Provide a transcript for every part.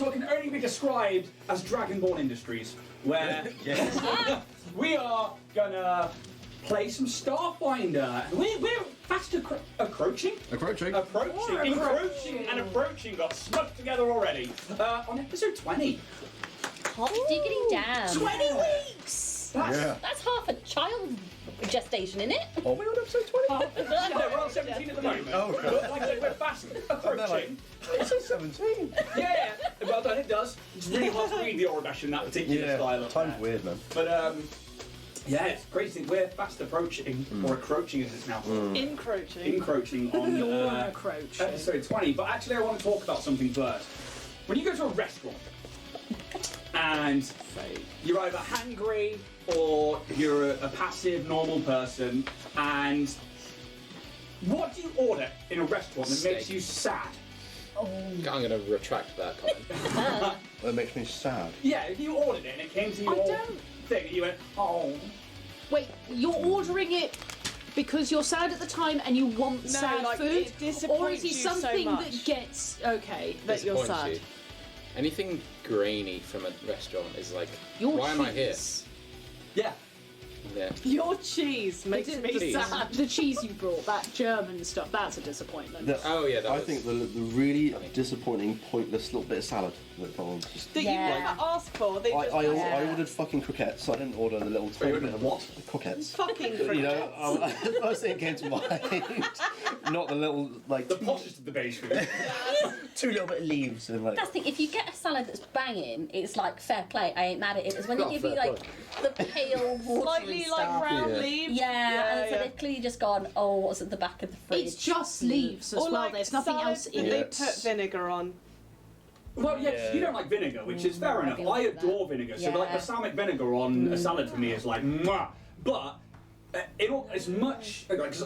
so it can only be described as Dragonborn Industries, where we are gonna play some Starfinder. We're fast encroaching got smushed together already on episode 20. Hot diggity damn. 20 weeks! That's half a child gestation, isn't it? Are we on episode 20? No, we're on 17 at the moment. Oh, God. But like I said, we're fast approaching. It says 17. Yeah, well done, it does. It's really hard to read the Orabesh in that particular style. Time's weird, man. But, yeah, it's crazy. We're fast approaching, or encroaching as it's now called. Encroaching on episode 20. But actually, I want to talk about something first. When you go to a restaurant, and you're either hungry or you're a passive, normal person, and what do you order in a restaurant that makes you sad? I'm going to retract that comment. That makes me sad. Yeah, if you ordered it and it came to your thing and you went, oh. Wait, you're ordering it because you're sad at the time and you want sad food? Or is it something that gets... Okay, that you're sad. You. Anything grainy from a restaurant is like, your why am I here? Yeah. Yeah. Your cheese makes me sad. The cheese you brought, that German stuff, that's a disappointment. I think the really disappointing, pointless little bit of salad that someone just... That you never asked for. They just I ordered fucking croquettes, so I didn't order the little tiny bit of what? Croquettes. Fucking croquettes. You know, first thing that came to mind. Not the little, like... The poshest of the bakery. 2 little bit of leaves and like... That's the thing, if you get a salad that's banging, it's like fair play, I ain't mad at it. It's when they give you like the pale watery slightly stuff. like round leaves. Yeah, and so they've clearly just gone, oh, what's at the back of the fridge? It's just leaves as Or well, like there's nothing else in they it. put vinegar on. Well, yes, you don't like vinegar, which is fair enough. I adore vinegar, so like balsamic vinegar on a salad for me is like, mwah. But as much... Cause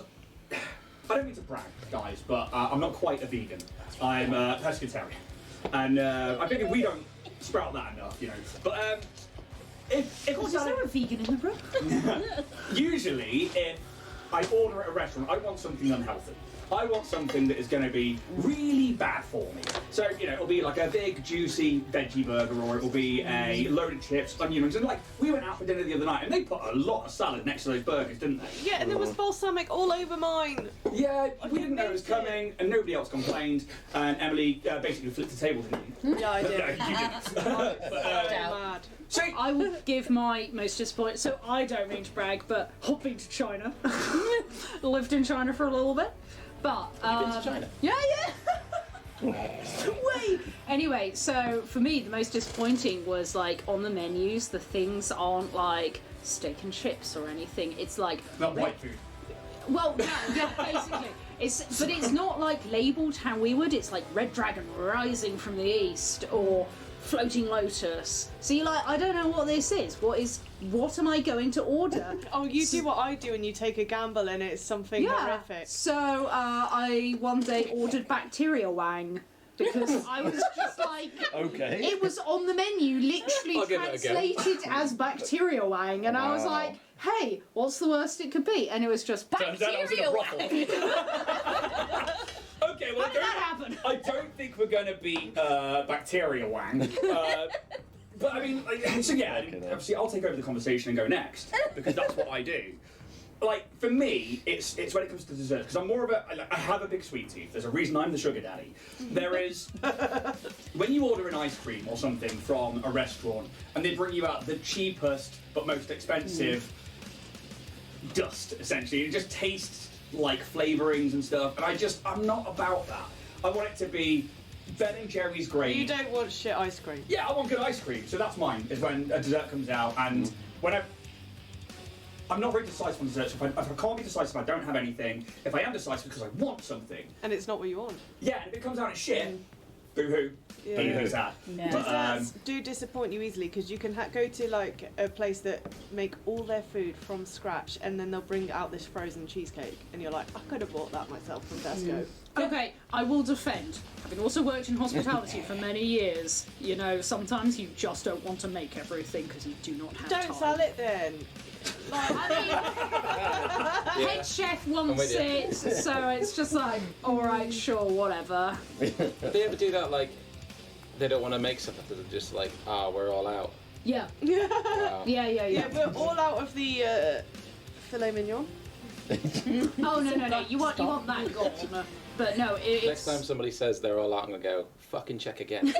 I don't mean to brag, guys, but I'm not quite a vegan. I'm a pescatarian. And I figured we don't sprout that enough, you know. But if is there a vegan in the room? Usually, if I order at a restaurant, I want something unhealthy. I want something that is going to be really bad for me. So, you know, it'll be like a big, juicy veggie burger, or it'll be a load of chips, onion rings. And like, we went out for dinner the other night, and they put a lot of salad next to those burgers, didn't they? Yeah, and there was balsamic all over mine. Yeah, we didn't know it was coming, and nobody else complained. And Emily basically flipped the table, didn't you? Yeah, I did. No, you didn't. Mad. So I will give my most disappointing. So I don't mean to brag, but I've been to China. Lived in China for a little bit. But You've been to China? Yeah. Wait. Anyway, so for me, the most disappointing was like on the menus, the things aren't like steak and chips or anything. It's like Not white food. Well, yeah, basically. But it's not like labelled how we would. It's like Red Dragon rising from the east or floating lotus. So you're like, I don't know what this is. What am I going to order? Oh, you do what I do and you take a gamble and it's something horrific. So I one day ordered bacteria Wang. Because I was just like, okay. It was on the menu, literally translated as bacteria Wang, and I was like, hey, what's the worst it could be? And it was just bacteria Wang. Okay, well, how did that happen? I don't think we're going to be bacteria Wang. But I mean, so yeah, obviously I'll take over the conversation and go next, because that's what I do. Like, for me, it's when it comes to dessert, because I'm more of I have a big sweet tooth. There's a reason I'm the sugar daddy. There is, when you order an ice cream or something from a restaurant, and they bring you out the cheapest but most expensive dust, essentially. It just tastes like flavourings and stuff, and I'm not about that. I want it to be Ben & Jerry's great. You don't want shit ice cream. Yeah, I want good ice cream, so that's mine, is when a dessert comes out, and when I'm not very decisive on desserts. If I can't be decisive, I don't have anything. If I am decisive because I want something. And it's not what you want. Yeah, and if it comes out as shit, boo-hoo. Yeah. Boo-hoo's that. No. Desserts do disappoint you easily because you can go to like a place that make all their food from scratch and then they'll bring out this frozen cheesecake and you're like, I could have bought that myself from Tesco. Okay, I will defend. Having also worked in hospitality for many years, you know, sometimes you just don't want to make everything because you do not have time. Don't sell it then. Like, I mean, head chef wants it, so it's just like, alright, sure, whatever. Do they ever do that, like, they don't want to make stuff. They're just like, we're all out. Yeah. Wow. Yeah. We're all out of the filet mignon. Oh no! You want that gone? But no, it's... Next time somebody says they're all out, I'm gonna go, fucking check again.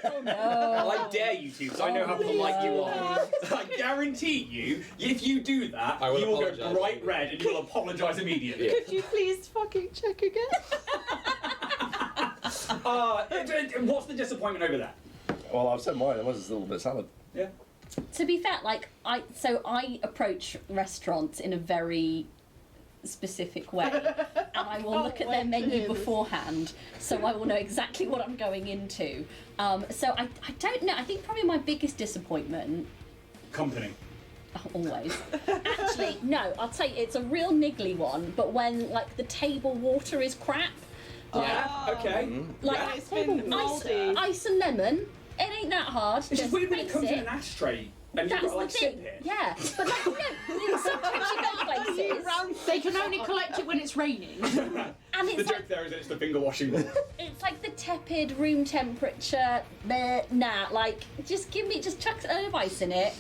Oh no. I dare you to, because I know how polite you are. I guarantee you, if you do that, I will you will go apologise. bright red and you will apologise immediately. Yeah. Could you please fucking check again? What's the disappointment over there? Well, I've said mine. It was just a little bit salad. Yeah. To be fair, like I approach restaurants in a very specific way, and I will look at their menu beforehand, so I will know exactly what I'm going into. So I don't know. I think probably my biggest disappointment. Company. Always. Actually, no. I'll tell you, it's a real niggly one. But when like the table water is crap, Yeah, okay. like Yeah. It's been mouldy. ice and lemon. It ain't that hard. It's just Just weird when it face comes in an ashtray and you've That's got to like the sit thing. here. Yeah, but like sometimes you go places, They can only collect it when it's raining. and The it's joke like there is that it's the finger washing board. it's like the tepid room temperature. Nah, like just chuck a load of ice in it.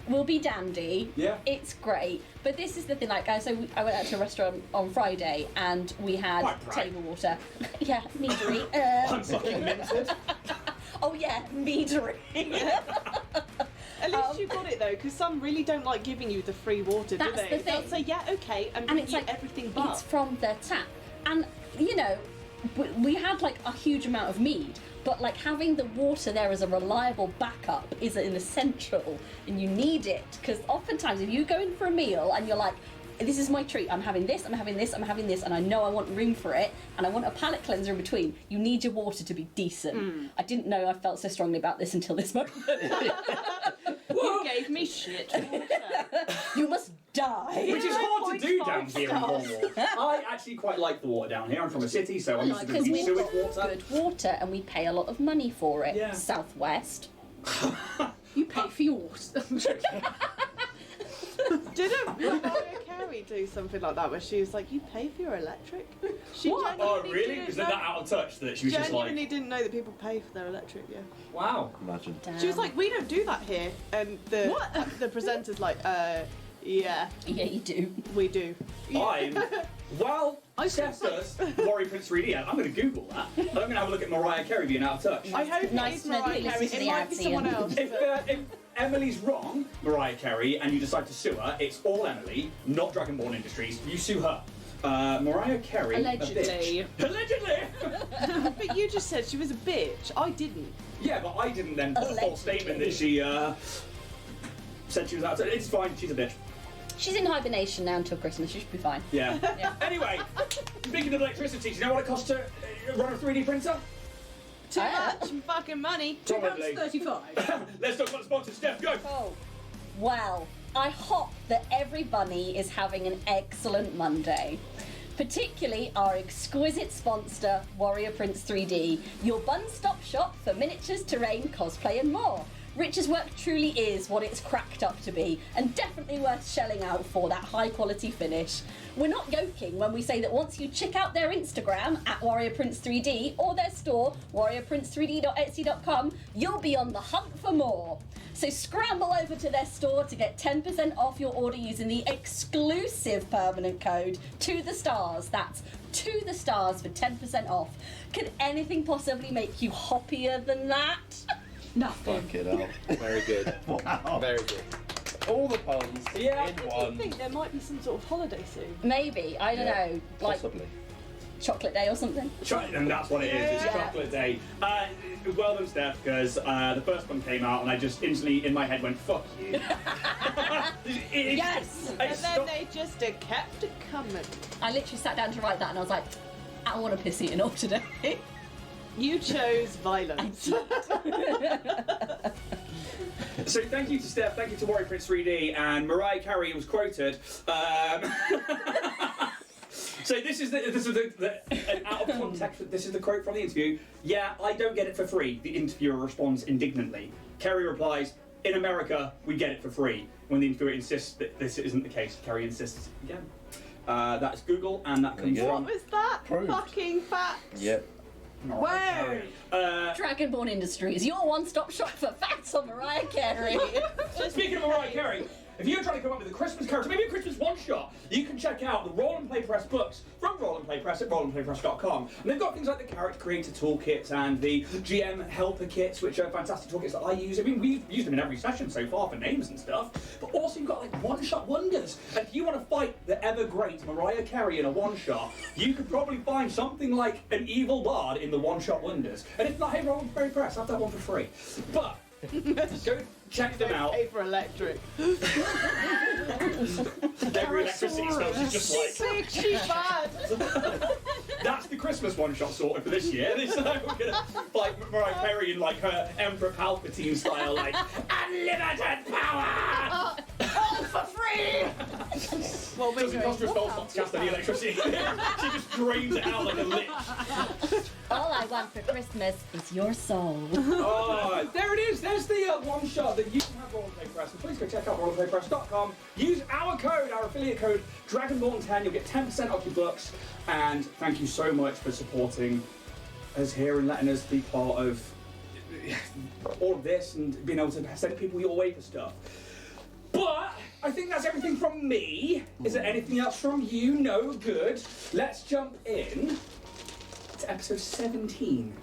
We'll be dandy. Yeah. It's great. But this is the thing, like, I went out to a restaurant on Friday and we had Quite bright. table water. Yeah, meadery. I'm fucking minted. Oh yeah, meadery. At least you got it though, because some really don't like giving you the free water, do That's they? the thing. They'll say, yeah, okay, and And bring it's you like everything but. it's from their tap, and you know, we had like a huge amount of mead, but like having the water there as a reliable backup is an essential, and you need it because oftentimes if you go in for a meal and you're like, this is my treat, I'm having this, I'm having this, I'm having this, and I know I want room for it, and I want a palate cleanser in between, you need your water to be decent. I didn't know I felt so strongly about this until this moment. You gave me shit water. You must die. Which is hard to do down 0.5 here in Cornwall. I actually quite like the water down here. I'm from a city, so I'm used to Because drinking we've sewage got water. good water and we pay a lot of money for it. Yeah. Southwest. You pay for yours. Didn't Mariah Carey do something like that where she was like, you pay for your electric? She What? Oh, genuinely really? didn't Was it know- that out of touch that she was just like, genuinely didn't know that people pay for their electric, yeah. wow. Imagine. She was like, we don't do that here. And the presenter's like, yeah, Yeah, you do. we do. Well, Steph does Warrior Prince 3D. I'm going to Google that. I'm going to have a look at Mariah Carey being out of touch. I hope Nice it is to Mariah listen Carey. to It the might be ads, someone Ian. else. If Emily's wrong, Mariah Carey, and you decide to sue her, it's all Emily, not Dragonborn Industries. You sue her. Mariah Carey, Allegedly. a bitch. Allegedly! But you just said she was a bitch. I didn't. Yeah, but I didn't then put a false statement that she said she was out of touch. It's fine, she's a bitch. She's in hibernation now until Christmas. She should be fine. Yeah. Yeah. Anyway, speaking of electricity, do you know what it costs to run a 3D printer? Too much fucking money. Probably. £2.35. Let's talk about the sponsors. Steph, go! Oh, well, I hope that every bunny is having an excellent Monday. Particularly our exquisite sponsor, Warrior Prince 3D, your one-stop shop for miniatures, terrain, cosplay and more. Rich's work truly is what it's cracked up to be, and definitely worth shelling out for that high-quality finish. We're not joking when we say that once you check out their Instagram at Warrior Prince 3D or their store, warriorprince3d.etsy.com, you'll be on the hunt for more. So scramble over to their store to get 10% off your order using the exclusive permanent code To The Stars. That's To The Stars for 10% off. Could anything possibly make you hoppier than that? Nothing. Fuck it out. Very good. Wow. Very good. All the puns Yeah. in I one. think there might be some sort of holiday soon. Maybe, I don't Yeah, know, like Possibly. chocolate day or something. And that's what it is. It's Yeah. chocolate day. Well done, Steph, because the first one came out and I just instantly in my head went, "Fuck you." Yes! And then they just kept coming. I literally sat down to write that and I was like, I want a piss eating off today. You chose violence. So thank you to Steph, thank you to Warrior Prince 3D, and Mariah Carey was quoted. So this is the out of context. This is the quote from the interview. Yeah, I don't get it for free. The interviewer responds indignantly. Carey replies, "In America, we get it for free." When the interviewer insists that this isn't the case, Carey insists again. That's Google, and that There you comes go. from What was that? Proved. Fucking fact. Yep. Mariah Carey. Dragonborn Industries, your one-stop shop for facts on Mariah Carey. Speaking of Mariah Carey, if you're trying to come up with a Christmas character, maybe a Christmas one-shot, you can check out the Roll and Play Press books from Roll and Play Press at rollandplaypress.com. And they've got things like the Character Creator Toolkits and the GM Helper Kits, which are fantastic toolkits that I use. I mean, we've used them in every session so far for names and stuff. But also you've got like one-shot wonders. And if you want to fight the ever-great Mariah Carey in a one-shot, you could probably find something like an evil bard in the one-shot wonders. And if not, hey, Roll and Play Press, have that one for free. But go check them out. Pay for electric. Every electricity smells is just like. She's bad. That's the Christmas one-shot sorted for this year. This time we're gonna fight Mariah Carey in like her Emperor Palpatine style, like unlimited power, all for free. Well, Doesn't cost her a spell slot to cast any electricity. She just drains it out like a lich. All I want for Christmas is your soul. Oh, there it is. There's the one-shot that you can have Roll and Play Press. And please go check out rollandplaypress.com. Use our code, our affiliate code, Dragonborn10. You'll get 10% off your books. And thank you so much for supporting us here and letting us be part of all of this and being able to send people your way for stuff. But I think that's everything from me. Is there anything else from you? No? Good. Let's jump in to episode 17.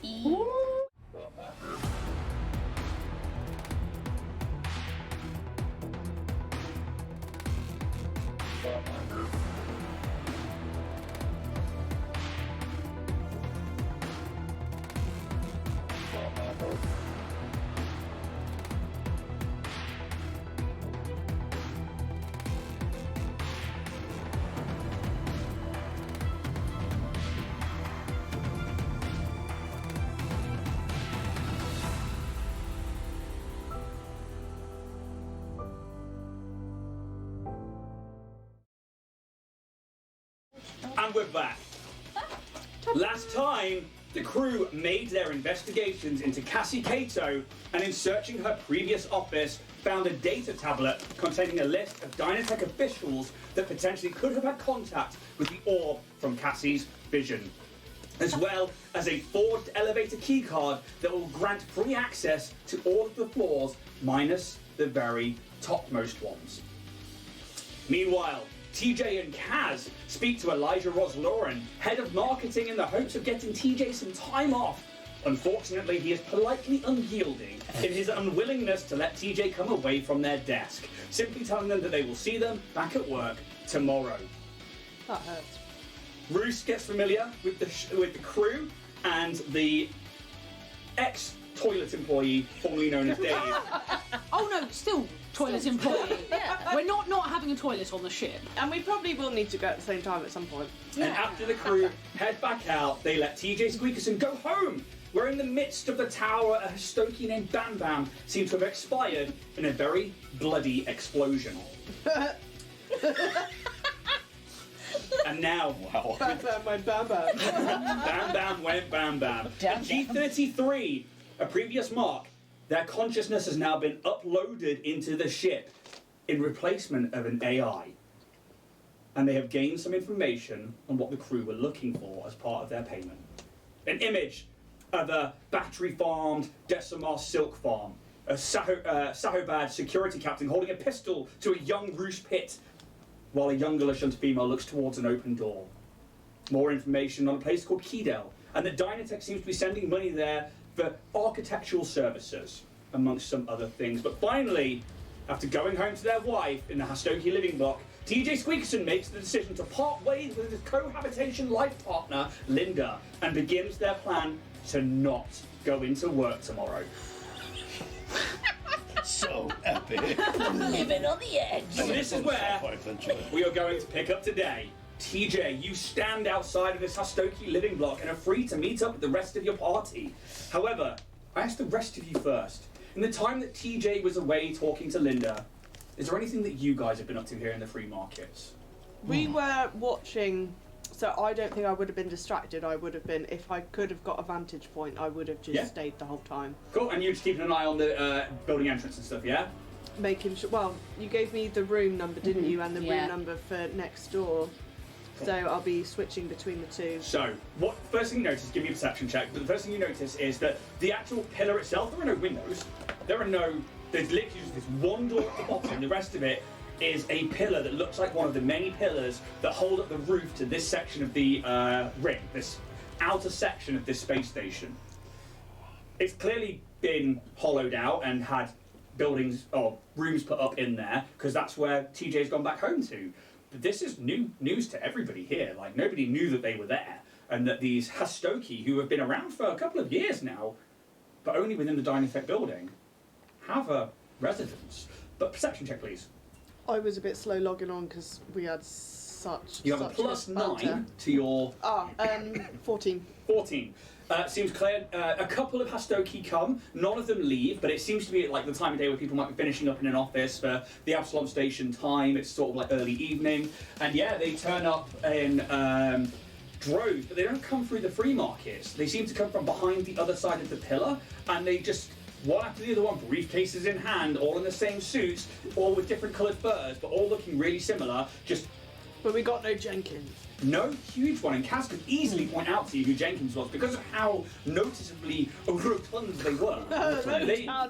And we're back. Last time, the crew made their investigations into Cassie Cato, and in searching her previous office, found a data tablet containing a list of Dynatech officials that potentially could have had contact with the orb from Cassie's vision, as well as a forged elevator keycard that will grant free access to all of the floors, minus the very topmost ones. Meanwhile, TJ and Kaz speak to Elijah Ross-Lauren, head of marketing, in the hopes of getting TJ some time off. Unfortunately, he is politely unyielding in his unwillingness to let TJ come away from their desk, simply telling them that they will see them back at work tomorrow. That hurts. Roos gets familiar with the crew and the ex-toilet employee, formerly known as Dave. Oh no, still toilet employee. We're not having a toilet on the ship. And we probably will need to go at the same time at some point. And after the crew head back out, they let TJ Squeakerson go home, where in the midst of the tower, a Hastoki named Bam Bam seemed to have expired in a very bloody explosion. And now, Bam bam went bam bam. Bam Bam went Bam Bam. At G33, a previous mark, their consciousness has now been uploaded into the ship in replacement of an AI. And they have gained some information on what the crew were looking for as part of their payment. An image of a battery-farmed Decimar silk farm, a Sahobad security captain holding a pistol to a young Roos Pit, while a younger Lashunta female looks towards an open door. More information on a place called Keydell, and that Dynatech seems to be sending money there for architectural services, amongst some other things. But finally, after going home to their wife in the Hastoki living block, TJ Squeakerson makes the decision to part ways with his cohabitation life partner, Linda, and begins their plan to not go into work tomorrow. So epic. Living on the edge. And this is where we are going to pick up today. TJ, you stand outside of this Hastoki living block and are free to meet up with the rest of your party. However, I asked the rest of you first. In the time that TJ was away talking to Linda, is there anything that you guys have been up to here in the free markets? We were watching, so I don't think I would have been distracted. I would have been, if I could have got a vantage point, I would have just stayed the whole time. Cool, and you're just keeping an eye on the building entrance and stuff, yeah? Making sure, well, you gave me the room number, didn't you? And the room number for next door. So I'll be switching between the two. So, first thing you notice, give me a perception check, but the first thing you notice is that the actual pillar itself, there are no windows. There's literally just this one door at the bottom. The rest of it is a pillar that looks like one of the many pillars that hold up the roof to this section of the ring, this outer section of this space station. It's clearly been hollowed out and had buildings or rooms put up in there, because that's where TJ's gone back home to. But this is new news to everybody here. Like, nobody knew that they were there, and that these Hastoki, who have been around for a couple of years now, but only within the Dynatech building, have a residence. But perception check, please. I was a bit slow logging on because we had such. You have a +9 to your 14. 14. Seems clear. A couple of Hastoki come. None of them leave, but it seems to be at like the time of day where people might be finishing up in an office for the Absolom station time. It's sort of like early evening, and yeah, they turn up in droves, but they don't come through the free markets. They seem to come from behind the other side of the pillar, and they just one after the other one, briefcases in hand, all in the same suits, all with different coloured furs, but all looking really similar. Just But we got no Jenkins. no huge one, and Kaz could easily point out to you who Jenkins was because of how noticeably rotund they were.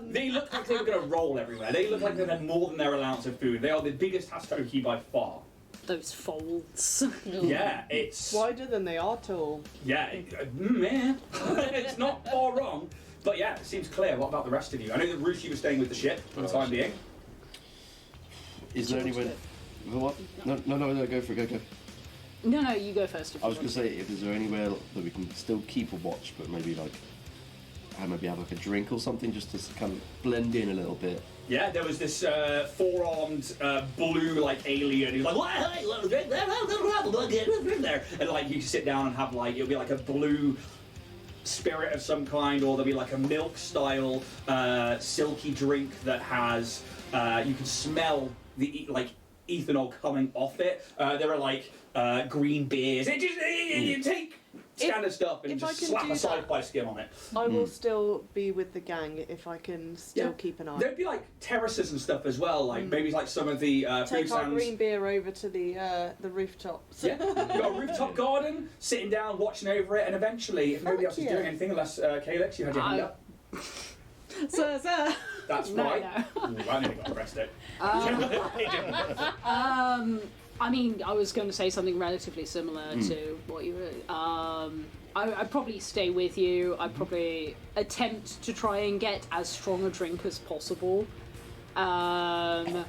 They looked like they were going to roll everywhere. They looked like they had more than their allowance of food. They are the biggest Hastoki by far. Those folds. Yeah, it's Wider than they are tall. yeah, it's not far wrong. But yeah, it seems clear. What about the rest of you? I know that Rushi was staying with the ship for the time being. Is there anywhere? What? No, go for it, go. No, you go first. If I you was going want. to say, if there's anywhere that we can still keep a watch, but maybe like, maybe have like a drink or something, just to kind of blend in a little bit. Yeah, there was this four-armed blue like alien who's like, and like you can sit down and have like it'll be like a blue spirit of some kind, or there'll be like a milk-style silky drink that has you can smell the like ethanol coming off it. There are like green beers. You take standard stuff and if I just can slap do a sci-fi skim on it. I will still be with the gang if I can still keep an eye. There'd be like terraces and stuff as well, like maybe like some of the food Take our stands. green beer over to the rooftop. Yeah, you've got a rooftop garden, sitting down, watching over it, and eventually, if nobody else is yeah. doing anything, unless Calix, you had your hand up. Sir. That's No, right. no. Ooh, I nearly got arrested. I mean, I was going to say something relatively similar to what you were. I'd probably stay with you. I'd probably attempt to try and get as strong a drink as possible. And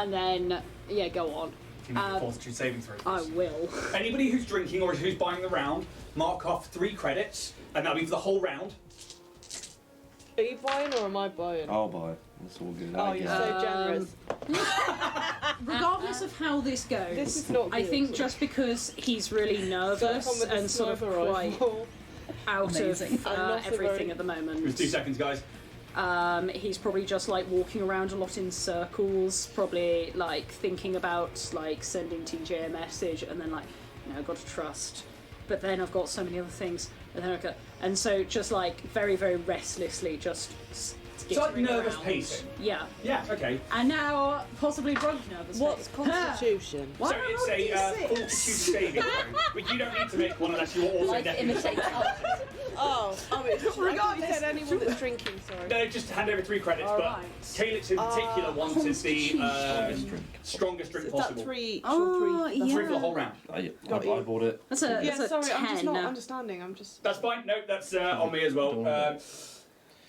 then, yeah, go on. Can you make a fortitude saving throw? I will. Anybody who's drinking or who's buying the round, mark off 3 credits, and that'll be for the whole round. Are you buying or am I buying? I'll buy. It's all good. Oh, you're so generous. Regardless of how this goes, This is not good. I think just because he's really nervous and sort of quite out Amazing. of I'm not so everything very- at the It was moment. 2 seconds, guys. He's probably just like walking around a lot in circles, probably like thinking about like sending TJ a message, and then like, I've got to trust, but then I've got so many other things, and then and so just like very, very restlessly just It's like skittering nervous around. pacing. Yeah, Yeah, okay. and now possibly drunk nervous. What's pacing. constitution? Why So don't it's I a roll fortitude saving throw, but you don't need to make one unless you're also Like definitely imitate art. Oh, regardless. I said anyone that's drinking, sorry. No, just hand over 3 credits, All but right. Calix in particular wanted the Constitution. strongest drink Is possible. that 3? Oh, That's yeah. 3 for the whole round. I Got you. bought it. That's a Yeah, that's sorry, a 10. I'm just not understanding. I'm just. That's fine. No, that's on me as well.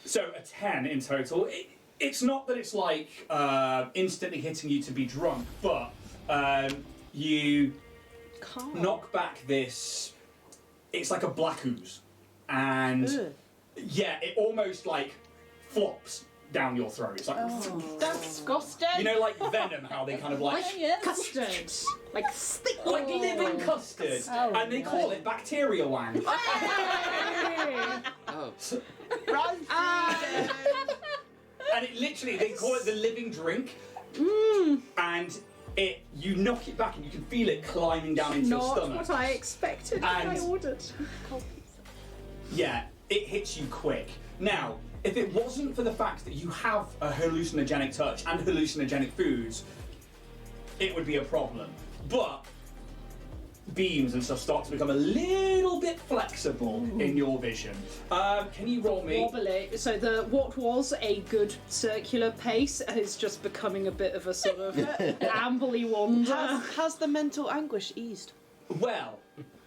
So a 10 in total. It's not that it's like instantly hitting you to be drunk, but you Calm. knock back this. It's like a black ooze, and Ugh. yeah, it almost like flops down your throat. It's like That's disgusting. you know, like venom. How they kind of like. Custard, like thick. Like living custard, Oh, and they call it bacteria wang. Oh, And it literally, they call it the living drink. And you knock it back and you can feel it climbing down into your Not stomach. what I expected when I And- ordered. Yeah, it hits you quick. Now, if it wasn't for the fact that you have a hallucinogenic touch and hallucinogenic foods, it would be a problem. But beams and stuff start to become a little bit flexible in your vision. Can you roll me? Wobbly. So what was a good circular pace is just becoming a bit of a sort of ambly wander. Has the mental anguish eased? Well,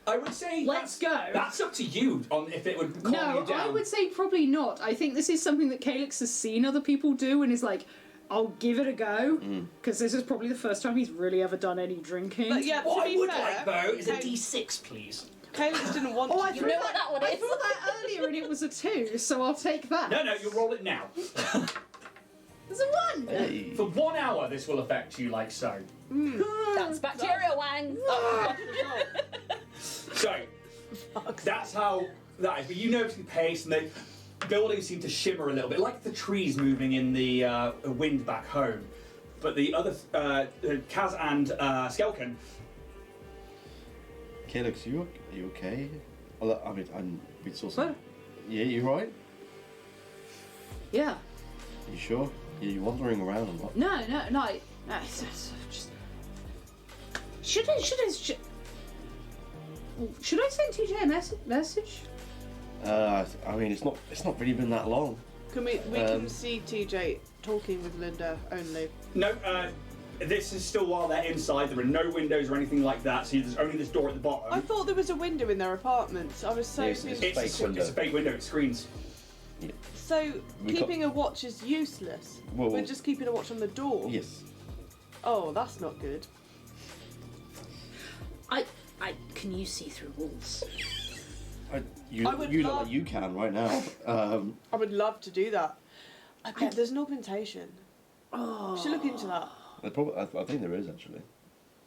I would say Let's go. That's up to you on if it would calm No, you down. I would say probably not. I think this is something that Calyx has seen other people do and is like, I'll give it a go, because this is probably the first time he's really ever done any drinking. But yeah, What to I be would fair, like though is a Cal- D6, please. Calyx didn't want Oh, to. I You threw know what that one I is? threw that earlier and it was a 2, so I'll take that. No, you roll it now. There's a 1! Hey. For 1 hour, this will affect you like so. That's bacteria, Wang. So, that's how that is. But you notice the pace, and the buildings seem to shimmer a little bit, like the trees moving in the wind back home. But the other, Kaz and Skelkin, Calyx, are you okay? I mean, we saw some. What? Yeah, you right? Yeah. You sure? Yeah, you're wandering around a lot. No, it's just... Should I send TJ a message? I mean, it's not really been that long. Can we can see TJ talking with Linda only. no, this is still while they're inside. There are no windows or anything like that, so there's only this door at the bottom. I thought there was a window in their apartments. I was so Yes, busy. it's fake window. It's a fake window. It screens. So We keeping a watch is useless. Well- We're just keeping a watch on the door. Yes. Oh, that's not good. Can you see through walls? You I would look love- like you can right now. I would love to do that. I bet there's an augmentation. Oh. We should look into that. I think there is actually.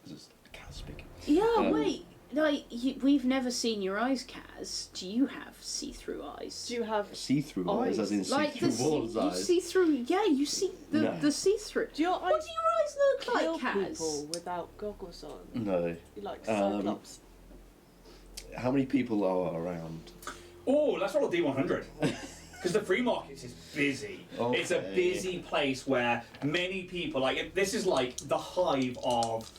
'Cause I can't speak. Yeah, wait. Like, we've never seen your eyes, Kaz. Do you have see-through eyes? Do you have? See-through eyes, as in Like see-through walls you eyes. see through? Yeah, you see No. the see-through. Do your eyes What do your eyes look kill like, Kaz? people without goggles on? No. You like Um, Cyclops? How many people are around? Oh, let's roll a D100. Because the free market is busy. It's a Okay. busy place where many people, this is like the hive of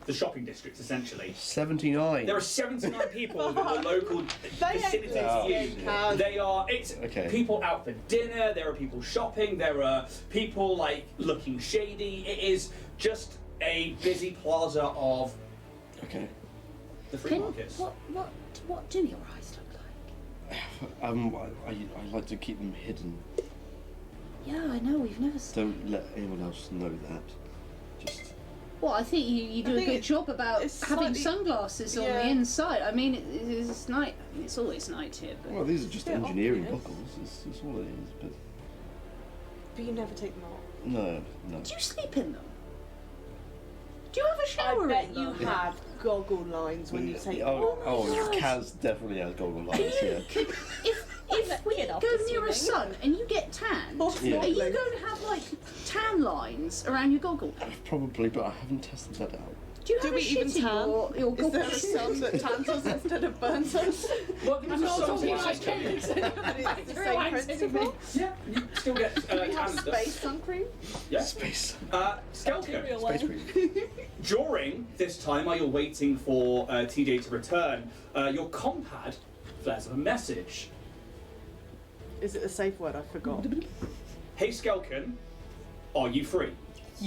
the shopping district, essentially. 79. There are 79 people within the local vicinity to ain't you. Kaz. They are, it's Okay. people out for dinner, there are people shopping, there are people looking shady. It is just a busy plaza of Okay. the free markets. What do your eyes look like? I like to keep them hidden. Yeah, I know. We've never. Don't let anyone else know that. Just. Well, I think you do a think good job about it's having slightly- sunglasses on yeah. the inside. I mean, it's night. I mean, it's always night here, but Well, these are just Yeah, engineering obvious. goggles. It's all it is. But But you never take them off. no. do you sleep in them? Do you have a shower I bet in you them? have goggle lines when you take them Oh, off. Kaz definitely has golden lights. Yeah. If we Kid go after near a swimming. sun and you get tanned, Yeah. are you going to have like tan lines around your goggle? Probably, but I haven't tested that out. Do you Do have we a even shit in tan? your Is goggle? there a sun that tans us instead of burns us? Well, there is a not sun talking to like it. It's the same principle. Yeah, you still get Do we have tan stuff. space sun cream? Yeah. Space. Skelker, Space cream. during this time while you're waiting for TJ to return, your compad flares up a message. Is it a safe word? I forgot. Hey Skelkin, are you free?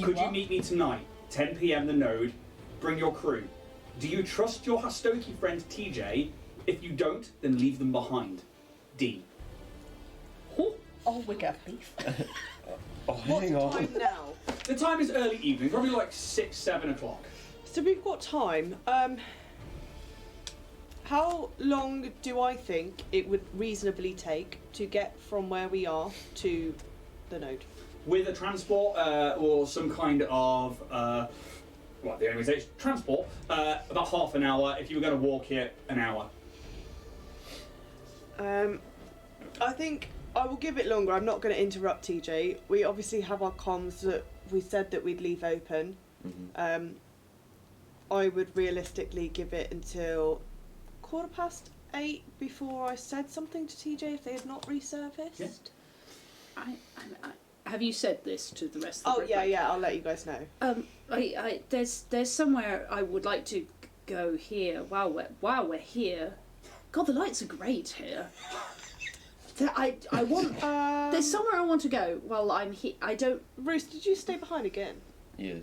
Could you are. meet me tonight, 10 p.m. the Node? Bring your crew. Do you trust your Hastoki friend TJ? If you don't, then leave them behind. D. Oh, wicker beef. Oh, What's hang the on. time now? The time is early evening, probably like 6, 7 o'clock. So we've got time. How long do I think it would reasonably take to get from where we are to the node? With a transport or some kind of, the only way to say it's transport, about half an hour. If you were going to walk it, an hour. I think I will give it longer. I'm not going to interrupt TJ. We obviously have our comms that we said that we'd leave open. I would realistically give it until 8:15 before I said something to TJ if they had not resurfaced. Yeah. Have you said this to the rest of the Oh group? yeah, I'll let you guys know. There's somewhere I would like to go here while we're here. God, the lights are great here. I want. There's somewhere I want to go while I'm here. I don't. Bruce, did you stay behind again? Yeah.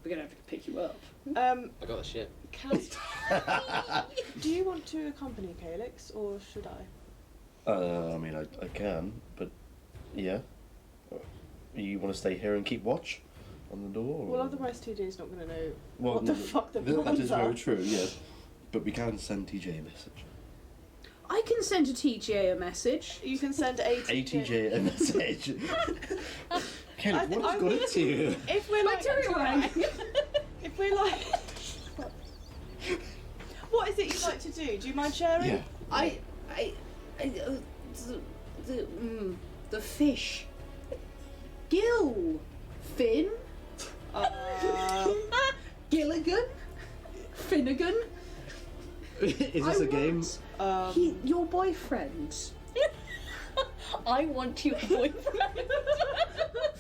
We're gonna have to pick you up. I got the ship. Do you want to accompany Calyx, or should I? I mean, I can, but yeah. You want to stay here and keep watch on the door? Or? Well, otherwise TJ's not going to know Well, what the fuck the plans That is are. very true, yes. But we can send TJ a message. I can send a TJ a message. You can send a TJ a message. Kelly, I think what has I got would- into you? If we're like, if we're like, what is it you like to do? Do you mind sharing? Yeah. The fish. Gill. Finn. Gilligan. Finnegan. Is this a game? Your boyfriend. I want your boyfriend.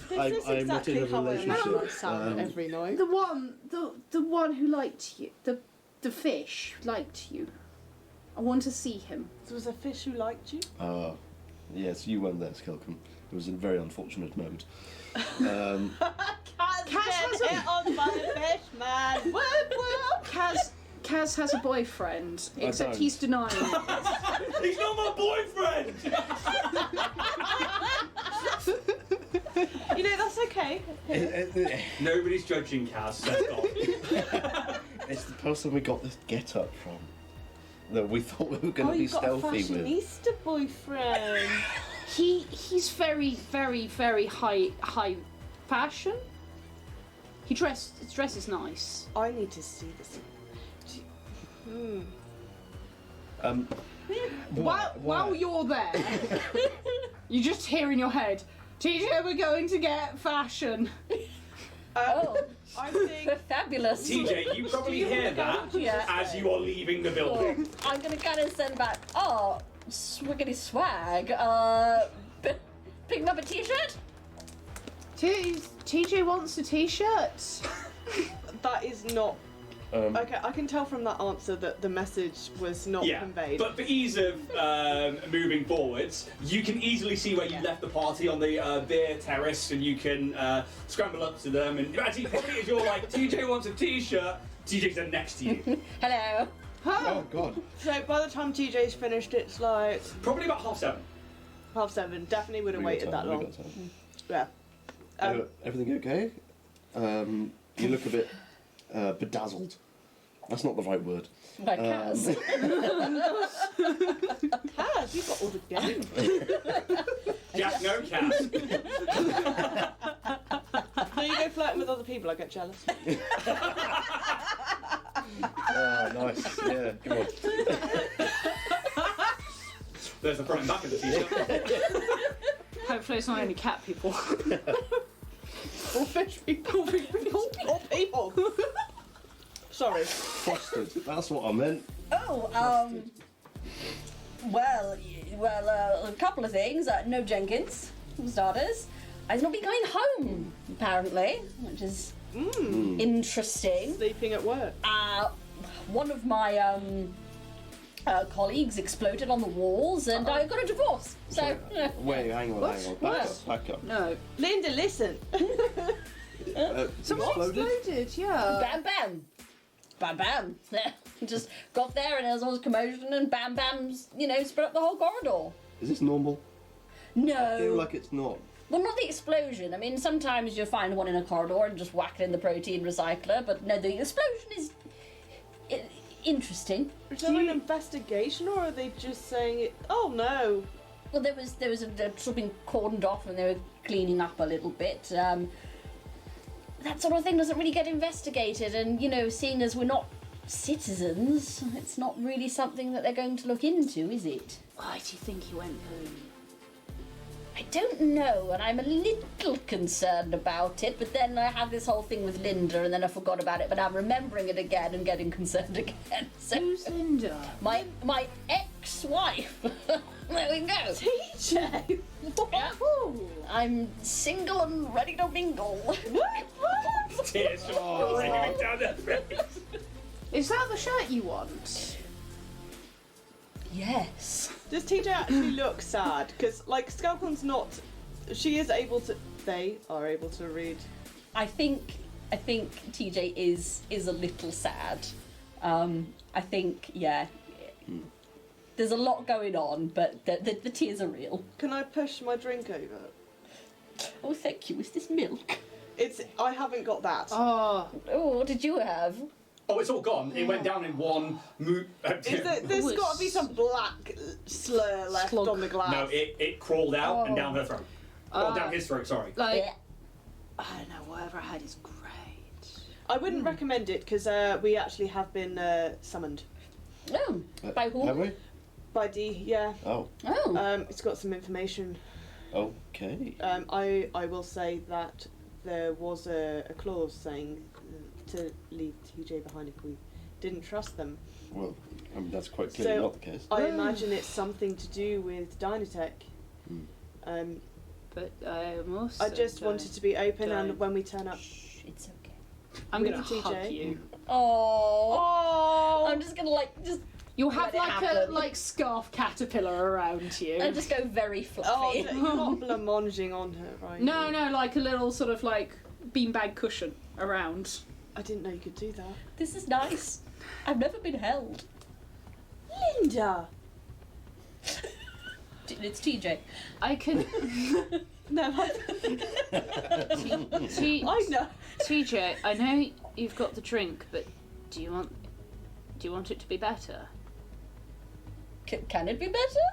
This is I'm not in exactly a how I imagine relationship. I sound every night. The one who liked you. The fish liked you. I want to see him. There was a fish who liked you. Yes, you weren't there, Skilcom. It was a very unfortunate moment. Kaz has get hit on by a fish, man. Kaz has a boyfriend, except don't. he's denying it. He's not my boyfriend! You know, that's okay. Nobody's judging Kaz, so stop. It's the person we got this get up from. That we thought we were going to be you've got a stealthy with. fashionista boyfriend. He's very, very, very high fashion. His dress is nice. I need to see this. While you're there, you just hear in your head, TJ, we're going to get fashion. Oh, I think fabulous. TJ, you probably hear that Yeah. as you are leaving the building. Oh, I'm gonna kind of send back. Oh, swiggity swag. Picking up a t-shirt. TJ wants a t-shirt. that is not. Okay, I can tell from that answer that the message was not Yeah, conveyed. but for ease of moving forwards, you can easily see where you left the party on the beer terrace, and you can scramble up to them. And actually, probably as you're like, TJ wants a t-shirt, TJ's then next to you. Hello. Oh God. So by the time TJ's finished, it's like Probably about 7:30. 7:30. Definitely would have We got waited that time, we long. got time. Yeah. Everything okay? You look a bit bedazzled. That's not the right word. My Kaz. Kaz, you've got all the game. Jack, no Kaz. No, you go flirting with other people, I get jealous. Oh, nice. Yeah, come on. There's the front and back of the t-shirt. Hopefully it's not only cat people. Or fish people. Or people. Sorry. Frosted. That's what I meant. Oh, well, a couple of things. No Jenkins, for starters. He's not been going home, apparently, which is interesting. Sleeping at work. One of my colleagues exploded on the walls, and I got a divorce. So, yeah. Wait, hang on. Back up. No. Linda, listen. Someone Exploded? exploded, yeah. Bam, bam. Bam, bam. Just got there, and there was all this commotion, and bam, bam's, spread up the whole corridor. Is this normal? No. I feel like it's not. Well, not the explosion. I mean, sometimes you'll find one in a corridor and just whack it in the protein recycler, but no, the explosion is interesting. Is there an investigation, or are they just saying it? Oh no. Well, there was sort of been cordoned off, and they were cleaning up a little bit. That sort of thing doesn't really get investigated, and seeing as we're not citizens, it's not really something that they're going to look into, is it? Why do you think he went home? I don't know, and I'm a little concerned about it, but then I had this whole thing with Linda, and then I forgot about it, but I'm remembering it again and getting concerned again. So, Who's Linda? my ex-wife. There we go. TJ. Yeah. I'm single and ready to mingle. Tears just rolling down their face. Is that the shirt you want? Yes. Does TJ actually look sad? Because, like, Skelcon's not. She is able to. They are able to read. I think TJ is a little sad. I think, yeah. There's a lot going on, but the tears are real. Can I push my drink over? Oh, thank you. Is this milk? I haven't got that. Oh, Oh, what did you have? Oh, it's all gone. It went down in one move. There's got to be some black slur left Slug. on the glass. No, it crawled out and down her throat. Well, down his throat, sorry. like Yeah. I don't know. Whatever I had is great. I wouldn't recommend it because we actually have been summoned Oh, by who? Have we? by D. Yeah. Oh, Oh. It's got some information. okay. I will say that there was a clause saying to leave TJ behind if we didn't trust them. Well, I mean, that's quite clearly So- not the case. I imagine it's something to do with Dynatech. But I also I just wanted to be open, don't. and when we turn up, Shh, it's okay. I'm with gonna TJ. hug you. Oh. I'm just gonna just. You'll have Let it like a happen. scarf caterpillar around you. And just go very fluffy. you're not blamanging on her, right? No, like a little sort of like beanbag cushion around. I didn't know you could do that. This is nice. I've never been held. Linda. It's TJ. I can. No, I know. TJ, I know you've got the drink, but do you want it to be better? Can it be better?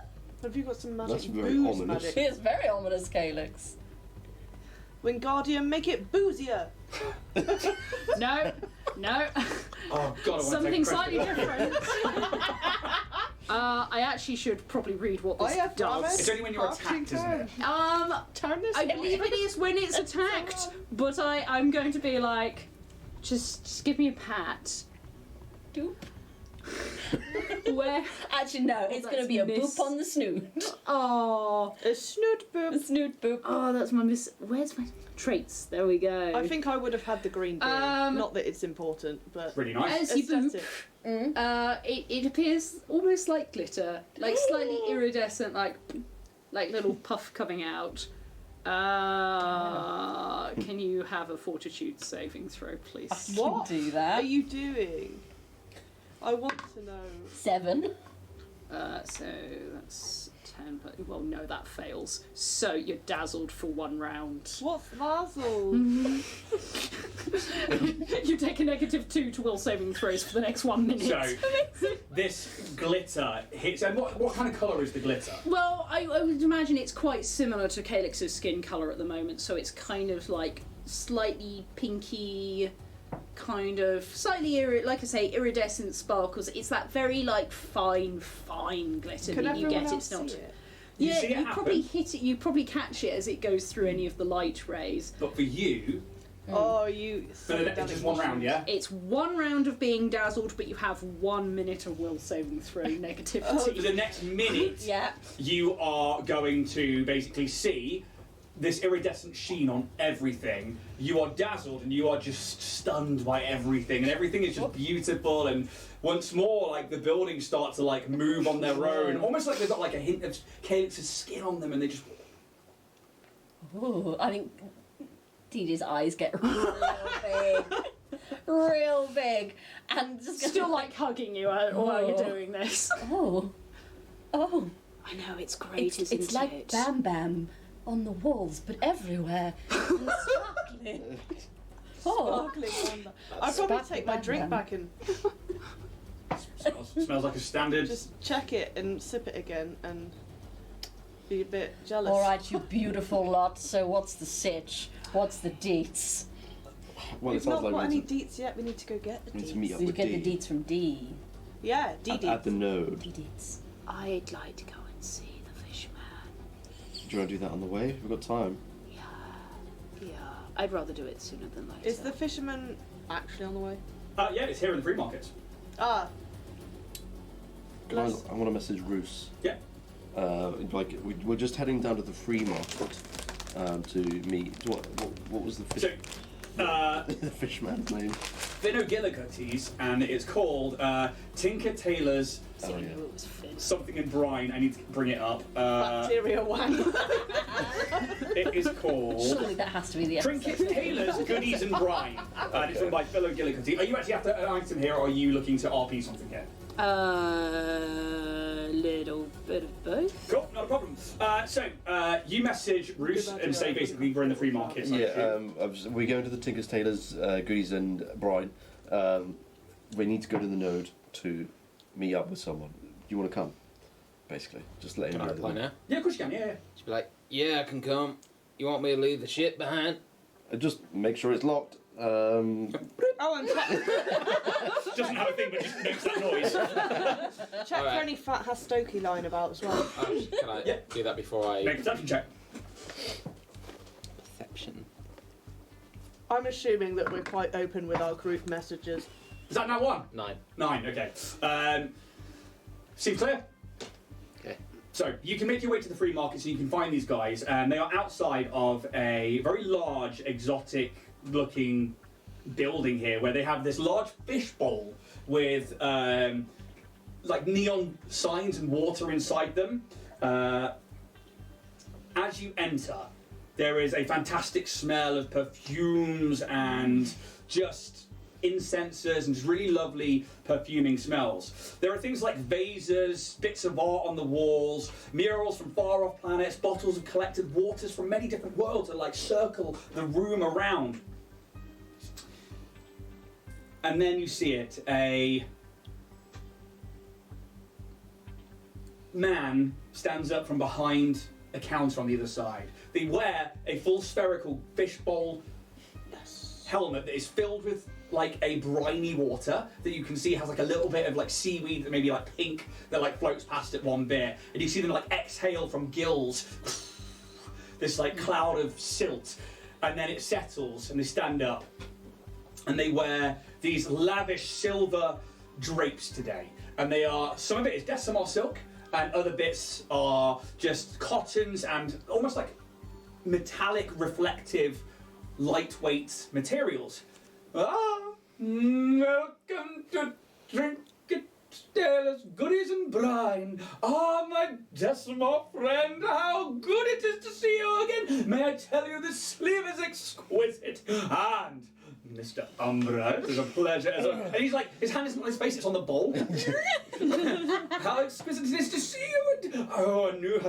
Have you got some That's magic very booze ominous. magic? It's very ominous, Calyx. Wingardium, make it boozier. No. Oh, God, I want Something to take slightly credit. different. I actually should probably read what I this have does. It's only when you're attacked, isn't it? Turn this. I believe it is when it's attacked, but I'm going to be like, just give me a pat. Doop. Where? Actually, no. It's going to be a miss. boop on the snoot. Oh, A snoot A boop. snoot boop. oh, that's my miss. Where's my traits? There we go. I think I would have had the green beard. Not that it's important, but Really nice. As you boop, aesthetic. it appears almost like glitter, like slightly iridescent, like little puff coming out. Can you have a fortitude saving throw, please? What Do are that. you doing? I want to know. 7. So that's 10, but well, no, that fails. So you're dazzled for 1 round. What's Mazel? You take a -2 to will saving throws for the next 1 minute. So, this glitter hits. And what kind of colour is the glitter? Well, I would imagine it's quite similar to Calyx's skin colour at the moment, so it's kind of like slightly pinky, kind of slightly like I say, iridescent sparkles. It's that very like fine glitter Can that you everyone get. else It's not. see it? You Yeah, see it you probably happen? hit it. You probably catch it as it goes through any of the light rays. But for you, Oh, you. for the next, just one round, yeah? It's 1 round of being dazzled, but you have 1 minute of will saving throw negativity. For the next minute, Yeah. you are going to basically see this iridescent sheen on everything. You are dazzled and you are just stunned by everything, and everything is just beautiful. And once more, like the buildings start to like move on their own, almost like they've got like a hint of Calyx's skin on them, and they just. Ooh, I think TJ's eyes get real big. Real big. And just Still like hugging you while you're doing this. Oh. Oh. I know, it's great, isn't It's like it? Bam Bam on the walls, but everywhere. And sparkling. Oh. Sparkling wonder. I'd probably take my drink back and Smells like a standard. just check it and sip it again and be a bit jealous. All right, you beautiful lot. So what's the sitch? What's the deets? Well, it We've sounds not like got we any need to, deets yet. We need to go get the we need to deets. meet up Did you with get D. the deets from D? Yeah, D At the deets. node. D deets. I'd like to go and see the Fishman. Do you want to do that on the way? We've got time. Yeah, I'd rather do it sooner than later. Is the fisherman actually on the way? Yeah, it's here in the free market. Ah, I want to message Roos. Yeah. We're just heading down to the free market to meet. What was the fish? So, The fishman's name. Finogillicuties, and it's called Tinker Taylor's Oh yeah. It was Finn. something in brine. I need to bring it up. Bacteria Wang. It is called Surely that has to be the episode. Trinket Taylor's Goodies and Brine. And it's run by Finogillicuties. Are you actually after an item here, or are you looking to RP something here? Little bit of both. Cool, not a problem. So you message Roos and say basically we're in the free market. So We go into the Tinker's Taylor's Goodies and Brine. We need to go to the node to meet up with someone. Do you want to come? Basically, just let him Can I know. reply now? Yeah, of course you can. Yeah. She'd be like, yeah, I can come. You want me to leave the ship behind? Just make sure it's locked. Oh, and Doesn't have a thing, but just makes that noise. check Alright. for any fat Hastoki lying about as well. Can I Yeah. do that before I... Make a perception check. Perception. I'm assuming that we're quite open with our group messages. Is that now 1? 9. 9. Okay. Seems clear. Okay. So you can make your way to the free market, so you can find these guys, and they are outside of a very large, exotic-looking building here, where they have this large fish bowl with like neon signs and water inside them. As you enter, there is a fantastic smell of perfumes and just incenses and just really lovely perfuming smells. There are things like vases, bits of art on the walls, murals from far off planets, bottles of collected waters from many different worlds that like circle the room around. And then you see it, a man stands up from behind a counter on the other side. They wear a full spherical fishbowl helmet that is filled with like a briny water that you can see has like a little bit of like seaweed that maybe like pink that like floats past it one bit, and you see them like exhale from gills this like cloud of silt, and then it settles and they stand up and they wear these lavish silver drapes today, and they are, some of it is Decimar silk and other bits are just cottons and almost like metallic reflective lightweight materials. Welcome to Trinket Taylor's Goodies and Brine. My Decimar friend, how good it is to see you again. May I tell you, this sleeve is exquisite. And Mr. Umbra, it is a pleasure. And he's like, his hand isn't on his face, it's on the bowl. How exquisite it is to see you. Oh, a new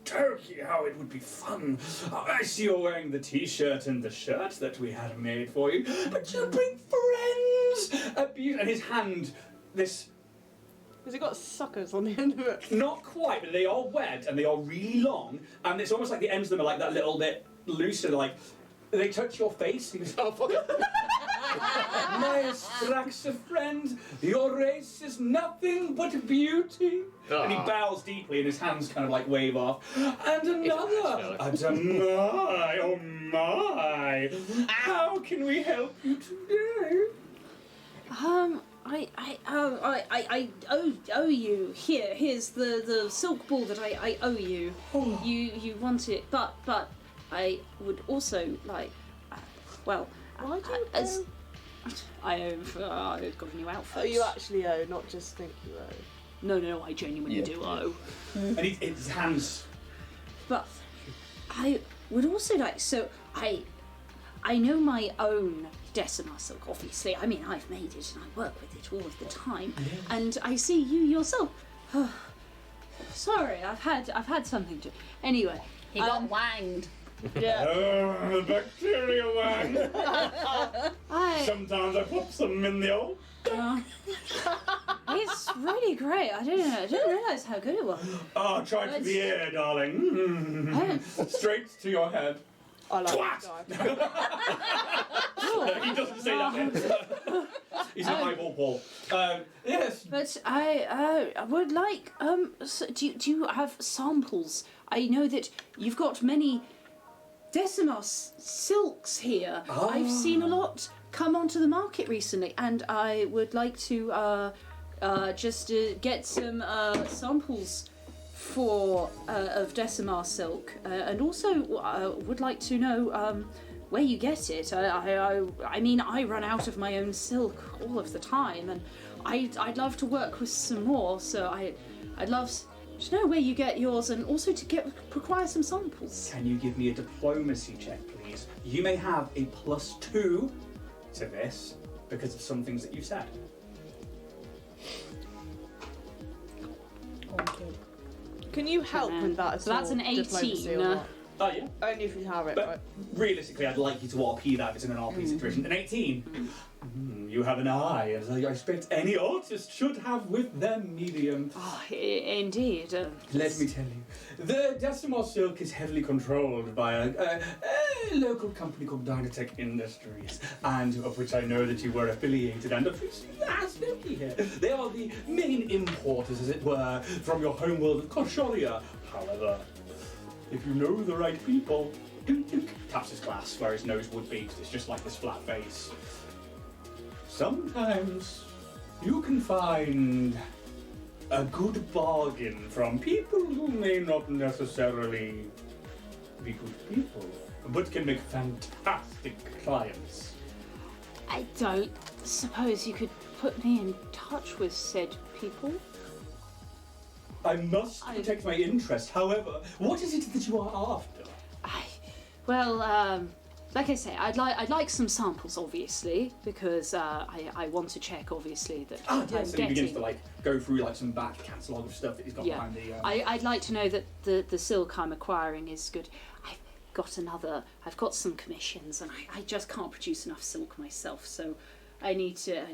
Turkey, how it would be fun. I see you're wearing the t-shirt and the shirt that we had made for you, but you bring friends. And his hand, this... Has it got suckers on the end of it? Not quite, but they are webbed and they are really long, and it's almost like the ends of them are like that little bit looser, like they touch your face. He goes, oh, fuck it. My Straxa friend, your race is nothing but beauty. And he bows deeply and his hands kind of like wave off. And another. And oh my. How can we help you today? I owe you. Here's the silk ball that I owe you. You want it, but I would also like, well, Why do you as owe? I owe for I've got a new outfit. Oh, you actually owe, not just think you owe. No, I genuinely do owe. And his hands. But I would also like, so I know my own Decimar silk, obviously. I mean, I've made it and I work with it all of the time. And I see you yourself. Sorry, I've had something to. Anyway, He got wanged. Yeah. The bacteria Wang. Sometimes I pop some in the old. it's really great. I didn't realise how good it was. Oh, try to the ear, darling. Straight to your head. I like Twat! that guy. He doesn't say that bit. He's an eyeball Paul. Yes. But I would like. Do you have samples? I know that you've got many Decimar silks here. I've seen a lot come onto the market recently, and I would like to just get some samples for of Decimar silk, and also would like to know where you get it. I mean, I run out of my own silk all of the time, and I'd love to work with some more. So I'd love to know where you get yours, and also to require some samples. Can you give me a diplomacy check, please? You may have a +2 to this because of some things that you said. Can you help with that? So that's an 18. Oh yeah. Only if you have it. But right? realistically, I'd like you to RP that if it's in an RP situation. An 18. You have an eye, as I expect any artist should have with their medium. Oh, indeed. Let me tell you, the Decimos silk is heavily controlled by a local company called Dynatech Industries, and of which I know that you were affiliated, and of which absolutely here. They are the main importers, as it were, from your homeworld of Koshoria. However, if you know the right people, taps his glass where his nose would be, because it's just like this flat face. Sometimes you can find a good bargain from people who may not necessarily be good people, but can make fantastic clients. I don't suppose you could put me in touch with said people? I must protect my interest. However, what is it that you are after? Like I say, I'd like some samples, obviously, because I want to check, obviously, that I'm So he getting. begins to go through some back catalogue of stuff that he's got behind the. I'd like to know that the silk I'm acquiring is good. I've got some commissions, and I just can't produce enough silk myself, so I need to.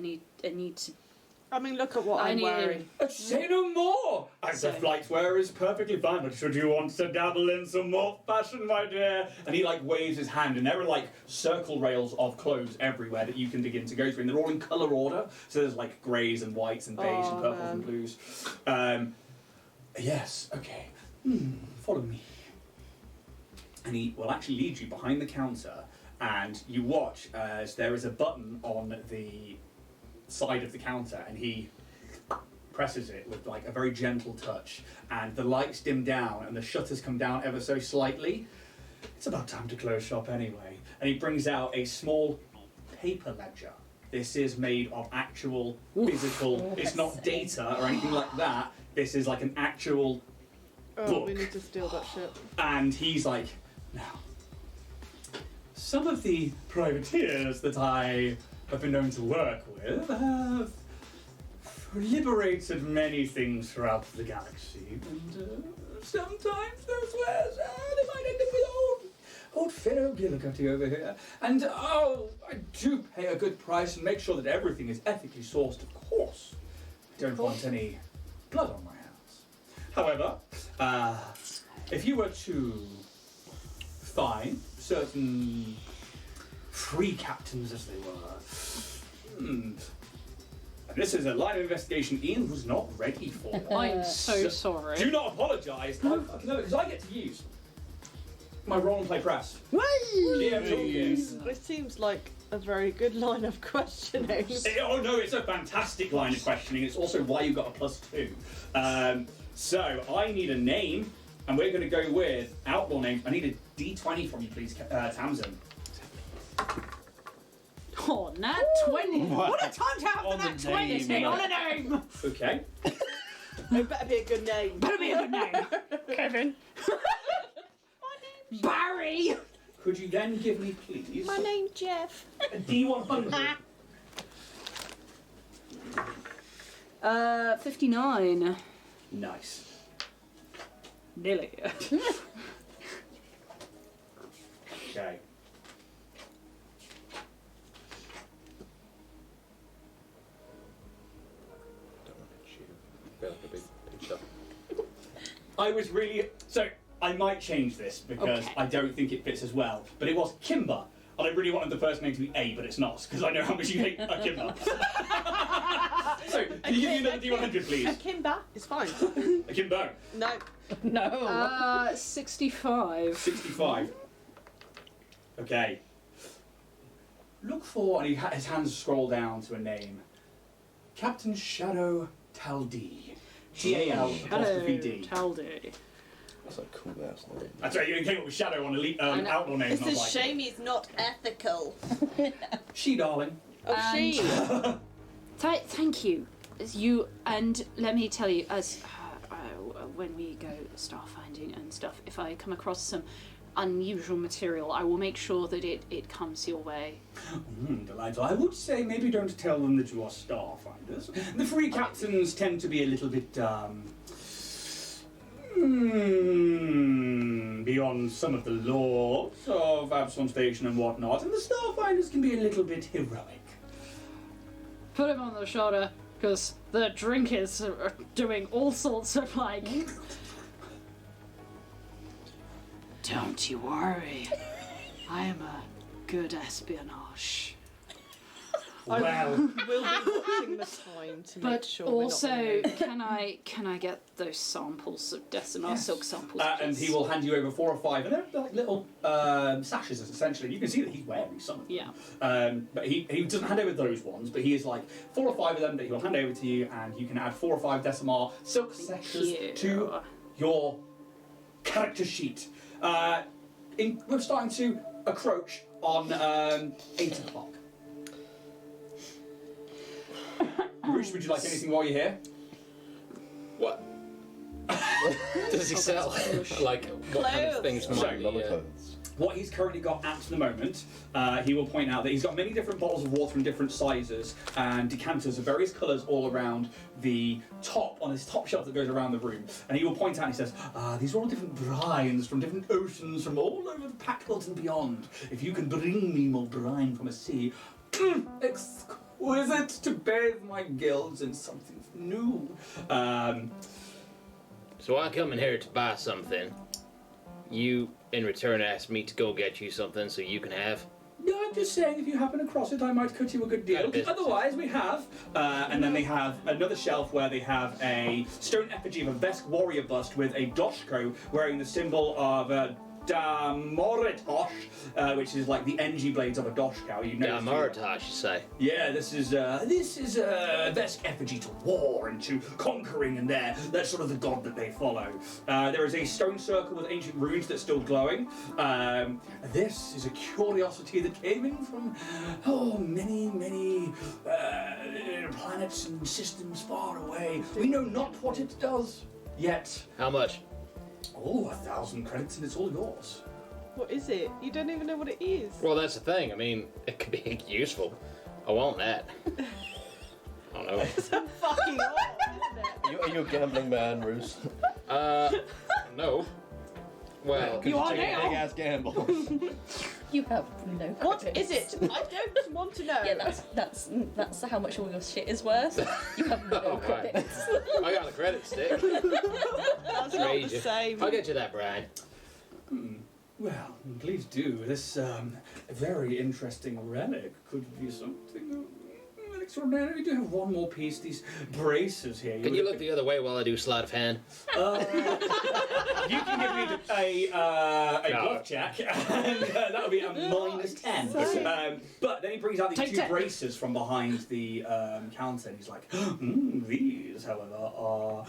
I mean, look at what I'm wearing. Say no more! As a flight wearer is perfectly fine, but should you want to dabble in some more fashion, my dear? And he waves his hand, and there are circle rails of clothes everywhere that you can begin to go through, and they're all in colour order. So there's greys and whites and beige and purples and blues. Yes, okay. Follow me. And he will actually lead you behind the counter, and you watch as there is a button on the side of the counter, and he presses it with a very gentle touch, and the lights dim down and the shutters come down ever so slightly. It's about time to close shop anyway. And he brings out a small paper ledger. This is made of actual physical, it's not data or anything like that. This is an actual book. We need to steal that shit. And he's now, some of the privateers that I have been known to work with have liberated many things throughout the galaxy, and sometimes those wares, they might end up with old Pharaoh Gillicuddy over here. And I do pay a good price and make sure that everything is ethically sourced, of course. I don't want any blood on my hands. However, if you were to find certain free captains, as they were, and this is a line of investigation Ian was not ready for. I'm so sorry. Do not apologise. Because I get to use my role and play press. GM Toolkit. It seems like a very good line of questioning. Oh no, it's a fantastic line of questioning. It's also why you got a +2. So I need a name, and we're going to go with outlaw names. I need a D20 from you, please, Tamsin. Oh, nat 20! What a time to have On the nat the 20 name, on a name! Okay. It better be a good name. Better be a good name. Kevin. Barry! Could you then give me, please, My name's Jeff. a D100? 59. Nice. Nearly. Okay. Feel like a big shot. I was really... So, I might change this because Okay. I don't think it fits as well. But it was Kimber. And I really wanted the first name to be A, but it's not, because I know how much you hate a Kimber. So, can you give me another D100, please? Kimber is fine. A Kimbo. No. No. 65. 65. Okay. Look for, and his hands scroll down to a name. Captain Shadow Taldi. Hello, T-A-L-D. Taldi. That's a cool ass name. That's right, you came up with Shadow on elite outlaw name. It's and I a was like, shame he's not ethical. she, darling. Oh, she. Thank you. You and let me tell you, as when we go starfinding and stuff, if I come across some unusual material, I will make sure that it comes your way. Delightful. I would say maybe don't tell them that you are Starfinders. The free captains tend to be a little bit, beyond some of the laws of Absolom Station and whatnot, and the Starfinders can be a little bit heroic. Put him on the shoulder, because the drinkers are doing all sorts of like... Don't you worry. I am a good espionage. Well, We'll be watching the time to make But sure also, we're not can I get those samples of Decimar silk samples? and please? he will hand you over 4 or 5, and they're like little sashes, essentially. You can see that he's wearing some of them. Yeah. But he doesn't hand over those ones, but he is like 4 or 5 of them that he will hand over to you, and you can add 4 or 5 Decimar silk sashes you. to your character sheet. We're starting to approach on 8 o'clock. Bruce, would you like anything while you're here? What? Does he sell? Like, what kind of things might be... Leather clothes. What he's currently got at the moment, he will point out that he's got many different bottles of water in different sizes and decanters of various colours all around the top, on his top shelf that goes around the room. And he will point out and he says, these are all different brines from different oceans from all over the Packbelt and beyond. If you can bring me more brine from a sea, exquisite to bathe my gills in something new. So I come in here to buy something. You, in return, ask me to go get you something so you can have. No, I'm just saying if you happen across it, I might cut you a good deal. business. Otherwise, we have. And then they have another shelf where they have a stone effigy of a Vesk warrior bust with a Doshko wearing the symbol of Damoritosh, which is like the NG blades of a Doshko. You know. Damoritosh, you say? Yeah, this is Vesk effigy to war and to conquering, and that's sort of the god that they follow. There is a stone circle with ancient runes that's still glowing. This is a curiosity that came in from many planets and systems far away. We know not what it does yet. How much? 1,000 credits and it's all yours. What is it? You don't even know what it is. Well, that's the thing. I mean, it could be useful. I want that. I don't know. It's so fucking odd, isn't it? Are you a gambling man, Roos? No. Well, You are Take a now. big ass gamble. You have no What credits. is it? I don't want to know. Yeah, that's how much all your shit is worth. You have no Oh, right. credits. I got a credit stick. That's not the same. I'll get you that, Brian. Well, please do. This very interesting relic could be something extraordinary. We do have one more piece, these braces here. Can you look the other way while I do sleight of hand? You can give me a No. bluff check, and that'll be a -10. But then he brings out these Take 2 10. braces from behind the counter, and he's like, these, however, are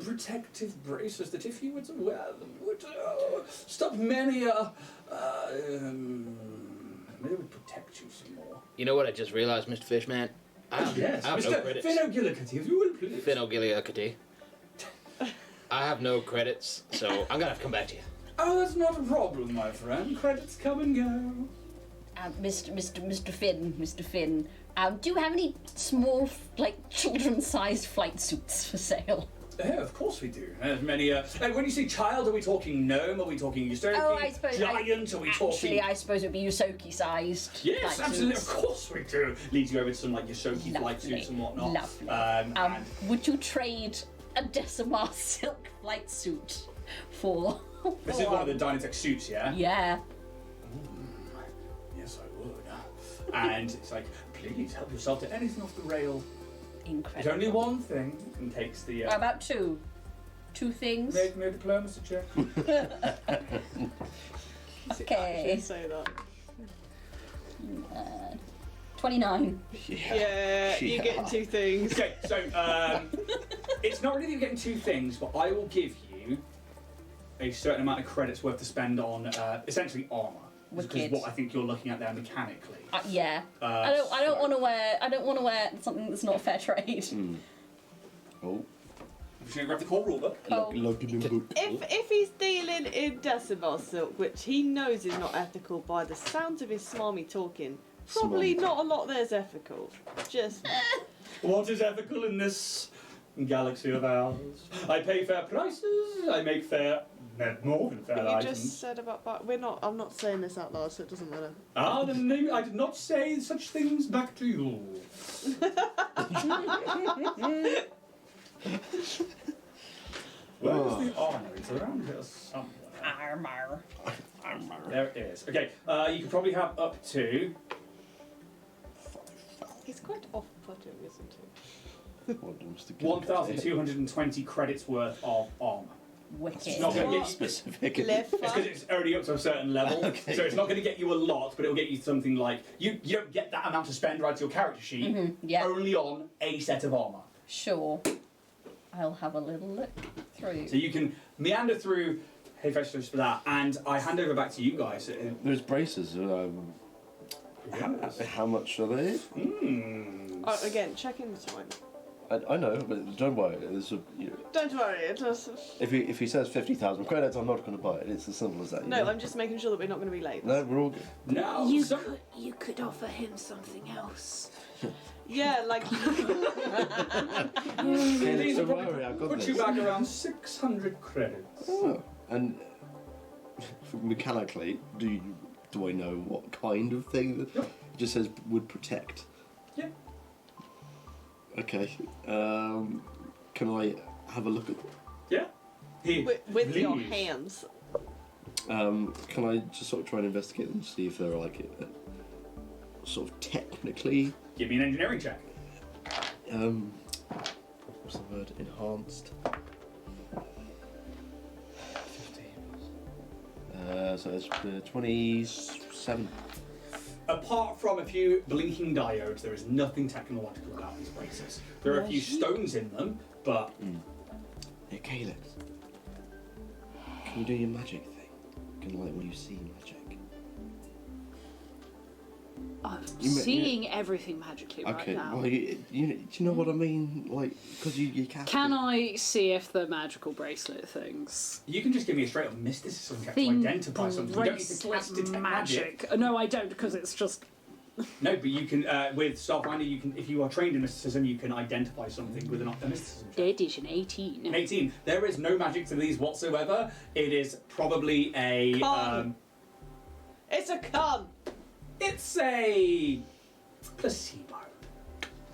protective braces that if you were to wear them would stop many maybe it would protect you some more. You know what I just realized, Mr. Fishman? I have no Mr. credits. Finogillicuddy, if you will, please. Finogillicuddy. I have no credits, so I'm gonna have to come back to you. Oh, that's not a problem, my friend. Credits come and go. Mr. Finn, do you have any small, like, children-sized flight suits for sale? Yeah, of course we do. There's many. And when you say child, are we talking gnome? Are we talking Yusoki? Oh, I suppose. Giant? Are we talking? Actually, I suppose it would be Yusoki-sized. Yes, flight absolutely. suits. Of course we do. Leads you over to some like Yusoki flight Lovely, suits and whatnot. lovely. And Would you trade a Decimar silk flight suit for? this is one of the Dynatech suits, yeah. Yeah. Yes, I would. And it's like, please help yourself to anything off the rail. There's Incredible. only one thing, and takes the. How about 2? 2 things. Make me a diplomacy check. Okay. Actually say that. 29. Yeah, you're getting 2 things. Okay, so it's not really that you're getting 2 things, but I will give you a certain amount of credits worth to spend on essentially armor. Which is Wicked. what I think you're looking at there mechanically. Yeah. I don't want to wear. I don't want to wear something that's not fair trade. Oh, I'm just going to grab the core rulebook. Oh. look in the book. If he's dealing in decibel silk, which he knows is not ethical by the sounds of his smarmy talking, probably Smarmy. not a lot there's ethical. Just What is ethical in this galaxy of ours? I pay fair prices. I make more than fair you items. just said about we're not. I'm not saying this out loud, so it doesn't matter. Then maybe I did not say such things back to you. Where is the armor? It's around here somewhere. Armor. There it is. Okay, you could probably have up to. He's quite off-putting, isn't he? 1,220 credits worth of armor. Wicked. It's not going to get you specific. Left It's because it's already up to a certain level, Okay. so it's not going to get you a lot, but it'll get you something like you don't get that amount to spend right to your character sheet. Yeah. Only on a set of armor, Sure. I'll have a little look through. so you can meander through. Hey, Festus, for that, and I hand over back to you guys. There's braces. How much are they? Again, check in the time. I know, but don't worry. There's Don't worry, it does. if he says 50,000 credits, I'm not going to buy it. It's as simple as that. you No, know? I'm just making sure that we're not going to be late. No, we're all good. No, You could offer him something else. Yeah, like these will Don't probably worry, I've got put this. you back around 600 credits. Oh, and mechanically, do I know what kind of thing that it just says would protect? Yeah. Okay. Can I have a look at? Yeah. Here, with your please. hands. Can I just sort of try and investigate them, see if they're like sort of technically? Give me an engineering check. What's the word? Enhanced. 15. So it's 27. Apart from a few blinking diodes, there is nothing technological about these braces. There are a few stones in them, but Hey, Caleb. Can you do your magic thing? Can when you see magic? I'm You ma- seeing everything magically Okay. right now. Well, do you know what I mean? Like, because you can't. Can I see if the magical bracelet things? you can just give me a straight up mysticism check to Thing identify something. You don't need to bracelet cast detect magic. No, I don't, because it's just. No, but you can with Starfinder. You can, if you are trained in mysticism, you can identify something with a mysticism check. Edition 18. 18. There is no magic to these whatsoever. It is probably a. Con. It's a con. It's a placebo.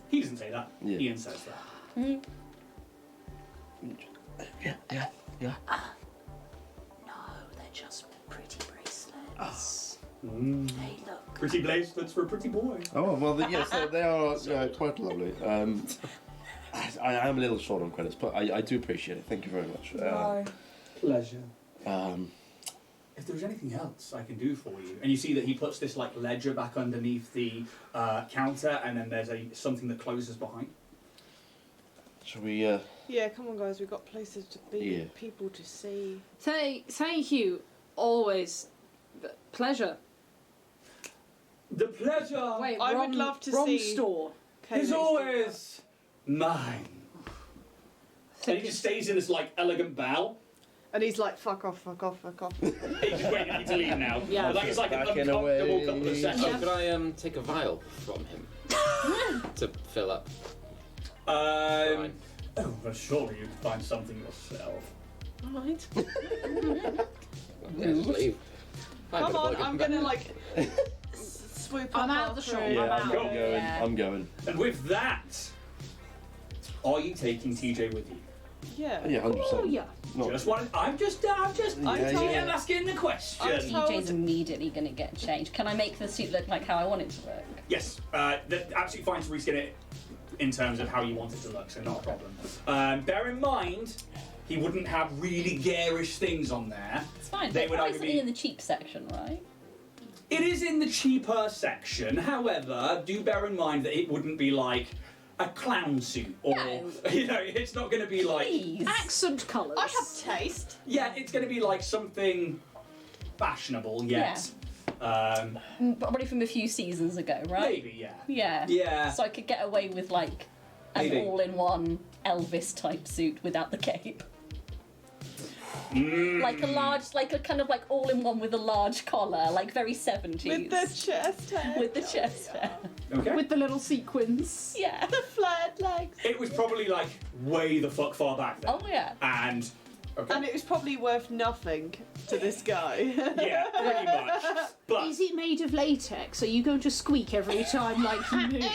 He doesn't say that. Yeah. Ian says that. Yeah. No, they're just pretty bracelets. Hey, look. Pretty bracelets for a pretty boy. Oh well, yes, they are quite lovely. I am a little short on credits, but I do appreciate it. Thank you very much. My pleasure. Um, If there's anything else I can do for you, and you see that he puts this like ledger back underneath the counter, and then there's something that closes behind. shall we? Yeah, come on, guys. We've got places to be, Yeah. people to see. Thank you. Always. Pleasure. The pleasure Wait, I would wrong- love to wrong see- store. Caleb's is always mine. And he just stays in this like elegant bow. And he's like, fuck off, fuck off, fuck off. He's just waiting for you to leave now. Yeah. Like it's like an Backing uncomfortable away. couple of Oh, seconds. could I take a vial from him to fill up? Oh, well, surely you can find something yourself. Alright. Yeah, just leave. Come on, I'm gonna like swoop I'm up out our the crew. shop. Yeah, I'm I'm out. going. Yeah. I'm going. And with that, are you taking TJ with you? Yeah. Yeah, 100%. Oh, yeah. Not- Just one. I'm just Yeah, I'm asking the question. I'm told- DJ's immediately going to get changed. Can I make the suit look like how I want it to look? Yes, absolutely fine to reskin it in terms of how you want it to look, so not a problem. Bear in mind, he wouldn't have really garish things on there. It's fine. They But would probably either something be- in the cheap section, right? It is in the cheaper section, however, do bear in mind that it wouldn't be like... a clown suit, or No. it's not going to be like Please. Accent colours. I have taste. yeah, it's going to be like something fashionable yet. Probably from a few seasons ago, right? Maybe, yeah. Yeah. Yeah. So I could get away with like an Maybe. all-in-one Elvis type suit without the cape. Mm. Like a large, like a kind of like all-in-one with a large collar, like very 70s. With the chest hair. With the chest hair. Okay. With the little sequins. Yeah. the flared legs. It was probably like way the fuck far back then. Oh yeah. And okay. And it was probably worth nothing to this guy. Yeah, pretty much. But Is it made of latex? Are you going to squeak every time like you move?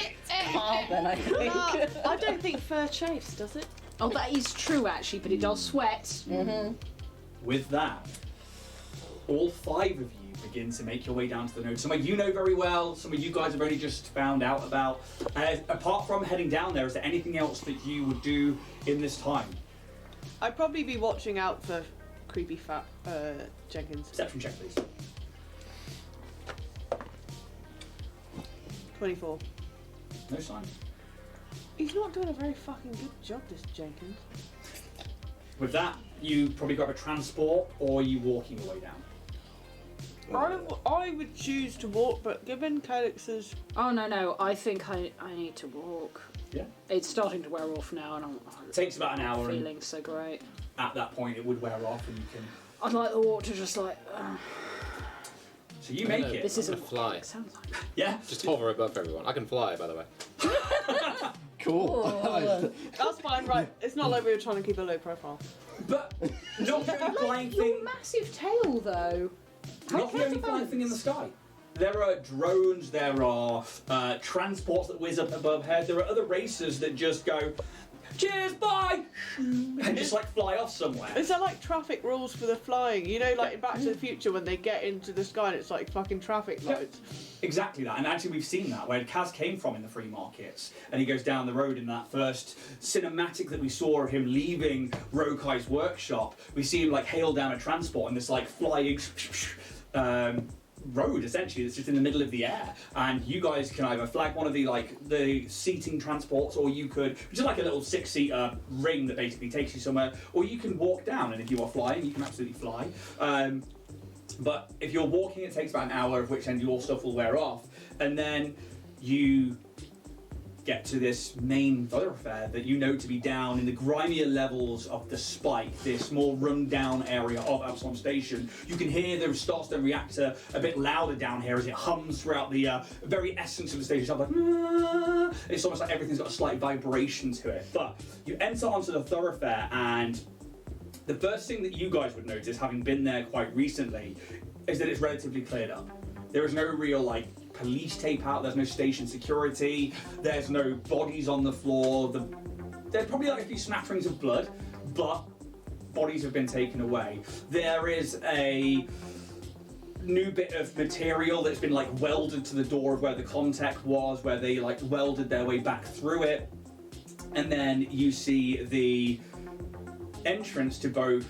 Carbon, I think. I don't think fur chafes, does it? Oh, that is true actually, but it does sweat. Mm-hmm. with that, all 5 of you begin to make your way down to the node. Some of you know very well, some of you guys have only just found out about. Apart from heading down there, is there anything else that you would do in this time? I'd probably be watching out for creepy fat Jenkins. Perception check, please. 24. No sign. He's not doing a very fucking good job, this Jenkins. With that, you probably grab a transport, or are you walking your way down? I would choose to walk, but given Calix's... Oh no, I think I need to walk. Yeah. It's starting to wear off now, and I'm It takes about an hour, and feeling so great. at that point it would wear off, and you can. I'd like the walk to just like. So you make it. This I'm isn't gonna fly. what it sounds like. Yeah. Just hover above everyone. I can fly, by the way. Cool. Oh. That's fine, right? It's not like we were trying to keep a low profile. But not the only flying Your thing. massive tail, though. Not the only flying thing in the sky. There are drones, there are transports that whiz up above head, there are other racers that just go, cheers, bye, and just like fly off somewhere. Is there like traffic rules for the flying? You know, like in Back to the Future when they get into the sky and it's like fucking traffic lights. Exactly that, and actually we've seen that, where Kaz came from in the free markets, and he goes down the road in that first cinematic that we saw of him leaving Rokai's workshop. We see him like hail down a transport and this like flying road essentially that's just in the middle of the air, and you guys can either flag one of the seating transports, or you could just like a little 6-seater ring that basically takes you somewhere, or you can walk down, and if you are flying you can absolutely fly. But if you're walking, it takes about an hour, of which then your stuff will wear off, and then you get to this main thoroughfare that you know to be down in the grimier levels of the Spike, this more run-down area of Absolom Station. You can hear the Starstone reactor a bit louder down here as it hums throughout the very essence of the station. It's like, it's almost like everything's got a slight vibration to it. But you enter onto the thoroughfare, and the first thing that you guys would notice, having been there quite recently, is that it's relatively cleared up. There is no real police tape out, there's no station security, there's no bodies on the floor. There's probably a few smatterings of blood, but bodies have been taken away. There is a new bit of material that's been welded to the door of where the contact was, where they welded their way back through it. And then you see the entrance to both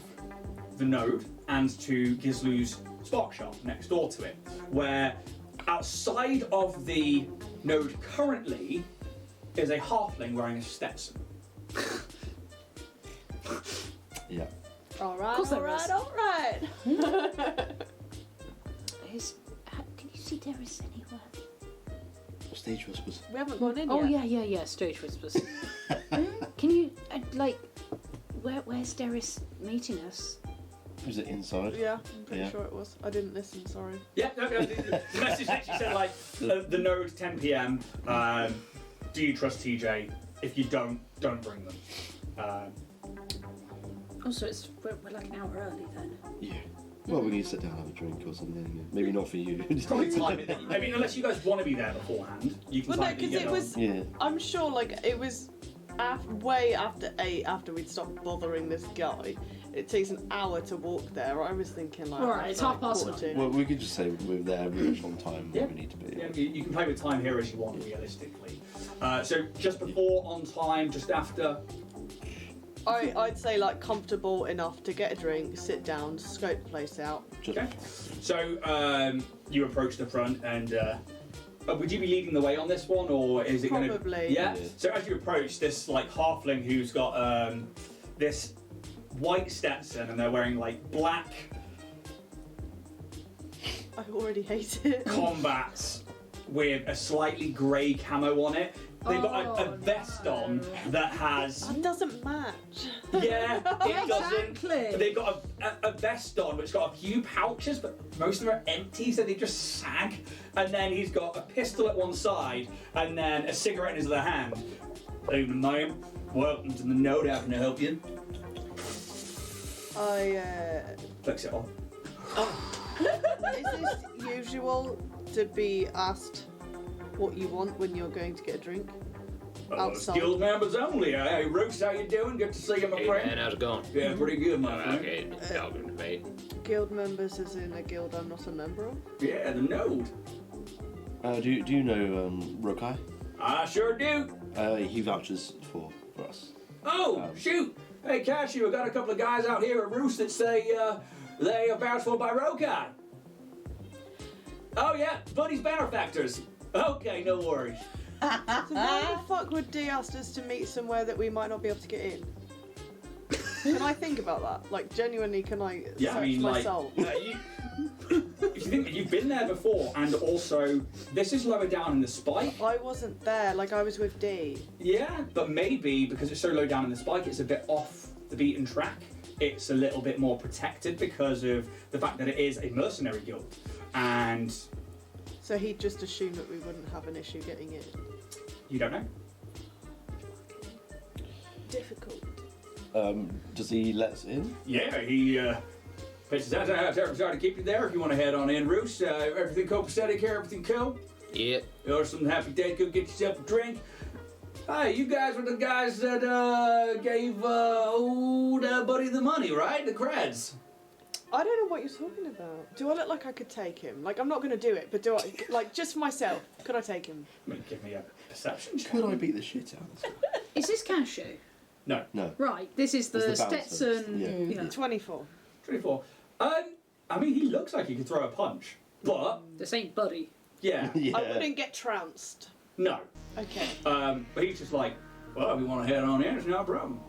the node and to Gizlu's spark shop next door to it, where outside of the node currently is a halfling wearing a Stetson. Yeah. Alright, course there is. alright. Can you see Darius anywhere? Stage whispers. We haven't gone in Oh yet. yeah, stage whispers. Can you where's Darius meeting us? Was it inside? Yeah, I'm pretty Yeah. sure it was. I didn't listen, sorry. Yeah, no, the message literally said the node 10 p.m. Do you trust TJ? If you don't bring them. Also, we're like an hour early then. Yeah. Well, we need to sit down and have a drink or something. Maybe not for you. Probably time it. I mean, unless you guys want to be there beforehand, you can Well, no, time because get it on. was. Yeah. I'm sure, it was way after 8, after we'd stopped bothering this guy. It takes an hour to walk there. I was thinking, Alright, it's 1:15. Well, we could just say we're there, we're on time Yeah. where we need to be. Yeah, you can play with time here as you want, realistically. So just before, on time, just after. I'd say comfortable enough to get a drink, sit down, scope the place out. Just, Okay. So you approach the front, and would you be leading the way on this one, or is it going to? Probably. Yeah? Yeah. So as you approach this like halfling who's got this white Stetson, and they're wearing like black I already hate it. combats with a slightly grey camo on it. They've got a vest on that has. That doesn't match. Yeah, it doesn't. Exactly. They've got a vest on which got a few pouches, but most of them are empty, so they just sag. And then he's got a pistol at one side, and then a cigarette in his other hand. Evening, ma'am. Welcome to the note. How can I help you? Flicks it on. Is this usual to be asked what you want when you're going to get a drink? Outside. Guild members only. Hey, Roos, how you doing? Good to see you, my Hey friend. man, how's it going? Yeah, pretty good, my Oh, friend. okay, talking to me. Guild members as in a guild I'm not a member of? Yeah, the node. Do you know Rokai? I sure do. He vouches for us. Oh, shoot. Hey, Cashew, I got a couple of guys out here at Roos that say they are vouched for by Rokai. Oh, yeah, Buddy's benefactors. Okay, no worries. So why the fuck would D ask us to meet somewhere that we might not be able to get in? Can I think about that? Like, genuinely, can I Yeah, search I mean, my like, soul? if you think you've been there before, and also this is lower down in the spike. I wasn't there, like I was with D. Yeah, but maybe because it's so low down in the spike, it's a bit off the beaten track. It's a little bit more protected because of the fact that it is a mercenary guild, and So he'd just assume that we wouldn't have an issue getting in. you don't know. Difficult. Does he let us in? Yeah, he pitches out. Sorry to keep you there. If you want to head on in, Roos. Everything copacetic here. Everything cool. Yep. Or some happy day. Go get yourself a drink. Hey, you guys were the guys that gave old Buddy the money, right? The creds. I don't know what you're talking about. Do I look like I could take him? Like, I'm not going to do it, but do I, like, just for myself, could I take him? I mean, give me a perception check. Could I beat the shit out of this guy? Is this Cashew? No. No. Right, this is the It's the bouncer. Stetson. Yeah. Yeah. 24. 24. I mean, he looks like he could throw a punch, but This ain't Buddy. yeah, Yeah. I wouldn't get trounced. no. Okay. But he's just like, well, we want to head on in. It's no problem.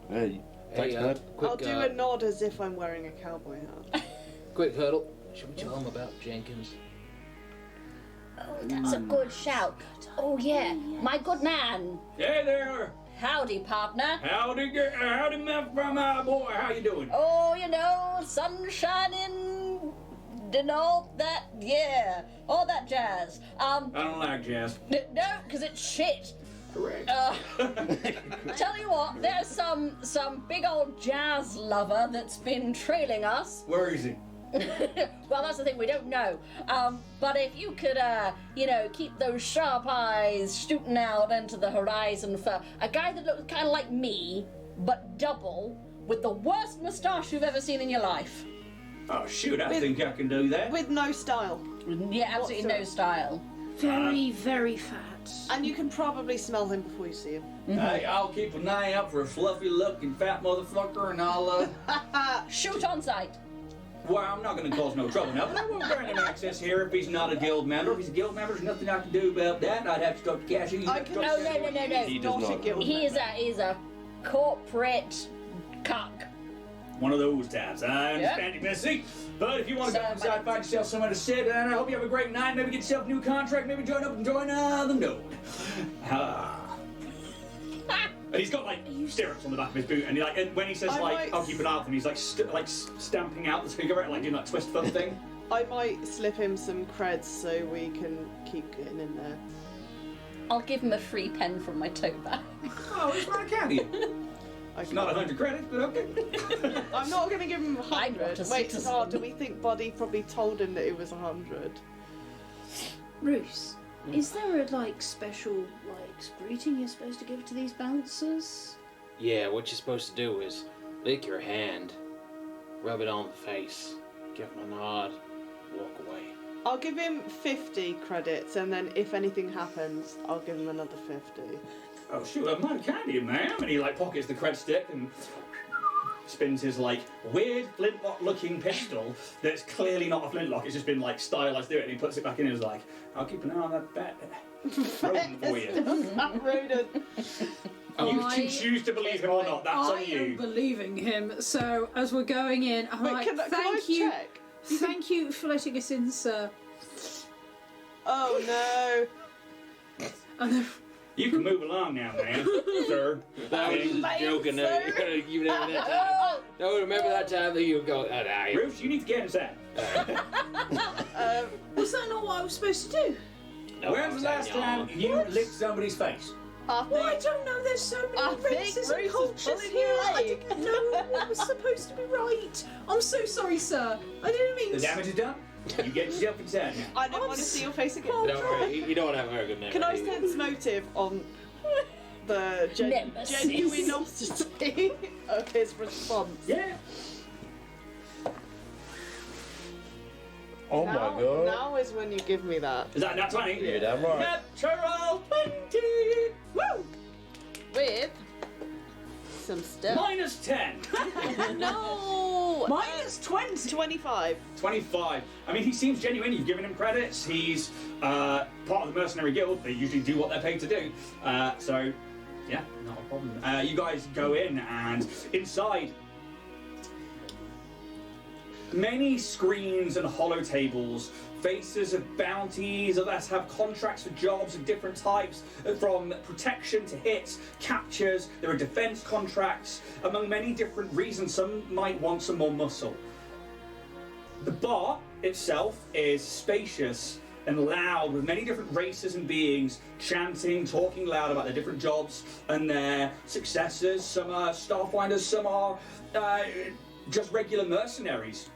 Hey, thanks, Hey, man. quick, I'll do a nod as if I'm wearing a cowboy hat. quick hurdle. Should we tell him about Jenkins? Oh, that's a good shout. Oh, yeah, my good man. Hey there. Howdy, partner. Howdy, my boy. How you doing? Oh, you know, sun shining and all that, yeah, all that jazz. I don't like jazz. No, because it's shit. Correct. Tell you what, there's some big old jazz lover that's been trailing us. Where is he? Well, that's the thing, we don't know. But if you could, keep those sharp eyes shooting out into the horizon for a guy that looks kind of like me, but double, with the worst moustache you've ever seen in your life. Oh shoot! I think I can do that. With no style. Yeah, absolutely no style. Very, very fat. And you can probably smell him before you see him. Hey, I'll keep an eye out for a fluffy-looking fat motherfucker, and I'll. Shoot on sight. Well, I'm not going to cause no trouble now, but I won't grant him access here if he's not a guild member. If he's a guild member, there's nothing I can do about that. I'd have to talk to Cashew. I can- No, no. He does Not a not. guild He's member. he's a corporate cock. One of those types. I understand you, Missy. But if you want to go inside, find yourself somewhere to sit, and I hope you have a great night. Maybe get yourself a new contract. Maybe join up and join the node. And he's got like stirrups on the back of his boot, and and when he says I like, might- "I'll keep an eye on him," he's like stamping out the cigarette, like doing that twist fun thing. I might slip him some creds so we can keep getting in there. I'll give him a free pen from my tote bag. Oh, it's not a candy. Okay. Not 100 credits, but okay. I'm not going to give him I'm not 100. a Wait, citizen. oh, do we think Buddy probably told him that it was 100? Roos, is there a special greeting you're supposed to give to these bouncers? Yeah, what you're supposed to do is lick your hand, rub it on the face, give him a nod, walk away. I'll give him 50 credits, and then if anything happens, I'll give him another 50. Oh shoot, I'm not a candy, ma'am. And he like pockets the cred stick and spins his like weird flintlock-looking pistol that's clearly not a flintlock. It's just been like stylized to it, and he puts it back in and is like, "I'll keep an eye on that bat rodent for you." That rodent. You can choose to believe him or not. That's on I am you. believing him. So as we're going in, I'm Wait, like, can I thank you, check? thank you for letting us in, sir. Oh no. And then, You can move along now, man, sir. That was just a joke, and you remember that time. No, remember that time that you go, Bruce, you need to get inside. was that not what I was supposed to do? No, When's the last time you licked somebody's face? Well, I don't know. There's so I many think races and Bruce is cultures pulling here. your I leg. didn't know what was supposed to be right. I'm so sorry, sir. I didn't mean The to. damage is done. You get yourself inside now. I don't want to see your face again. Don't worry, you don't have a very good memory. Can I sense motive on the Nemesis. genuinosity of his response? Yeah. Oh now, my god. Now is when you give me that. Is that nat 20? You're damn right. Natural 20! Woo! With some stuff. Minus 10. No! Minus 20. 25. 25. I mean, he seems genuine. You've given him credits. He's part of the mercenary guild. They usually do what they're paid to do. So, yeah, not a problem. You guys go in, and inside, many screens and hollow tables, faces of bounties, others have contracts for jobs of different types, from protection to hits, captures. There are defense contracts, among many different reasons. Some might want some more muscle. The bar itself is spacious and loud, with many different races and beings chanting, talking loud about their different jobs and their successes. Some are Starfinders, some are just regular mercenaries.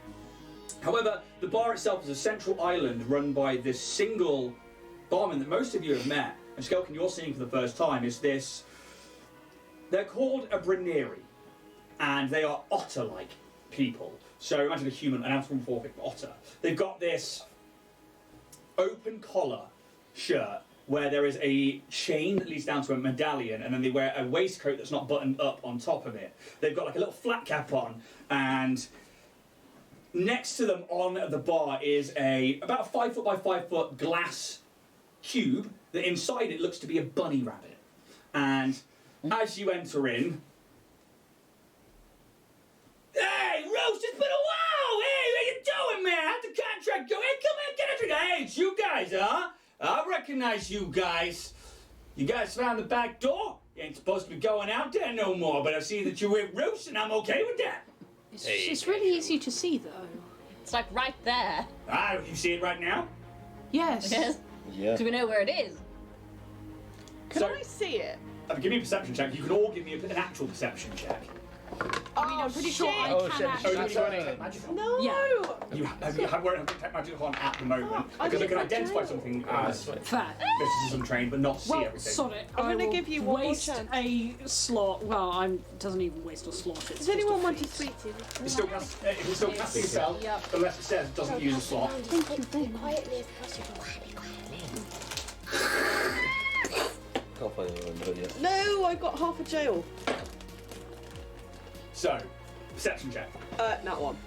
However, the bar itself is a central island run by this single barman that most of you have met, and Skelkin, you're seeing for the first time, is this... They're called a Brenneri, and they are otter-like people. So imagine a human, an anthropomorphic otter. They've got this open collar shirt where there is a chain that leads down to a medallion, and then they wear a waistcoat that's not buttoned up on top of it. They've got like a little flat cap on, and next to them on the bar is about a 5 foot by 5 foot glass cube that inside it looks to be a bunny rabbit. And as you enter in, hey, Rose, it's been a while! Hey, how you doing, man? How'd the contract go? Hey, come in, get a drink. Hey, it's you guys, huh? I recognize you guys. You guys found the back door? You ain't supposed to be going out there no more, but I see that you're with Rose, and I'm okay with that. It's really easy to see, though. It's like right there. Ah, you see it right now? Yes. Yes. Yeah. Do we know where it is? Can So- I see it? Give me a perception check. You can all give me an actual perception check. I mean, I'm pretty sure I Oh, can shit. actually. Oh, you want to detect magic on? No! Yeah. You won't detect magic on at the moment, I because I can think I identify do. something Ah, as Fair. mysticism trained, but not see Well, everything. sod it. I'm I gonna will give you one more waste chance. a slot. Well, it doesn't even waste a slot. It's Does just anyone a want to feat. speak to me? It's still casting a spell, Yep. unless it says it doesn't use a slot. Quietly across your quietly. Can't find anyone but yet. No, I got half a jail. So, perception check. Not one.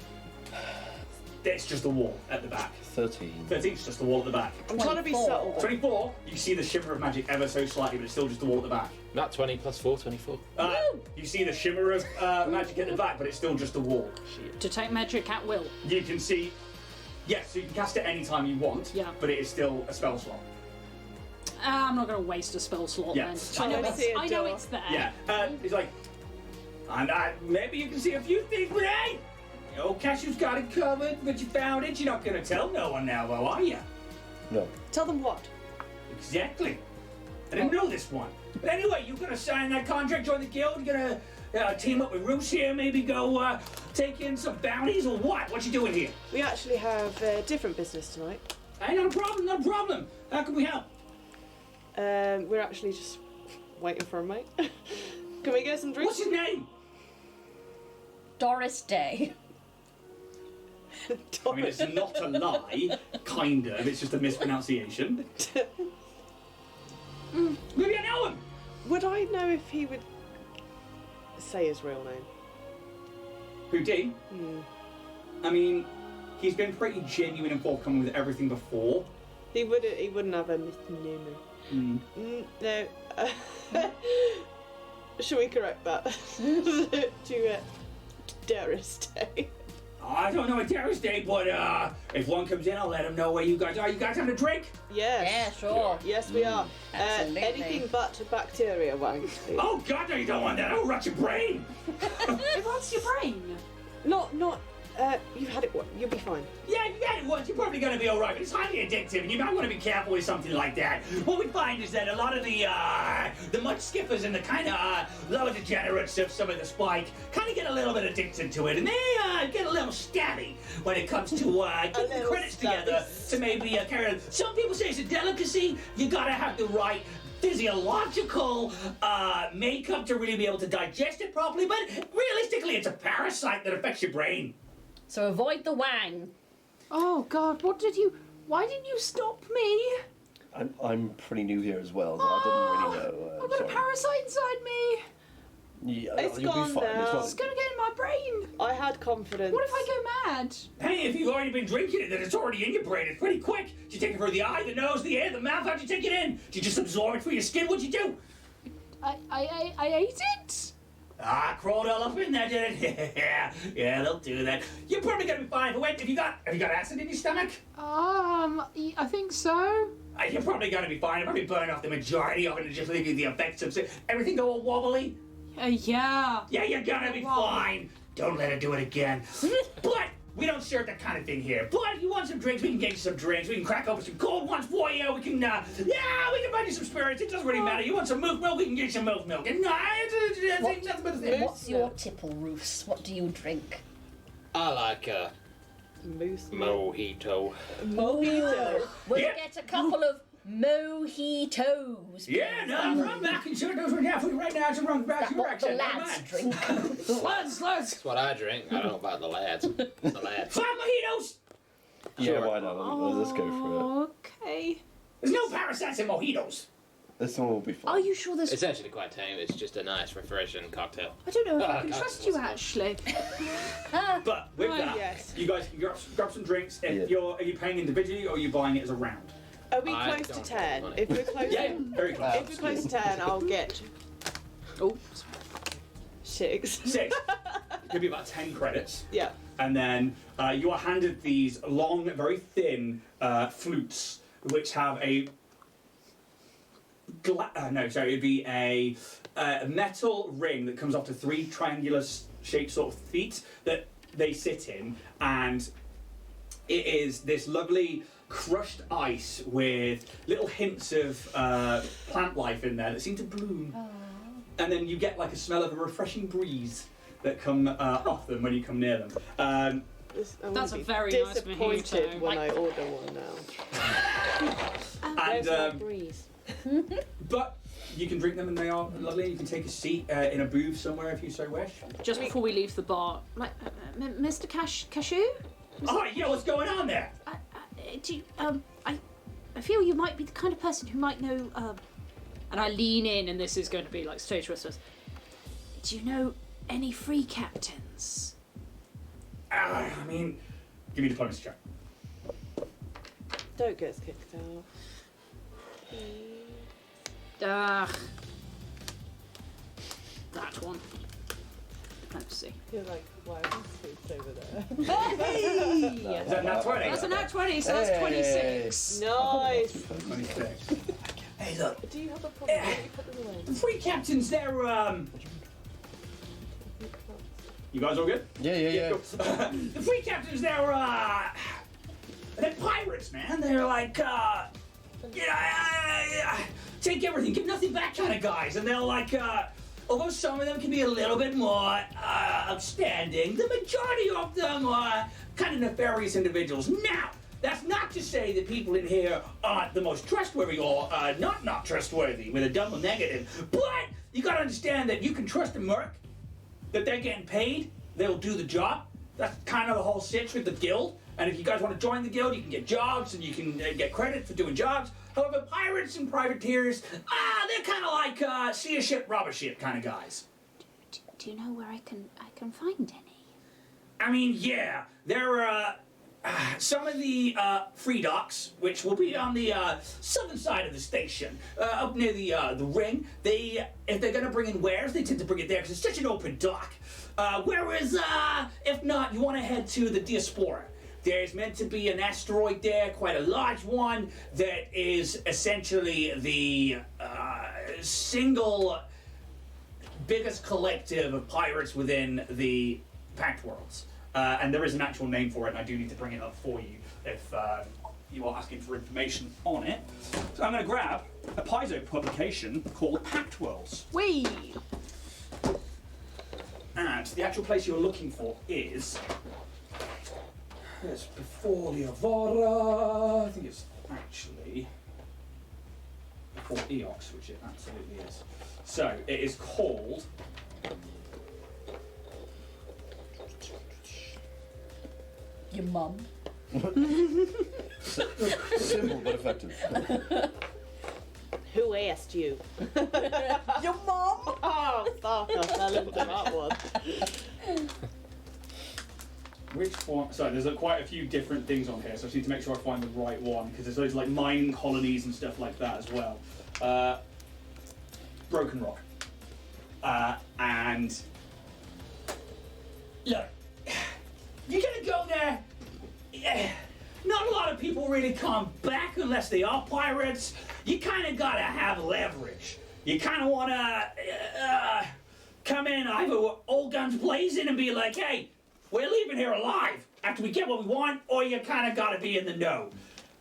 It's just a wall at the back. 13. 13 is just a wall at the back. I'm trying to be 24. subtle. 24, you see the shimmer of magic ever so slightly, but it's still just a wall at the back. Not 20 plus 4, 24. You see the shimmer of magic at the back, but it's still just a wall. Detect magic at will. You can see... Yes, so you can cast it any time you want, Yeah. but it is still a spell slot. I'm not going to waste a spell slot Yeah. then. I know it's- I know it's there. Yeah, he's like, and maybe you can see a few things, but hey, old Cashew's got it covered, but you found it. You're not going to tell no one now, though, are you? No. Tell them what? Exactly. I didn't know this one. But anyway, you're going to sign that contract, join the guild, you're going to team up with Roos here, maybe go take in some bounties, or what? What you doing here? We actually have different business tonight. Hey, no problem, no problem. How can we help? We're actually just waiting for a mate. Can we get some drinks? What's his name? Doris Day. I mean, it's not a lie, kind of. It's just a mispronunciation. Maybe I know him. Would I know if he would say his real name? Who, D? I mean, he's been pretty genuine and forthcoming with everything before. He wouldn't have a misnomer. No. Shall we correct that to Darius Day? I don't know a terrorist day, but if one comes in, I'll let him know where you guys are. You guys having a drink? Yes. Yeah, sure. Yes, we are. Absolutely. Anything but bacteria, Wang. Please. Oh God, no, you don't want that. It'll rot your brain. It rots your brain. Not. You've had it. You'll be fine. Yeah, if you had it once, you're probably going to be all right. But it's highly addictive, and you might want to be careful with something like that. What we find is that a lot of the mud skippers and the kind of lower degenerates of some of the spike kind of get a little bit addicted to it, and they get a little stabby when it comes to getting the credits together to maybe carry on. Some people say it's a delicacy. You got to have the right physiological makeup to really be able to digest it properly, but realistically, it's a parasite that affects your brain. So avoid the Wang. Oh God, why didn't you stop me? I'm pretty new here as well, so I didn't really know. I've got a parasite inside me. Yeah, It's you'll gone be fine. now. It's gonna get in my brain. I had confidence. What if I go mad? Hey, if you've already been drinking it, then it's already in your brain. It's pretty quick. Do you take it through the eye, the nose, the ear, the mouth? How'd you take it in? Do you just absorb it through your skin? What'd you do? I ate it. Crawled all up in there, did it? yeah, they'll do that. You're probably gonna be fine. But wait, have you got acid in your stomach? I think so. You're probably gonna be fine. You'll probably burn off the majority of it and just leave you the effects of everything go all wobbly. Yeah. Yeah, you're gonna be fine. Don't let her do it again. But we don't serve that kind of thing here. But if you want some drinks, we can get you some drinks. We can crack open some cold ones for you. We can, we can buy you some spirits. It doesn't really matter. You want some milk? We can get you some milk. And nothing but a thing. What's your tipple, Roofs? What do you drink? I like a Moose. mojito. Mojito. We'll Yeah. get a couple of mojitos. Yeah, no, rum back and sugar. Those right now. Right now, it's a rum back. That's Sugar what the accent. Never lads mind. drink. Lads. That's what I drink. I don't know about the lads. The lads. 5 mojitos. Yeah, why not? Let's go for it. Okay. There's no parasites in mojitos. This one will be fine. Are you sure there's? It's actually quite tame. It's just a nice, refreshing cocktail. I don't know if I Ah, can God, trust you what's it actually. But with that, yes. you guys can grab some drinks. If Yeah. are you paying individually or are you buying it as a round? Are we I close to don't 10? have money. If we're close, Yeah, very close. if we're close to 10, I'll get Oh. 6. 6. It could be about 10 credits. Yeah. And then you are handed these long, very thin flutes, which have a it'd be a metal ring that comes off to 3 triangular shaped sort of feet that they sit in, and it is this lovely crushed ice with little hints of plant life in there that seem to bloom. And then you get like a smell of a refreshing breeze that come off them when you come near them. I'm That's gonna a be very nice disappointed mojito. when I order one now. And Where's my breeze? but you can drink them and they are lovely. You can take a seat in a booth somewhere if you so wish. Just before we leave the bar, like, Mr. Cashew? Oh, yeah, what's going on there? Do you, I feel you might be the kind of person who might know, and I lean in, and this is going to be like stage whispers. Do you know any free captains? I mean, give me a diplomacy check. Don't get us kicked out. That one. Let's see. You're like, why are these suits over there? Is that nat 20? That's a nat 20, so that's 26. Nice. 26. Hey, look. Do you have a problem? Why don't you put them away? The free captains, they're, You guys all good? Yeah. Cool. The free captains, they're pirates, man. They're like, take everything, give nothing back kind of guys. And they're like, although some of them can be a little bit more outstanding, the majority of them are kind of nefarious individuals. Now, that's not to say that people in here aren't the most trustworthy or not trustworthy with a double negative. But you gotta understand that you can trust a merc, that they're getting paid, they'll do the job. That's kind of the whole sitch with the guild. And if you guys want to join the guild, you can get jobs and you can get credit for doing jobs. However, pirates and privateers, they're kind of like see a ship, rob a ship kind of guys. Do you know where I can find any? I mean, yeah, there are some of the free docks, which will be on the southern side of the station, up near the ring. If they're going to bring in wares, they tend to bring it there because it's such an open dock. Whereas, if not, you want to head to the Diaspora. There's meant to be an asteroid there, quite a large one, that is essentially the single biggest collective of pirates within the Pact Worlds. And there is an actual name for it, and I do need to bring it up for you if you are asking for information on it. So I'm going to grab a Paizo publication called Pact Worlds. Whee! And the actual place you're looking for is... It's before the Avara. I think it's actually before Eox, which it absolutely is. So it is called... Your mum. Simple but effective. Who asked you? Your mum? Oh, fuck, I fell into that one. Which one? Sorry, there's quite a few different things on here, so I just need to make sure I find the right one, because there's loads like mining colonies and stuff like that as well. Broken Rock. And look, you're gonna go there. Yeah, not a lot of people really come back unless they are pirates. You kind of gotta have leverage. You kind of wanna come in either all guns blazing and be like, hey, we're leaving here alive after we get what we want, or you kind of gotta be in the know.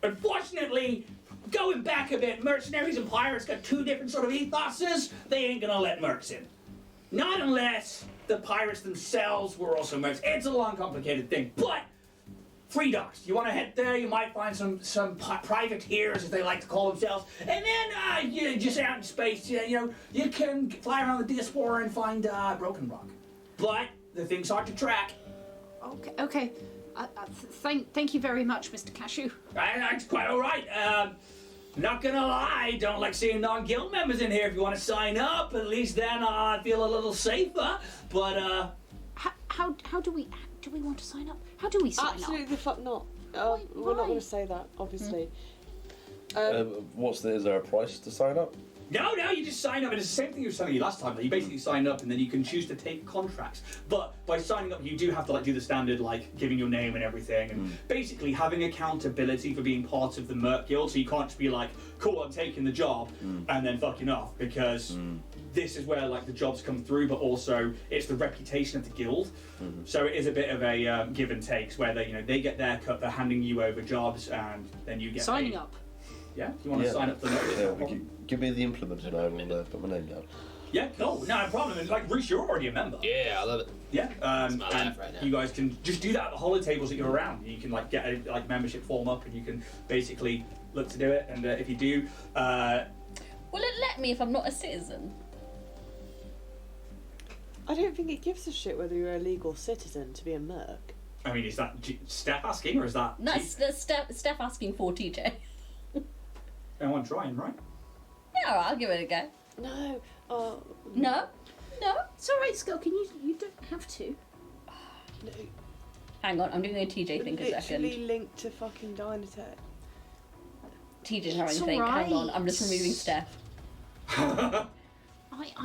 Unfortunately, going back a bit, mercenaries and pirates got two different sort of ethoses. They ain't gonna let mercs in. Not unless the pirates themselves were also mercs. It's a long, complicated thing, but free docks. You want to head there, you might find some privateers, as they like to call themselves, and then you just out in space, you can fly around the Diaspora and find Broken Rock. But the thing's hard to track. Okay. Thank you very much, Mr. Cashew. That's quite all right. Not gonna lie, don't like seeing non-guild members in here. If you want to sign up, at least then I feel a little safer. But How do we want to sign up? How do we sign up? Absolutely the fuck not. Why? We're not going to say that, obviously. Is there a price to sign up? No, you just sign up. And it's the same thing you were telling you last time. That you basically sign up and then you can choose to take contracts. But by signing up, you do have to do the standard, giving your name and everything, and basically having accountability for being part of the Merc Guild. So you can't just be like, cool, I'm taking the job, and then fucking off, because this is where the jobs come through, but also it's the reputation of the guild. So it is a bit of a give and takes where they get their cut, they're handing you over jobs, and then you get Signing paid. up. Yeah, you want to sign up for that? Give me the implement and I will put my name down. Yeah, cool. No problem. And Reese, you're already a member. Yeah, I love it. Yeah, It's my and life right now. you guys can just do that at the holotables that you're around. You can get a membership form up, and you can basically look to do it. And if you do, Will it let me if I'm not a citizen? I don't think it gives a shit whether you're a legal citizen to be a merc. I mean, is that Steph asking, or is that? No, that's Steph asking for TJ. Anyone trying, right? Yeah, alright, I'll give it a go. No. No? It's all right, Skull. You don't have to. No. Hang on, I'm doing a TJ thing a second. Literally linked to fucking Dynatech. TJ's having It's a think. alright. Hang on, I'm just removing Steph. I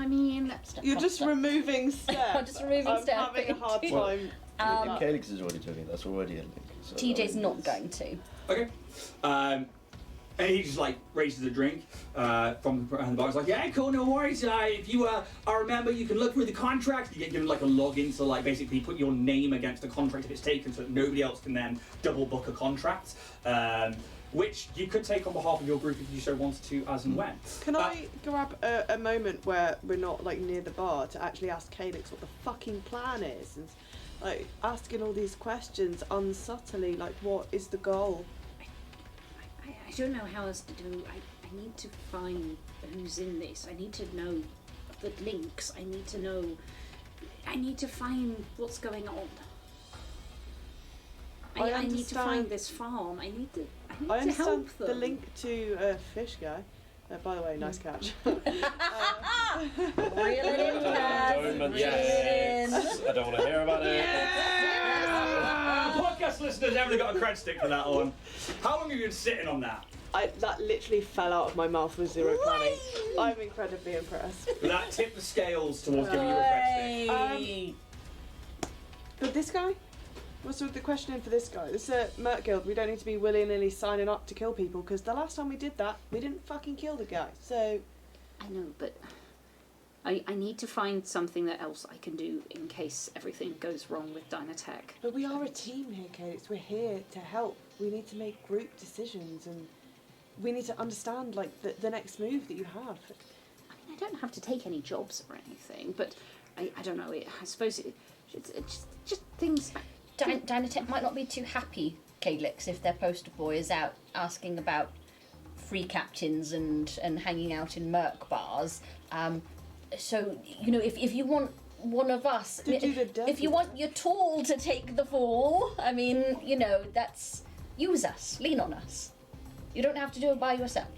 mean, You're just removing Steph. I'm just removing I'm Steph. having a hard Well, time. Calix is already doing it. That's already a link. So TJ's not going to. Okay. And he just raises a drink from behind the bar. He's like, yeah, cool, no worries. If you are a member, you can look through the contract. You get given a login to basically put your name against the contract if it's taken, so that nobody else can then double book a contract. Which you could take on behalf of your group if you so wanted to, as and when. Can I grab a moment where we're not near the bar to actually ask Calix what the fucking plan is, and asking all these questions unsubtly, what is the goal? I don't know how else to do. I need to find who's in this. I need to know the links. I need to find what's going on. I need to find this farm. I need to I help understand them. the link to Fish Guy. By the way, nice catch. Reel it in, guys. Don't mention Reel it in. I don't want to hear about it. podcast listeners ever got a cred stick for that one. How long have you been sitting on that? That literally fell out of my mouth with zero planning. I'm incredibly impressed. That tipped the scales towards giving you a cred stick. Hey. But this guy? What's the question for this guy? This is a Merc Guild. We don't need to be willy-nilly signing up to kill people, because the last time we did that, we didn't fucking kill the guy. So... I know, but I need to find something else I can do in case everything goes wrong with Dynatech. But we are a team here, Kate. We're here to help. We need to make group decisions, and we need to understand, like, the next move that you have. I mean, I don't have to take any jobs or anything, but I don't know. I suppose it's just things. Dynatech might not be too happy, Calyx, if their poster boy is out asking about free captains and hanging out in merc bars. So, you know, if you want one of us, To do the dirty if you want your tool to take the fall, I mean, you know, that's... Use us. Lean on us. You don't have to do it by yourself.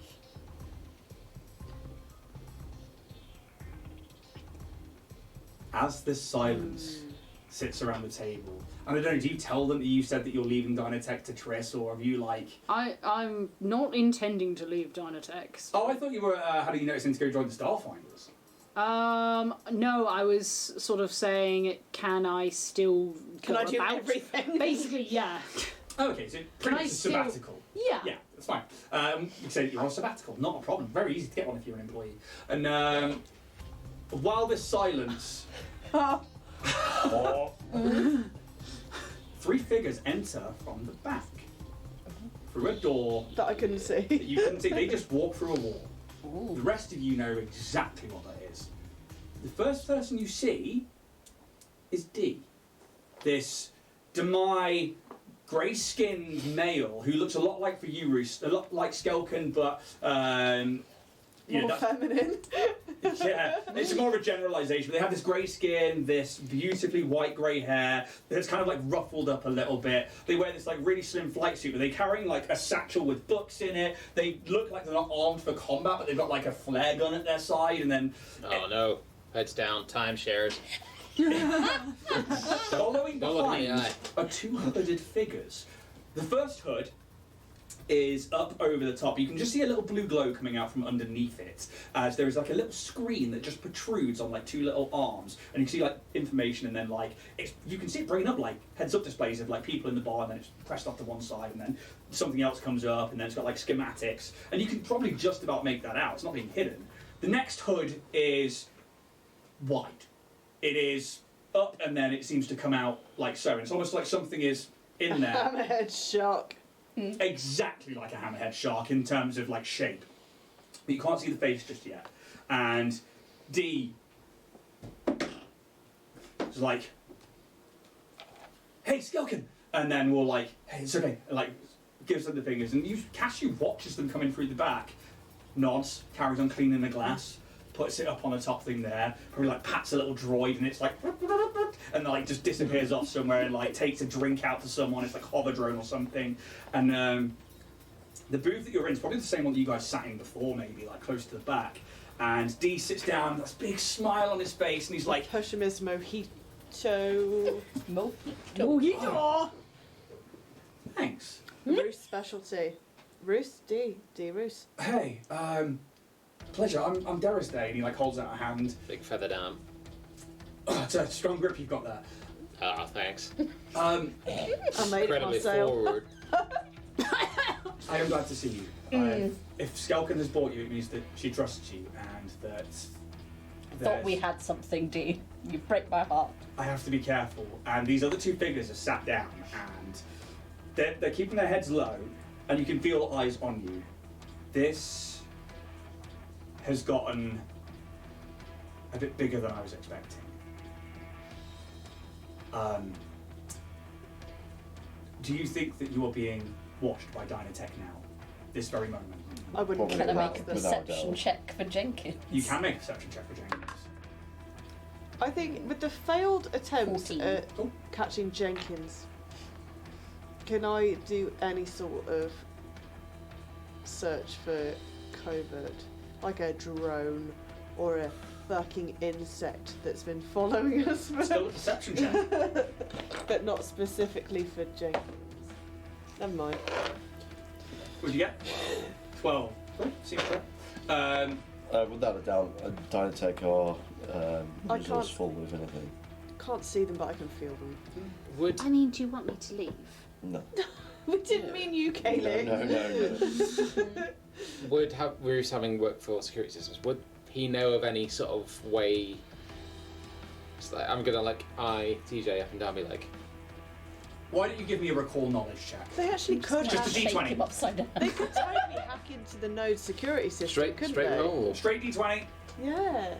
As this silence sits around the table, and I don't know, do you tell them that you said that you're leaving Dynatech to Triss, or have you like... I'm not intending to leave Dynatech. Oh, I thought you were having you noticing to go join the Starfinders. No, I was sort of saying, can I still Can go I do about? everything? Basically, yeah. Oh, okay, so pretty much a still- sabbatical. Yeah. Yeah, that's fine. You can say that you're on a sabbatical, not a problem. Very easy to get one if you're an employee. And while this silence... three figures enter from the back. Through a door That I couldn't see. that you couldn't see. They just walk through a wall. Ooh. The rest of you know exactly what that is. The first person you see is D. This Demai, grey-skinned male who looks a lot like for you, Roos, a lot like Skelkin, but More feminine. yeah, it's more of a generalisation. They have this grey skin, this beautifully white grey hair that's kind of like ruffled up a little bit. They wear this like really slim flight suit, but they're carrying like a satchel with books in it. They look like they're not armed for combat, but they've got like a flare gun at their side, and then Oh no. Heads down, timeshares. following Don't look me in the behind are two hooded figures. The first hood is up over the top. You can just see a little blue glow coming out from underneath it, as there is like a little screen that just protrudes on like two little arms, and you can see like information, and then like you can see it bringing up like heads-up displays of like people in the bar, and then it's pressed off to one side, and then something else comes up, and then it's got like schematics, and you can probably just about make that out. It's not being hidden. The next hood is wide. It is up, and then it seems to come out like so. And it's almost like something is in there. Hammerhead shark. Exactly like a hammerhead shark in terms of like shape, but you can't see the face just yet. And D is like, "Hey, Skelkin," and then we'll like, "Hey, it's okay," and, like gives them the fingers, and Cashew watches them come in through the back, nods, carries on cleaning the glass, puts it up on the top thing there, probably like pats a little droid, and it's like, and like just disappears off somewhere, and like takes a drink out to someone. It's like hover drone or something. And the booth that you're in is probably the same one that you guys sat in before, maybe like close to the back. And D sits down, with this big smile on his face, and he's like, Push him as mojito. Mojito. "Thanks. Roos specialty. Roos D. D Roos. Hey, pleasure. I'm Darius Day," and he like holds out a hand. Big feather down. Oh, it's a strong grip you've got there. Ah, thanks. I made it Incredibly myself. forward. I am glad to see you. If Skelkin has bought you, it means that she trusts you, and that Thought we had something, D. You break my heart. I have to be careful. And these other two figures are sat down, and they're keeping their heads low, and you can feel eyes on you. This has gotten a bit bigger than I was expecting. Do you think that you are being watched by Dynatech now, this very moment? I wouldn't Probably put Can I it make a past them. Without perception doubt. check for Jenkins? You can make a perception check for Jenkins. I think with the failed attempts 14. at Oh. catching Jenkins, can I do any sort of search for covert, like a drone or a fucking insect that's been following us. Still a perception check. But not specifically for Jenkins. Never mind. What'd you get? 12. Seems fair. Without a doubt, a Dynatech are I resourceful with anything. Can't see them, but I can feel them. Would I mean, do you want me to leave? No. We didn't mean you, Kaylee. No. would Bruce having worked for security systems? Would he know of any sort of way? It's like I'm gonna TJ up and down, be like, Why don't you give me a recall knowledge check? They actually could Just a Shake D20. him upside down. They could totally hack into the node security system, straight couldn't straight they? roll. Straight D20. Yeah.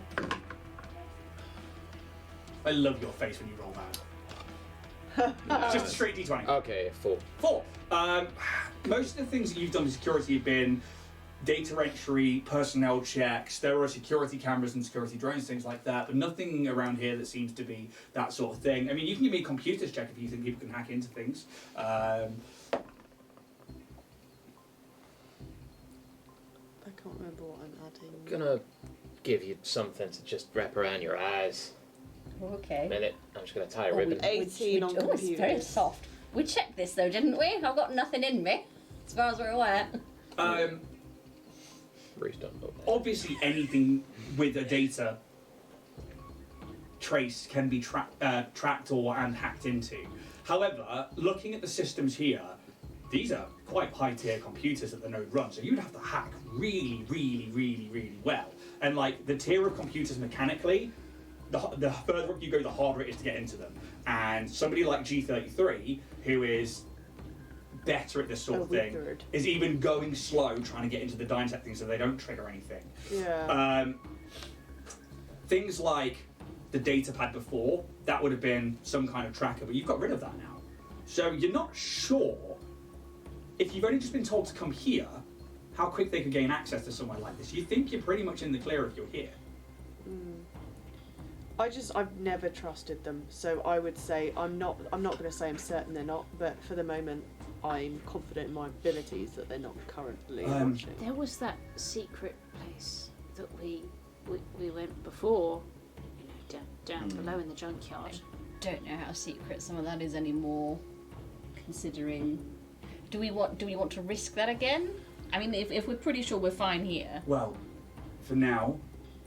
I love your face when you roll that. Just a straight D20. Okay, 4. 4. Most of the things that you've done with security have been data entry, personnel checks. There are security cameras and security drones, things like that, but nothing around here that seems to be that sort of thing. I mean, you can give me a computers check if you think people can hack into things. I can't remember what I'm adding. Gonna give you something to just wrap around your eyes. Okay. Minute. I'm just gonna tie a Oh, ribbon. 18 on oh, it's very computers. soft. We checked this though, didn't we? I've got nothing in me, as far as we're aware. Bruce, don't know that. Obviously, anything with a data trace can be tracked and hacked into. However, looking at the systems here, these are quite high-tier computers that the node runs, so you'd have to hack really, really, really, really well. And like the tier of computers mechanically, the further up you go, the harder it is to get into them. And somebody like G33, who is better at this sort of thing, wizard. is even going slow trying to get into the Dynatech thing so they don't trigger anything. Yeah. Things like the data pad before, that would have been some kind of tracker, but you've got rid of that now. So you're not sure, if you've only just been told to come here, how quick they could gain access to somewhere like this. You think you're pretty much in the clear if you're here. I've never trusted them, so I would say I'm not going to say I'm certain they're not, but for the moment I'm confident in my abilities that they're not currently watching. There was that secret place that we went before, down below in the junkyard. Don't know how secret some of that is anymore. Considering, do we want to risk that again? I mean, if we're pretty sure we're fine here. Well, for now,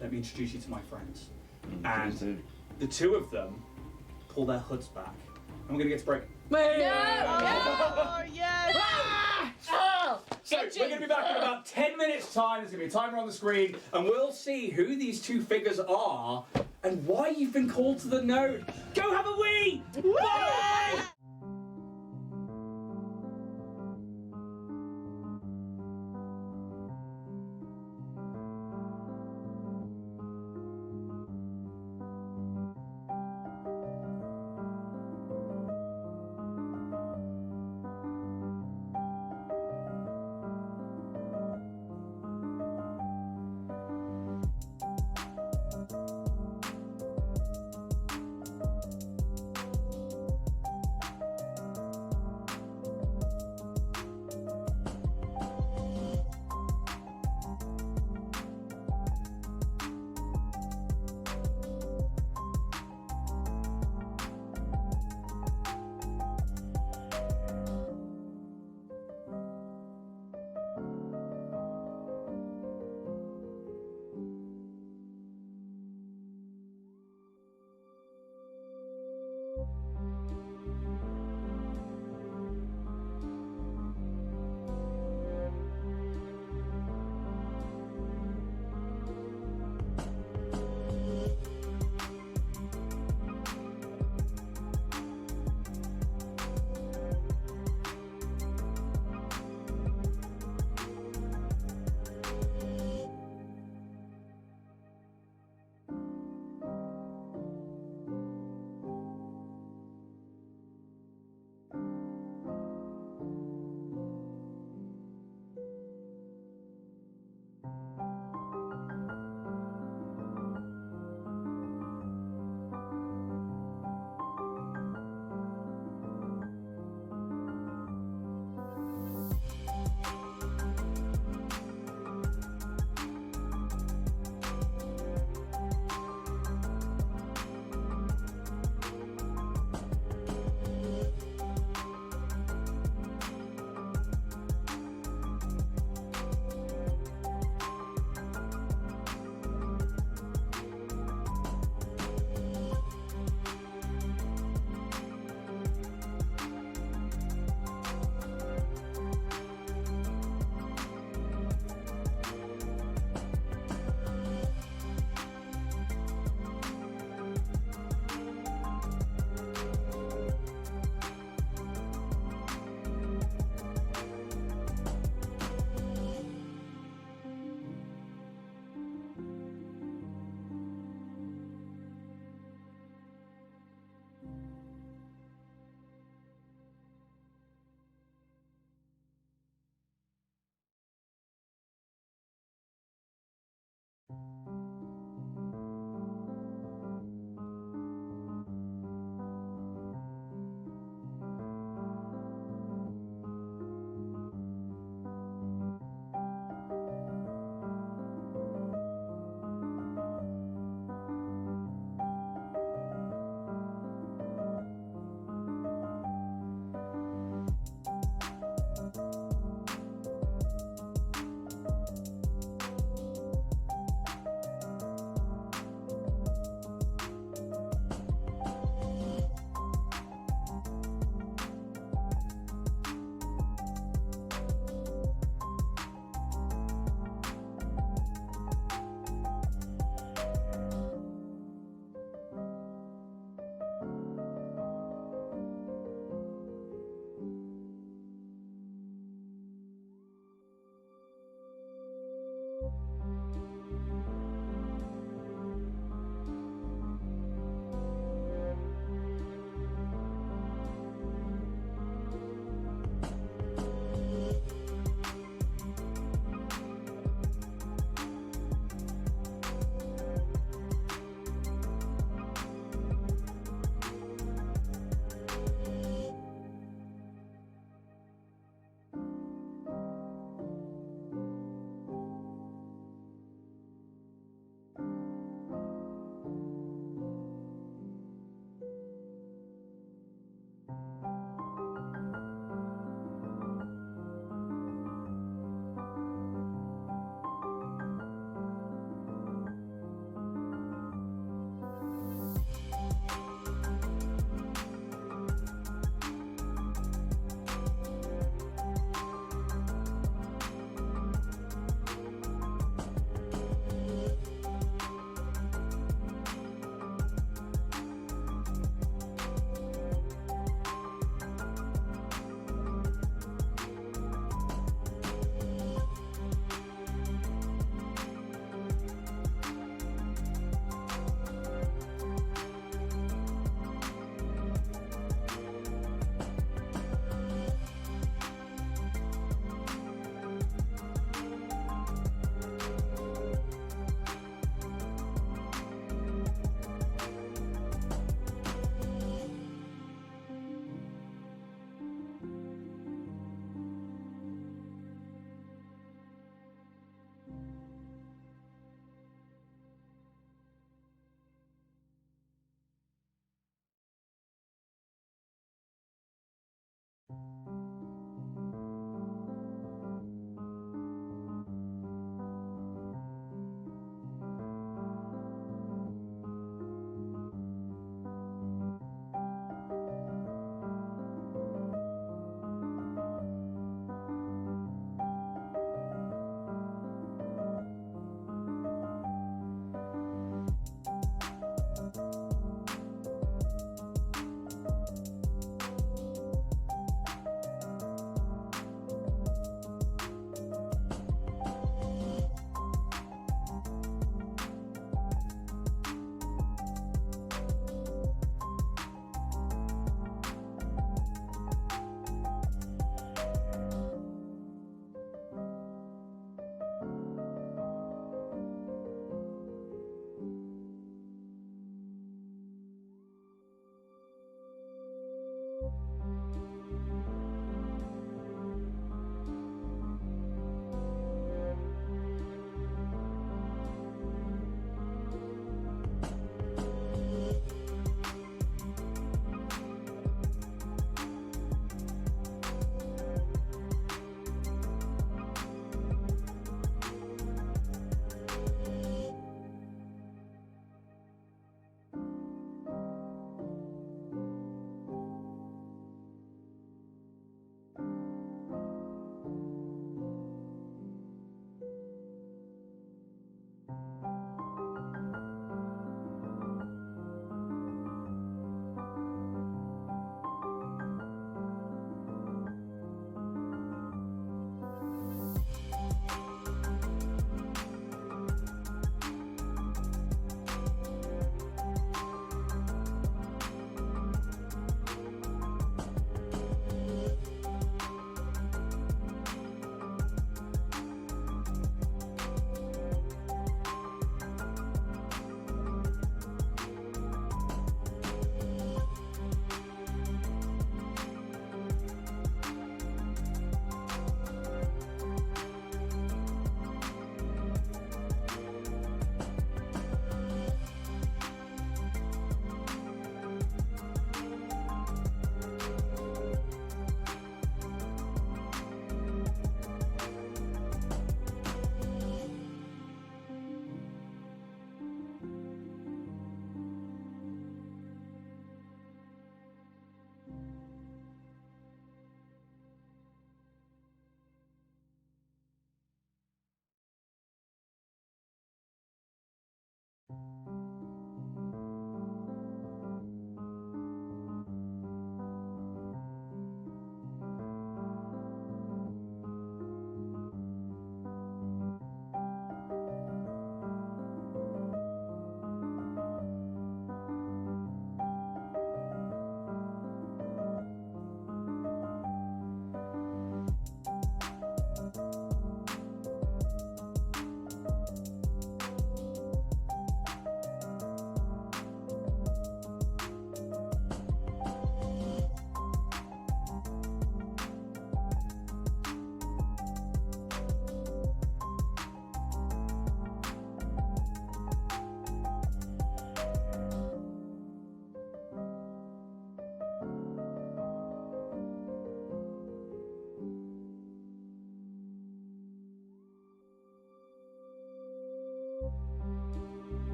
let me introduce you to my friends. And the two of them pull their hoods back. And we're going to get to break. Oh yes! Oh! So we're going to be back in about 10 minutes' time. There's going to be a timer on the screen, and we'll see who these two figures are and why you've been called to the node. Go have a wee! Bye!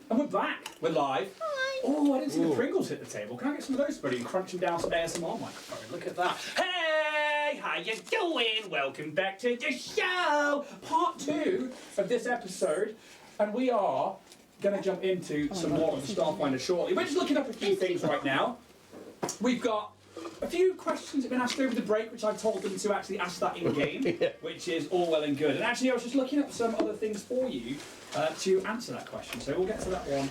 And we're back. We're live. Hi. Oh, I didn't see the Pringles hit the table. Can I get some of those, buddy? And crunching down some ASMR microphone. Look at that. Hey, how you doing? Welcome back to the show. Part 2 of this episode. And we are going to jump into some more of the Starfinder shortly. We're just looking up a few things right now. We've got a few questions that have been asked over the break, which I've told them to actually ask that in-game, which is all well and good. And actually, I was just looking up some other things for you to answer that question. So we'll get to that one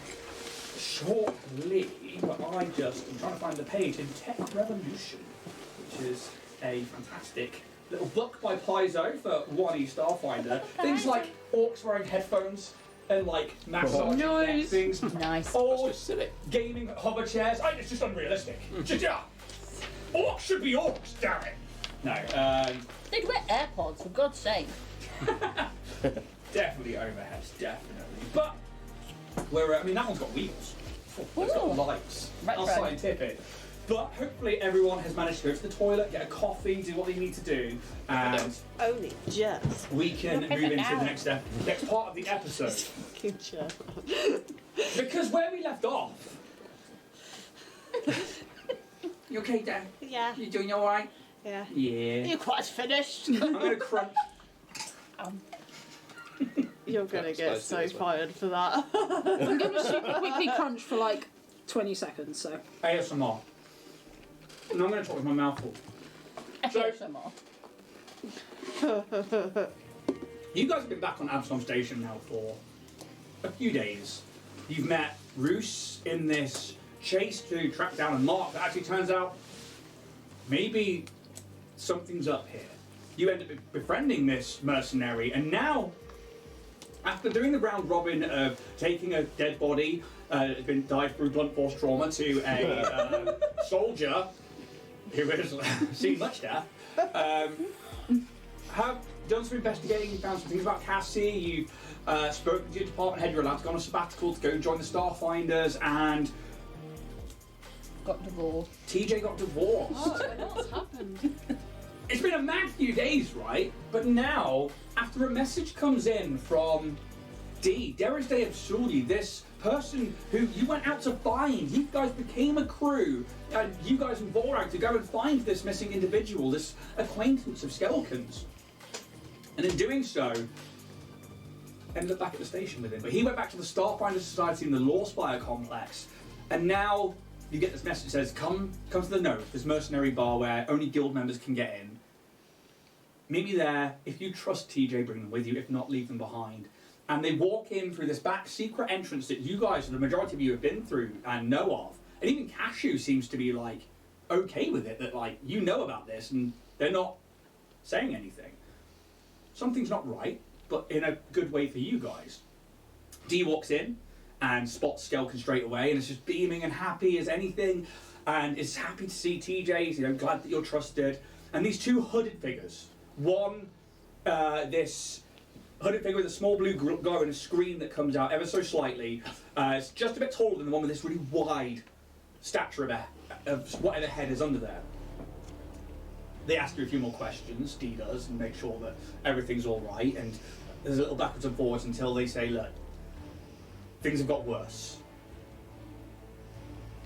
shortly. But I'm trying to find the page in Tech Revolution, which is a fantastic little book by Paizo for 1E Starfinder. Things like orcs wearing headphones and like massaging neck things. Nice. Or gaming hover chairs. It's just unrealistic. Orcs should be orcs, damn it. No. They'd wear AirPods, for God's sake. Definitely overheads, definitely. But that one's got wheels. It's got lights. That's scientific. But hopefully everyone has managed to go to the toilet, get a coffee, do what they need to do, and only just we can move into the next part of the episode. Because where we left off. You okay, Dan? Yeah. You doing all right? Yeah. Yeah. You're quite finished. I'm gonna crunch. You're gonna get so fired for that. I'm going to super quickly crunch for like 20 seconds, so. ASMR. And I'm gonna talk with my mouth full. ASMR. You guys have been back on Absolom Station now for a few days. You've met Roos in this chase to track down a mark that actually turns out maybe something's up here. You end up befriending this mercenary, and now, after doing the round robin of taking a dead body that's been died through blunt force trauma to a soldier who has seen much death, have done some investigating, you found some things about Cassie, you've spoken to your department head, you're allowed to go on a sabbatical to go join the Starfinders, and Got divorced. TJ got divorced. Oh, I know what's happened. It's been a mad few days, right? But now, after a message comes in from Darius de Absolom, this person who you went out to find, you guys became a crew, and you guys and Vorag to go and find this missing individual, this acquaintance of Skelkins. And in doing so, ended up back at the station with him. But he went back to the Starfinder Society in the Lawspire complex, and now you get this message that says, come to the Node, this mercenary bar where only guild members can get in. Meet me there. If you trust TJ, bring them with you. If not, leave them behind. And they walk in through this back secret entrance that you guys, the majority of you, have been through and know of. And even Cashew seems to be like okay with it, that like you know about this and they're not saying anything. Something's not right, but in a good way for you guys. D walks in and spots Skelkin straight away and is just beaming and happy as anything, and is happy to see TJ. He's glad that you're trusted. And these two hooded figures. One, this hooded figure with a small blue glow and a screen that comes out ever so slightly. It's just a bit taller than the one with this really wide stature of whatever head is under there. They ask you a few more questions, D does, and make sure that everything's all right. And there's a little backwards and forwards until they say, look, things have got worse.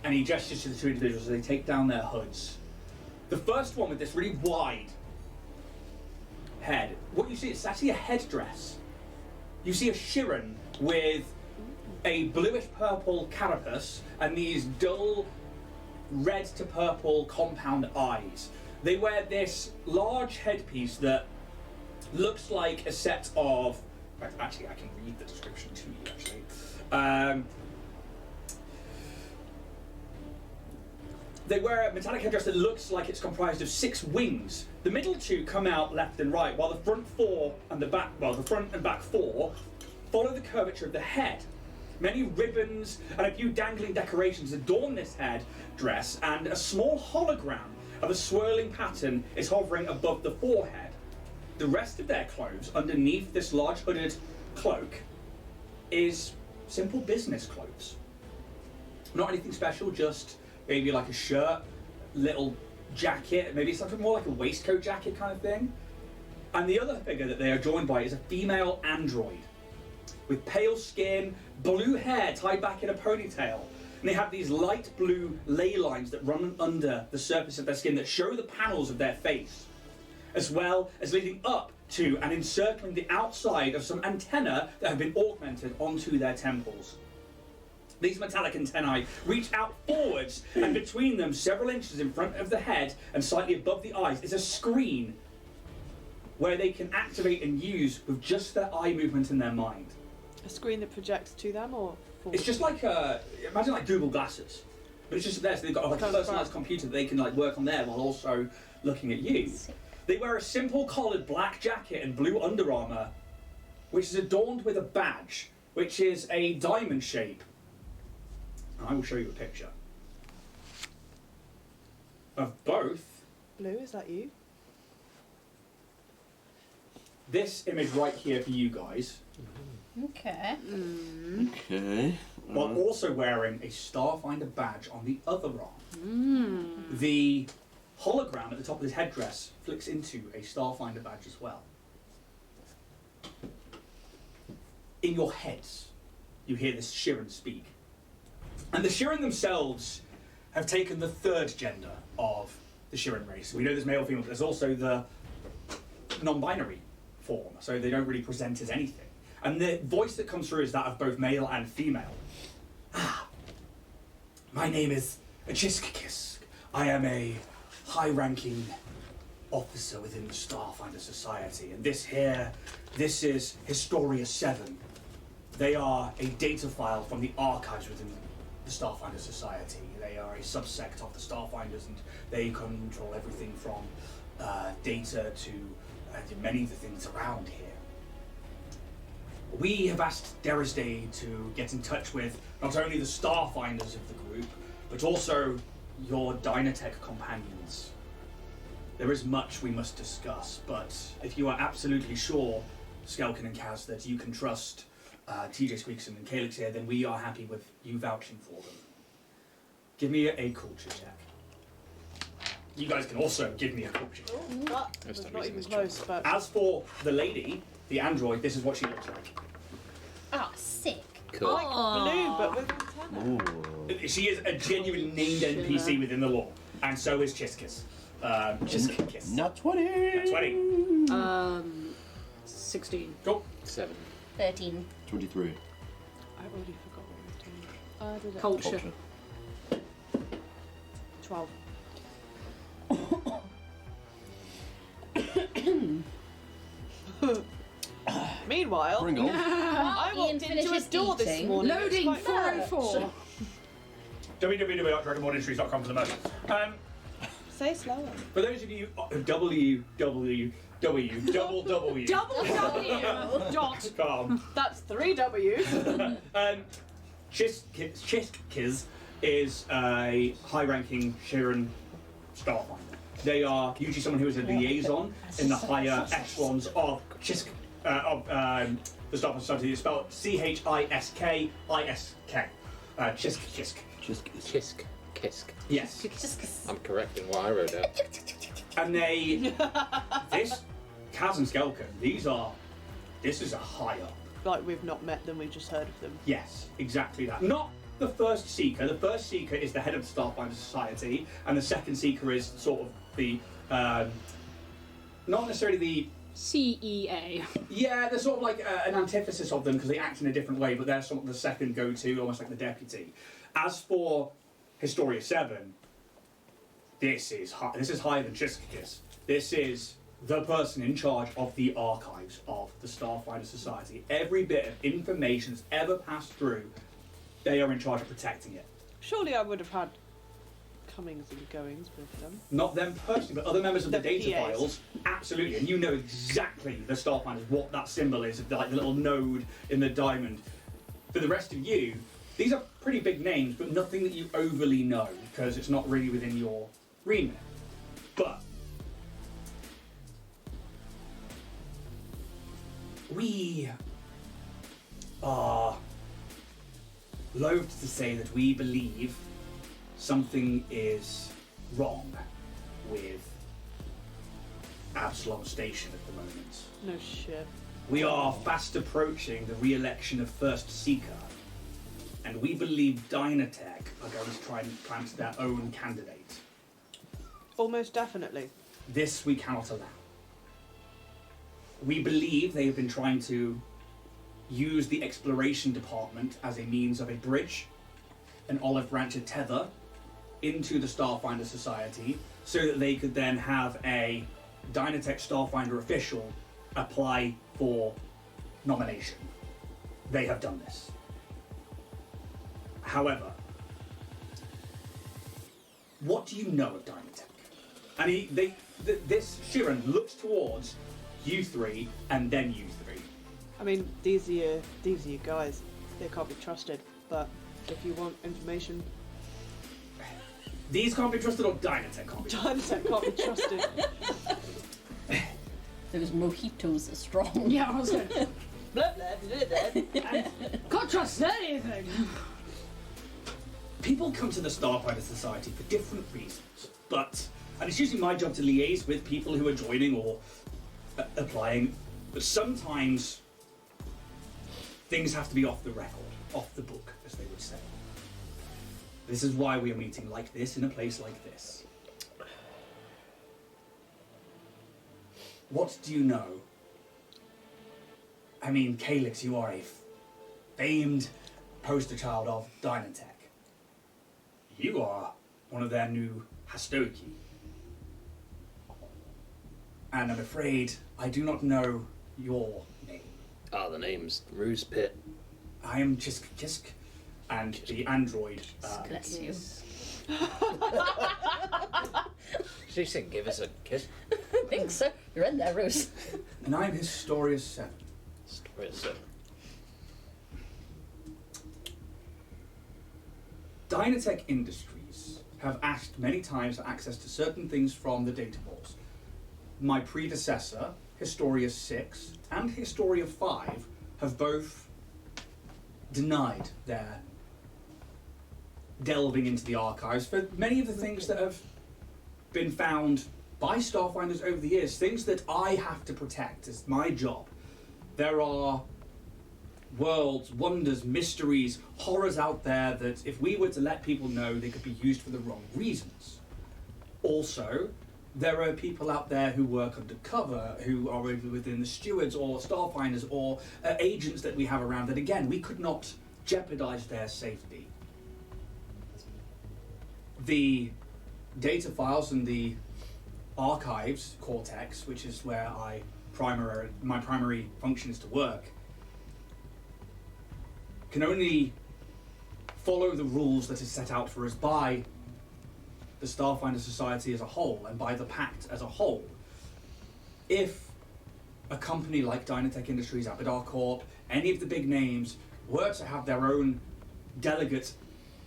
And he gestures to the two individuals as they take down their hoods. The first one with this really wide head, what you see, it's actually a headdress. You see a Shiran with a bluish purple carapace and these dull red to purple compound eyes. They wear this large headpiece that looks like a set of... Actually, I can read the description to you, actually. They wear a metallic headdress that looks like it's comprised of 6 wings. The middle 2 come out left and right, while the front 4 and the back, well, the front and back 4 follow the curvature of the head. Many ribbons and a few dangling decorations adorn this head dress, and a small hologram of a swirling pattern is hovering above the forehead. The rest of their clothes, underneath this large hooded cloak, is simple business clothes. Not anything special, just maybe like a shirt, little jacket, maybe something more like a waistcoat jacket kind of thing. And the other figure that they are joined by is a female android with pale skin, blue hair tied back in a ponytail. And they have these light blue ley lines that run under the surface of their skin that show the panels of their face, as well as leading up to and encircling the outside of some antennae that have been augmented onto their temples. These metallic antennae reach out forwards, and between them, several inches in front of the head and slightly above the eyes, is a screen where they can activate and use with just their eye movement in their mind. A screen that projects to them or forward? It's just like imagine like Google Glasses, but it's just there, so they've got like a personalised computer that they can like work on there while also looking at you. They wear a simple collared black jacket and blue Under Armour, which is adorned with a badge, which is a diamond shape. I will show you a picture of both. Blue, is that you? This image right here for you guys, Okay. Okay. while also wearing a Starfinder badge on the other arm. The hologram at the top of his headdress flicks into a Starfinder badge as well. In your heads, you hear this Shirin speak. And the Shirin themselves have taken the third gender of the Shirin race. We know there's male, female, but there's also the non-binary form, so they don't really present as anything. And the voice that comes through is that of both male and female. My name is Chiskikisk. I am a high-ranking officer within the Starfinder Society, and this is Historia 7. They are a data file from the archives within the Starfinder Society. They are a subsect of the Starfinders, and they control everything from data to many of the things around here. We have asked Derisday to get in touch with not only the Starfinders of the group, but also your Dynatech companions. There is much we must discuss, but if you are absolutely sure, Skelkin and Kaz, that you can trust TJ Squeakson and Calyx here, then we are happy with you vouching for them. Give me a culture check. You guys can also give me a culture check. That was not even close, but... As for the lady, the android, this is what she looks like. Ah, sick. Cool. Like blue, but with antenna. She is a genuine named NPC within the lore, and so is Chiskis. Chiskis. Not 20. Not 20. 16. Cool. 7. 13. 23. I already forgot what I was doing. Did it? Culture. 12. Meanwhile, Bring on. I Ian walked into a finishes door this eating. morning. Loading It's quite 404. www.dragonbornindustries.com for the moment. Say slower. For those of you www double W Double W. Dot. com, That's 3 W's. Chiskiz is a high-ranking Shirin Starfinder. They are usually someone who is a liaison in the higher echelons of the Starfinder Society. It's spelled Chiskisk. Chisk. Kisk. Kisk. Yes. I'm correcting what I wrote down. And this Kaz and Skelkin, this is a high up. Like we've not met them, we've just heard of them. Yes, exactly that. Not the first Seeker. The first Seeker is the head of the Starfinder Society, and the second Seeker is sort of the, not necessarily the... CEA. Yeah, they're sort of like an antithesis of them because they act in a different way, but they're sort of the second go-to, almost like the deputy. As for Historia 7, this is higher than Chiskikis. This is the person in charge of the archives of the Starfinder Society. Every bit of information that's ever passed through, they are in charge of protecting it. Surely I would have had comings and goings with them. Not them personally, but other members of the The data PAs. files, absolutely. And you know exactly, the Starfinders, what that symbol is, like the little node in the diamond. For the rest of you, these are pretty big names, but nothing that you overly know, because it's not really within your remit. But we are loath to say that we believe something is wrong with Absolom Station at the moment. No shit. We are fast approaching the re-election of First Seeker, and we believe Dynatech are going to try and plant their own candidate. Almost definitely. This we cannot allow. We believe they have been trying to use the exploration department as a means of a bridge, an olive branch, a tether into the Starfinder Society, so that they could then have a Dynatech Starfinder official apply for nomination. They have done this. However, what do you know of Dynatech? And this Shiren looks towards you three and then you three. I mean, these are your guys. They can't be trusted. But if you want information, These can't be trusted, or Dynatech can't be trusted. Dynatech can't be trusted. Those mojitos are strong. Yeah, I was going. Blah, blah, blah, blah. Can't trust anything. People come to the Starfinder Society for different reasons, and it's usually my job to liaise with people who are joining or applying, but sometimes things have to be off the record, off the book, as they would say. This is why we are meeting like this in a place like this. What do you know? I mean, Calyx, you are a famed poster child of Dynatech. You are one of their new Hastoki. And I'm afraid I do not know your name. Ah, the name's Ruse Pit. I am Jisk, and the android. Bless you. She said, "Give us a kiss." I think so. You're in there, Rose. And I'm Historius 7. Story of seven. Dynatech Industries have asked many times for access to certain things from the data vaults. My predecessor, Historius 6, and Historia 5 have both denied their delving into the archives for many of the things that have been found by Starfinders over the years, things that I have to protect. It's my job. There are worlds, wonders, mysteries, horrors out there that if we were to let people know, they could be used for the wrong reasons. Also, there are people out there who work undercover, who are either within the stewards or Starfinders or agents that we have around that, again, we could not jeopardize their safety. The data files and the archives, Cortex, which is where my primary function is to work, can only follow the rules that is set out for us by the Starfinder Society as a whole and by the Pact as a whole. If a company like Dynatech Industries, Abadar Corp, any of the big names were to have their own delegates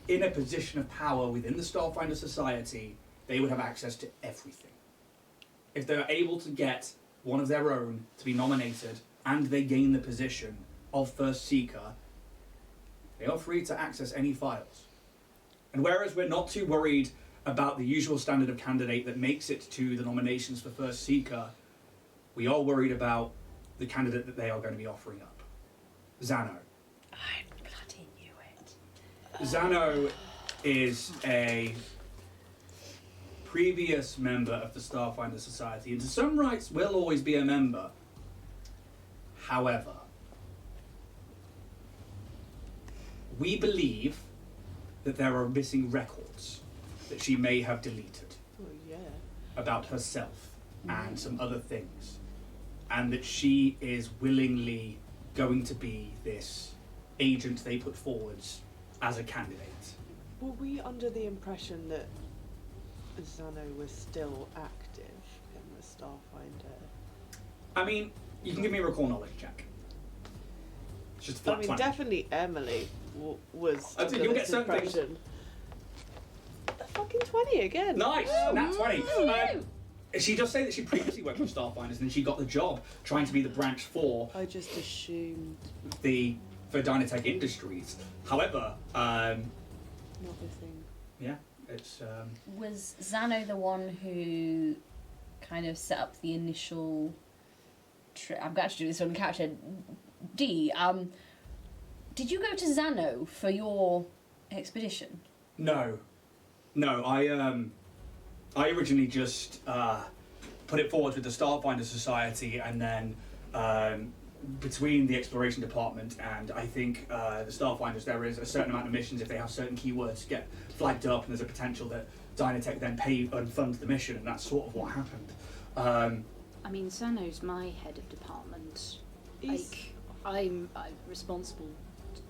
in a position of power within the Starfinder Society, they would have access to everything. If they're able to get one of their own to be nominated and they gain the position of First Seeker, they are free to access any files. And whereas we're not too worried about the usual standard of candidate that makes it to the nominations for First Seeker, we are worried about the candidate that they are going to be offering up. Xano. I bloody knew it. Xano is a previous member of the Starfinder Society, and to some rights will always be a member. However, we believe that there are missing records that she may have deleted Oh yeah. about herself and some other things, and that she is willingly going to be this agent they put forwards as a candidate. Were we under the impression that Zano was still active in the Starfinder. I mean, you can give me a recall knowledge check. It's just a flat I mean, 20. definitely Emily was. I think under you'll this get certain things. impression. A fucking 20 again. Nice! Nat 20. Woo! She does say that she previously worked with Starfinders and then she got the job trying to be the branch for I just assumed. for Dynatech Industries. However, Not the thing. yeah, it's Was Zano the one who kind of set up the initial? I'm going to do this on character. D. Did you go to Zano for your expedition? no. I originally just put it forward with the Starfinder Society, and then between the exploration department and I think the Starfinders, there is a certain amount of missions if they have certain keywords get flagged up, and there's a potential that Dynatech then pay and fund the mission, and that's sort of what happened. I mean, Zano's my head of department. Is- Like, I'm responsible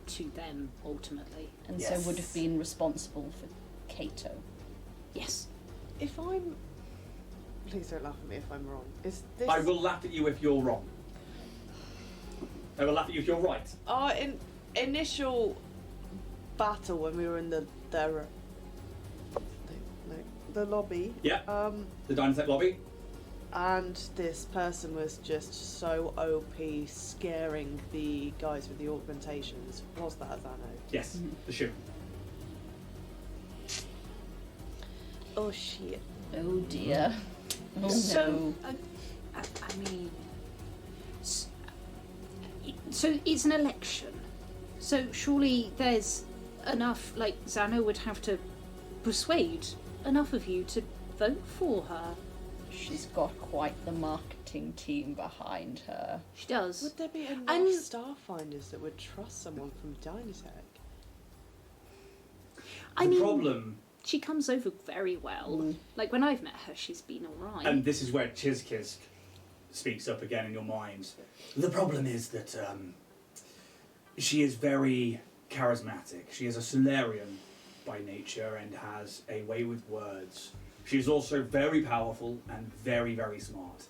to them ultimately. And Yes. so would have been responsible for Kato. Yes. If I'm. Please don't laugh at me if I'm wrong. Is this. I will laugh at you if you're wrong. I will laugh at you if you're right. Our initial battle when we were in the lobby. Yeah. The Dynatech lobby. And this person was just so OP, scaring the guys with the augmentations. Was that Zano? Yes, the shoe. Oh shit. Oh dear. Oh So, no. I mean, so it's an election. So surely there's enough. Like Zano would have to persuade enough of you to vote for her. She's got quite the marketing team behind her. She does. Would there be enough And- Starfinders that would trust someone from Dynatech? I The mean, problem, she comes over very well. Like when I've met her, she's been alright. and this is where Chizkiz speaks up again in your minds. The problem is that she is very charismatic. She is a Solarian by nature and has a way with words. She is also very powerful and very, very smart.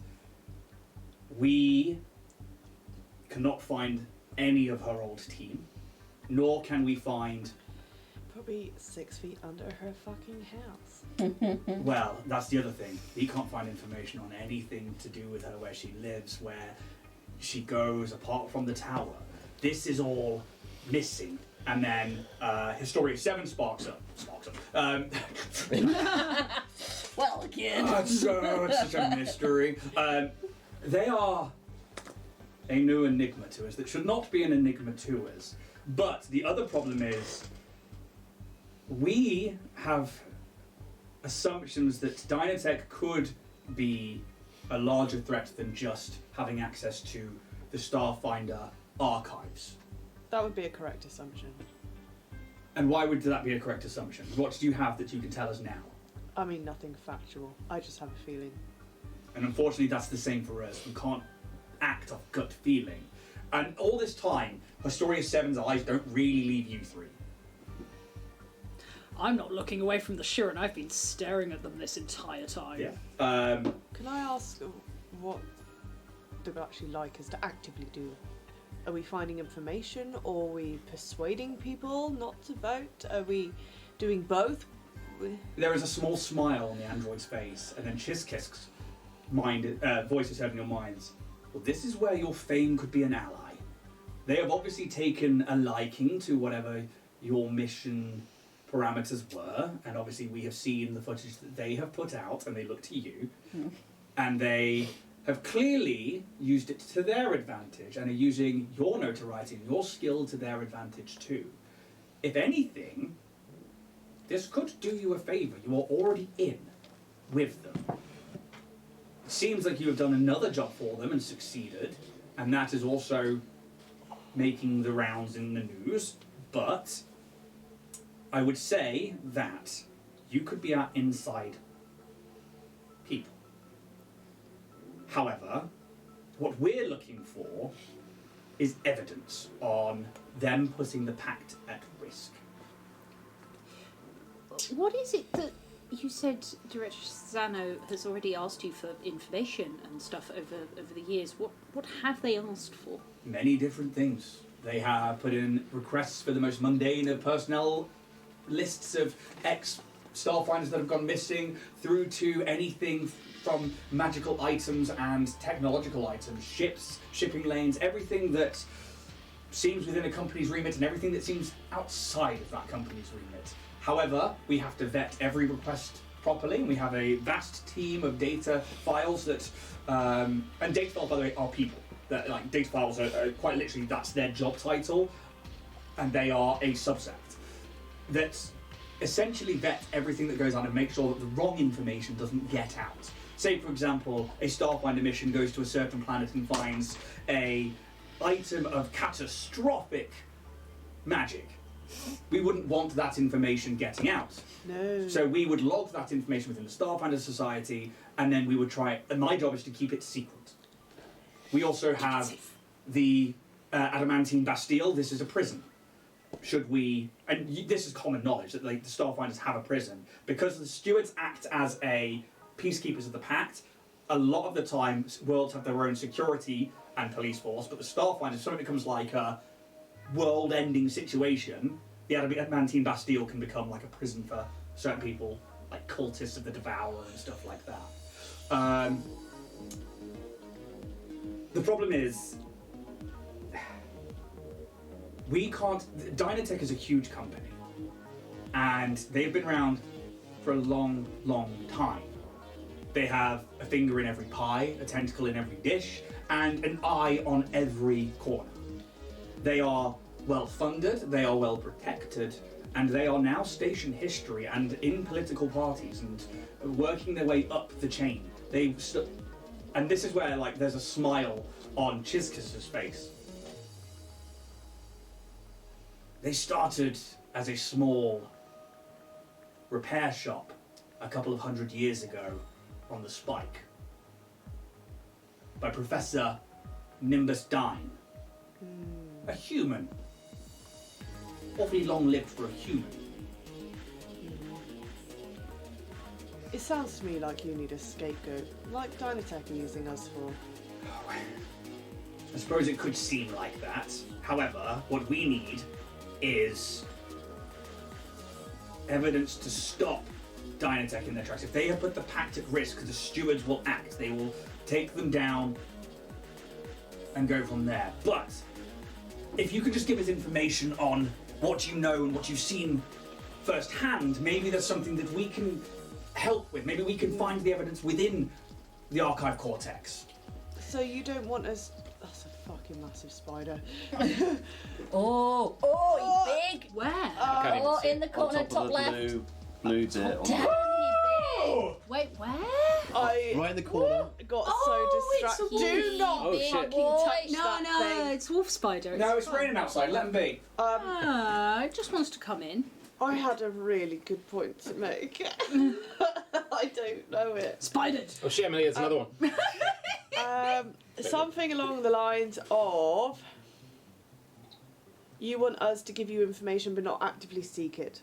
We cannot find any of her old team, nor can we find. Probably 6 feet under her fucking house. Well, that's the other thing. We can't find information on anything to do with her, where she lives, where she goes, apart from the tower. This is all missing. And then Historia 7 sparks up. Well, kid. It's such a mystery. They are a new enigma to us that should not be an enigma to us. But the other problem is we have assumptions that Dynatech could be a larger threat than just having access to the Starfinder archives. That would be a correct assumption. And why would that be a correct assumption? What do you have that you can tell us now? I mean, nothing factual. I just have a feeling. And unfortunately, that's the same for us. We can't act off gut feeling. And all this time, Historia 7's eyes don't really leave you three. I'm not looking away from the Shirin. I've been staring at them this entire time. Yeah. Can I ask what they'd actually like us to actively do? Are we finding information, or are we persuading people not to vote? Are we doing both? There is a small smile on the android's face, and then Chizkisk's voice is heard in your minds. Well, this is where your fame could be an ally. They have obviously taken a liking to whatever your mission parameters were, and obviously we have seen the footage that they have put out, and they look to you, and they have clearly used it to their advantage, and are using your notoriety and your skill to their advantage too. If anything, this could do you a favour. You are already in with them. It seems like you have done another job for them and succeeded, and that is also making the rounds in the news, but I would say that you could be our inside people. However, what we're looking for is evidence on them putting the pact at risk. What is it that You said Director Zano has already asked you for information and stuff over the years. What have they asked for? Many different things. They have put in requests for the most mundane of personnel lists of ex-Starfinders that have gone missing, through to anything from magical items and technological items, ships, shipping lanes, everything that seems within a company's remit and everything that seems outside of that company's remit. However, we have to vet every request properly, and we have a vast team of data files that, and data files, by the way, are people. That, like, data files are quite literally, that's their job title, and they are a subset that essentially vet everything that goes on and make sure that the wrong information doesn't get out. Say, for example, a Starfinder mission goes to a certain planet and finds a item of catastrophic magic. We wouldn't want that information getting out. No. So we would log that information within the Starfinder Society, and then we would try, and my job is to keep it secret. We also have the Adamantine Bastille. This is a prison. Should we, and this is common knowledge, that like, the Starfinders have a prison. Because the stewards act as a peacekeepers of the Pact, a lot of the time worlds have their own security and police force, but the Starfinders, if something becomes like a world-ending situation, the Adamantine Bastille can become like a prison for certain people, like cultists of the Devourer and stuff like that. The problem is, we can't. Dynatech is a huge company, and they've been around for a long, long time. They have a finger in every pie, a tentacle in every dish, and an eye on every corner. They are well funded, they are well protected, and they are now station history and in political parties and working their way up the chain. And this is where, like, there's a smile on Chizkis's face. They started as a small repair shop a couple of 100 years ago on the Spike by Professor Nimbus Dine. A human. Awfully long-lived for a human. It sounds to me like you need a scapegoat, like Dynatech are using us for. I suppose it could seem like that. However, what we need is evidence to stop Dynatech in their tracks. If they have put the Pact at risk, the stewards will act. They will take them down and go from there. But if you could just give us information on what you know and what you've seen firsthand, maybe there's something that we can help with. Maybe we can find the evidence within the Archive Cortex. So you don't want us. That's a fucking massive spider. Oh, he's big. Where? can't even see In the On corner, top top of left. the blue bit. On Damn, the, Wait, where? I right in the corner. got Oh, so it's a distracted. Do wolf. not Oh, shit. fucking Boy. touch No, that thing. it's wolf spider. No, it's fine. raining outside. Let them be. It just wants to come in. I had a really good point to make. I don't know it. Spidered. Oh shit, Emily, there's another one. Something along the lines of, you want us to give you information but not actively seek it.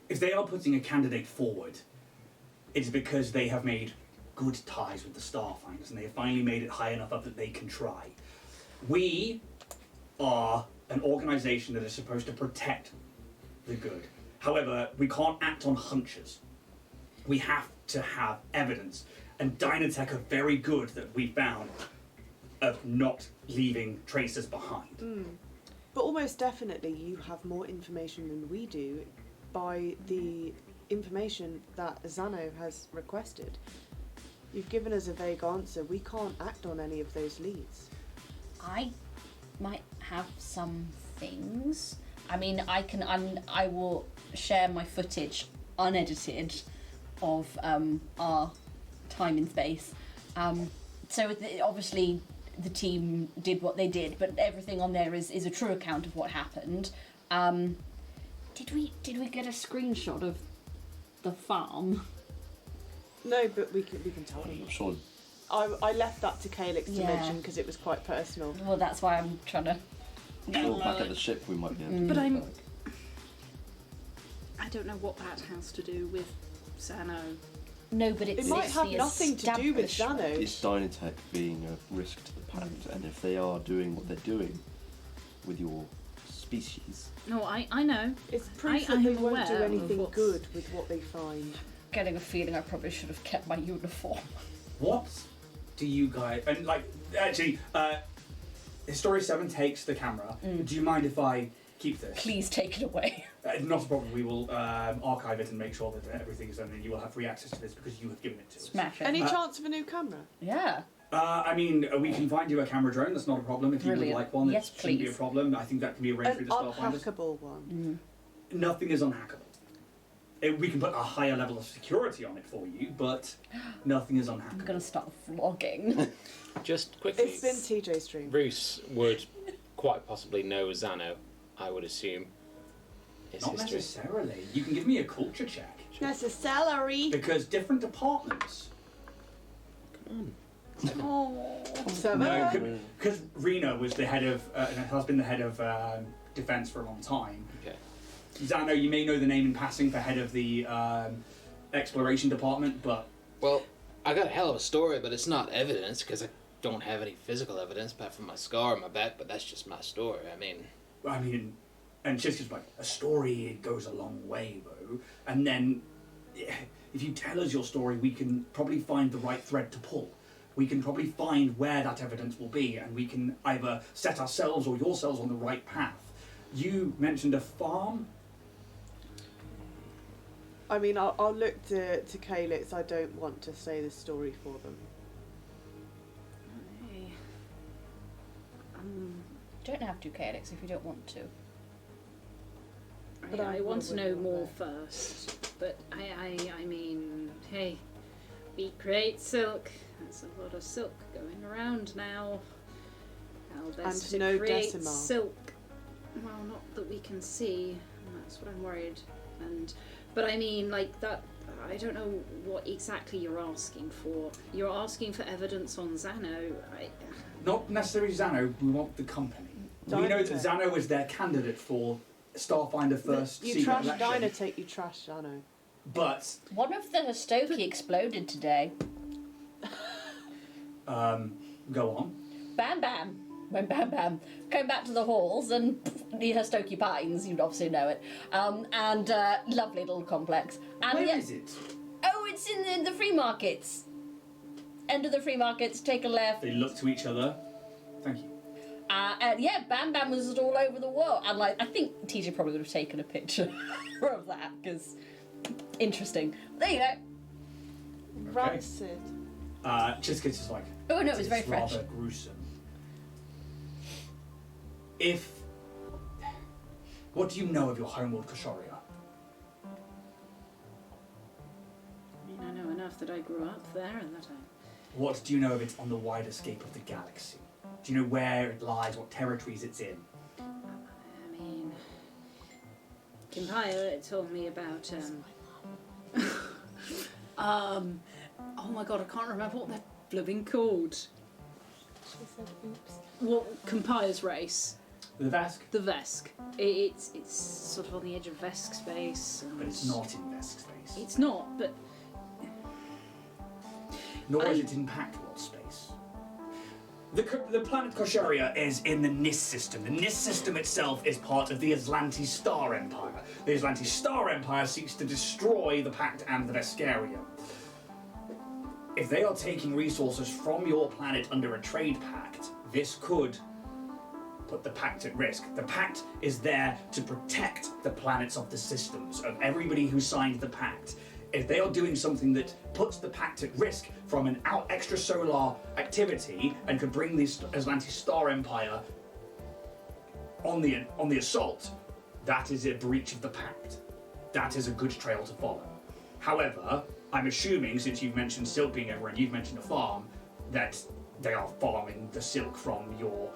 If they are putting a candidate forward, it's because they have made good ties with the Starfinders and they have finally made it high enough up that they can try. We are an organisation that is supposed to protect the good. However, we can't act on hunches. We have to have evidence. And Dynatech are very good, that we found, of not leaving traces behind. But almost definitely you have more information than we do by the information that Zano has requested. You've given us a vague answer. We can't act on any of those leads. I might have some things. I mean, I will share my footage unedited of our time in space. Obviously the team did what they did, but everything on there is a true account of what happened. Did we get a screenshot of the farm? No, but we can tell them. I'm sure. I left that to Calix to Yeah. mention because it was quite personal. Well, that's why I'm trying to. Sure, back at the ship we might be able to But get I'm- back. I don't know what that has to do with Xano. No, but it's It might it's have the nothing to do with establishment. Xano. It's Dynatech being a risk to the pact, and if they are doing what they're doing with your species, No, I know. It's proof I that they am won't do aware of anything what's- good with what they find. Getting a feeling I probably should have kept my uniform. What do you guys... And, like, actually, Story 7 takes the camera. Do you mind if I keep this? Please take it away. Not a problem. We will archive it and make sure that everything is done, and you will have free access to this because you have given it to us. Smash it. Any chance of a new camera? Yeah. I mean, we can find you a camera drone. That's not a problem. If you would Brilliant. like one, Yes, it shouldn't be a please. problem. I think that can be arranged An through the Starfinder. unhackable one. Nothing is unhackable. We can put a higher level of security on it for you, but nothing is I'm unhackable. gonna start vlogging. Just quickly, It's been TJ's stream. Roos would quite possibly know Xano, I would assume. His Not history. necessarily. You can give me a culture check. That's a salary. Because different departments. So No, because Reno was the head of, has been the head of defense for a long time. Okay. Xano, you may know the name in passing for head of the exploration department, but well, I got a hell of a story, but it's not evidence because I don't have any physical evidence apart from my scar on my back. But that's just my story. I mean, and Chiska's like, a story goes a long way, though. And then, if you tell us your story, we can probably find the right thread to pull. We can probably find where that evidence will be, and we can either set ourselves or yourselves on the right path. You mentioned a farm. I mean, I'll look to Calyx. I don't want to say the story for them. Don't have to, Calyx, if you don't want to. But I I want to know wouldn't more want first. But I mean, hey, we create silk. There's a lot of silk going around now. How best And to no create decimal. silk? Well, not that we can see. And that's what I'm worried. But I mean, like that. I don't know what exactly you're asking for. You're asking for evidence on Xano. Not necessarily Xano, we want the company. We know that Dynatech. Xano is their candidate for Starfinder first You secret trash election. Dynatech, you trash Xano. But, One of the Hostoki exploded today. go on. Bam Bam. When Bam Bam came back to the halls and the Hostoki Pines, you'd obviously know it. Lovely little complex. And Where yet- is it? Oh, it's in the free markets. End of the free markets, take a left. They look to each other. Thank you. And yeah, Bam Bam was all over the world. And like, I think TJ probably would have taken a picture of that, because interesting. There you go. Rancid. Chiska's just like, Oh no, it was very it's fresh. rather gruesome. What do you know of your homeworld, Kashoria? I mean, I know enough that I grew up there and that I. What do you know of it on the wider scape of the galaxy? Do you know where it lies, what territories it's in? I mean, Kimpire told me about oh my god, I can't remember what they're flipping called. She said, oops. What Kimpire's race? The Vesk? The Vesk. It's sort of on the edge of Vesk space. But it's not in Vesk space. It's not, but Nor is it in Pact World space. The planet Kosharia is in the Nis system. The Nis system itself is part of the Aslanti Star Empire. The Aslanti Star Empire seeks to destroy the Pact and the Vescaria. If they are taking resources from your planet under a trade pact, this could put the Pact at risk. The Pact is there to protect the planets of the systems, of everybody who signed the Pact. If they are doing something that puts the Pact at risk from an extrasolar activity and could bring the Atlantis Star Empire on the assault, that is a breach of the Pact. That is a good trail to follow. However, I'm assuming, since you've mentioned silk being everywhere and you've mentioned a farm, that they are farming the silk from your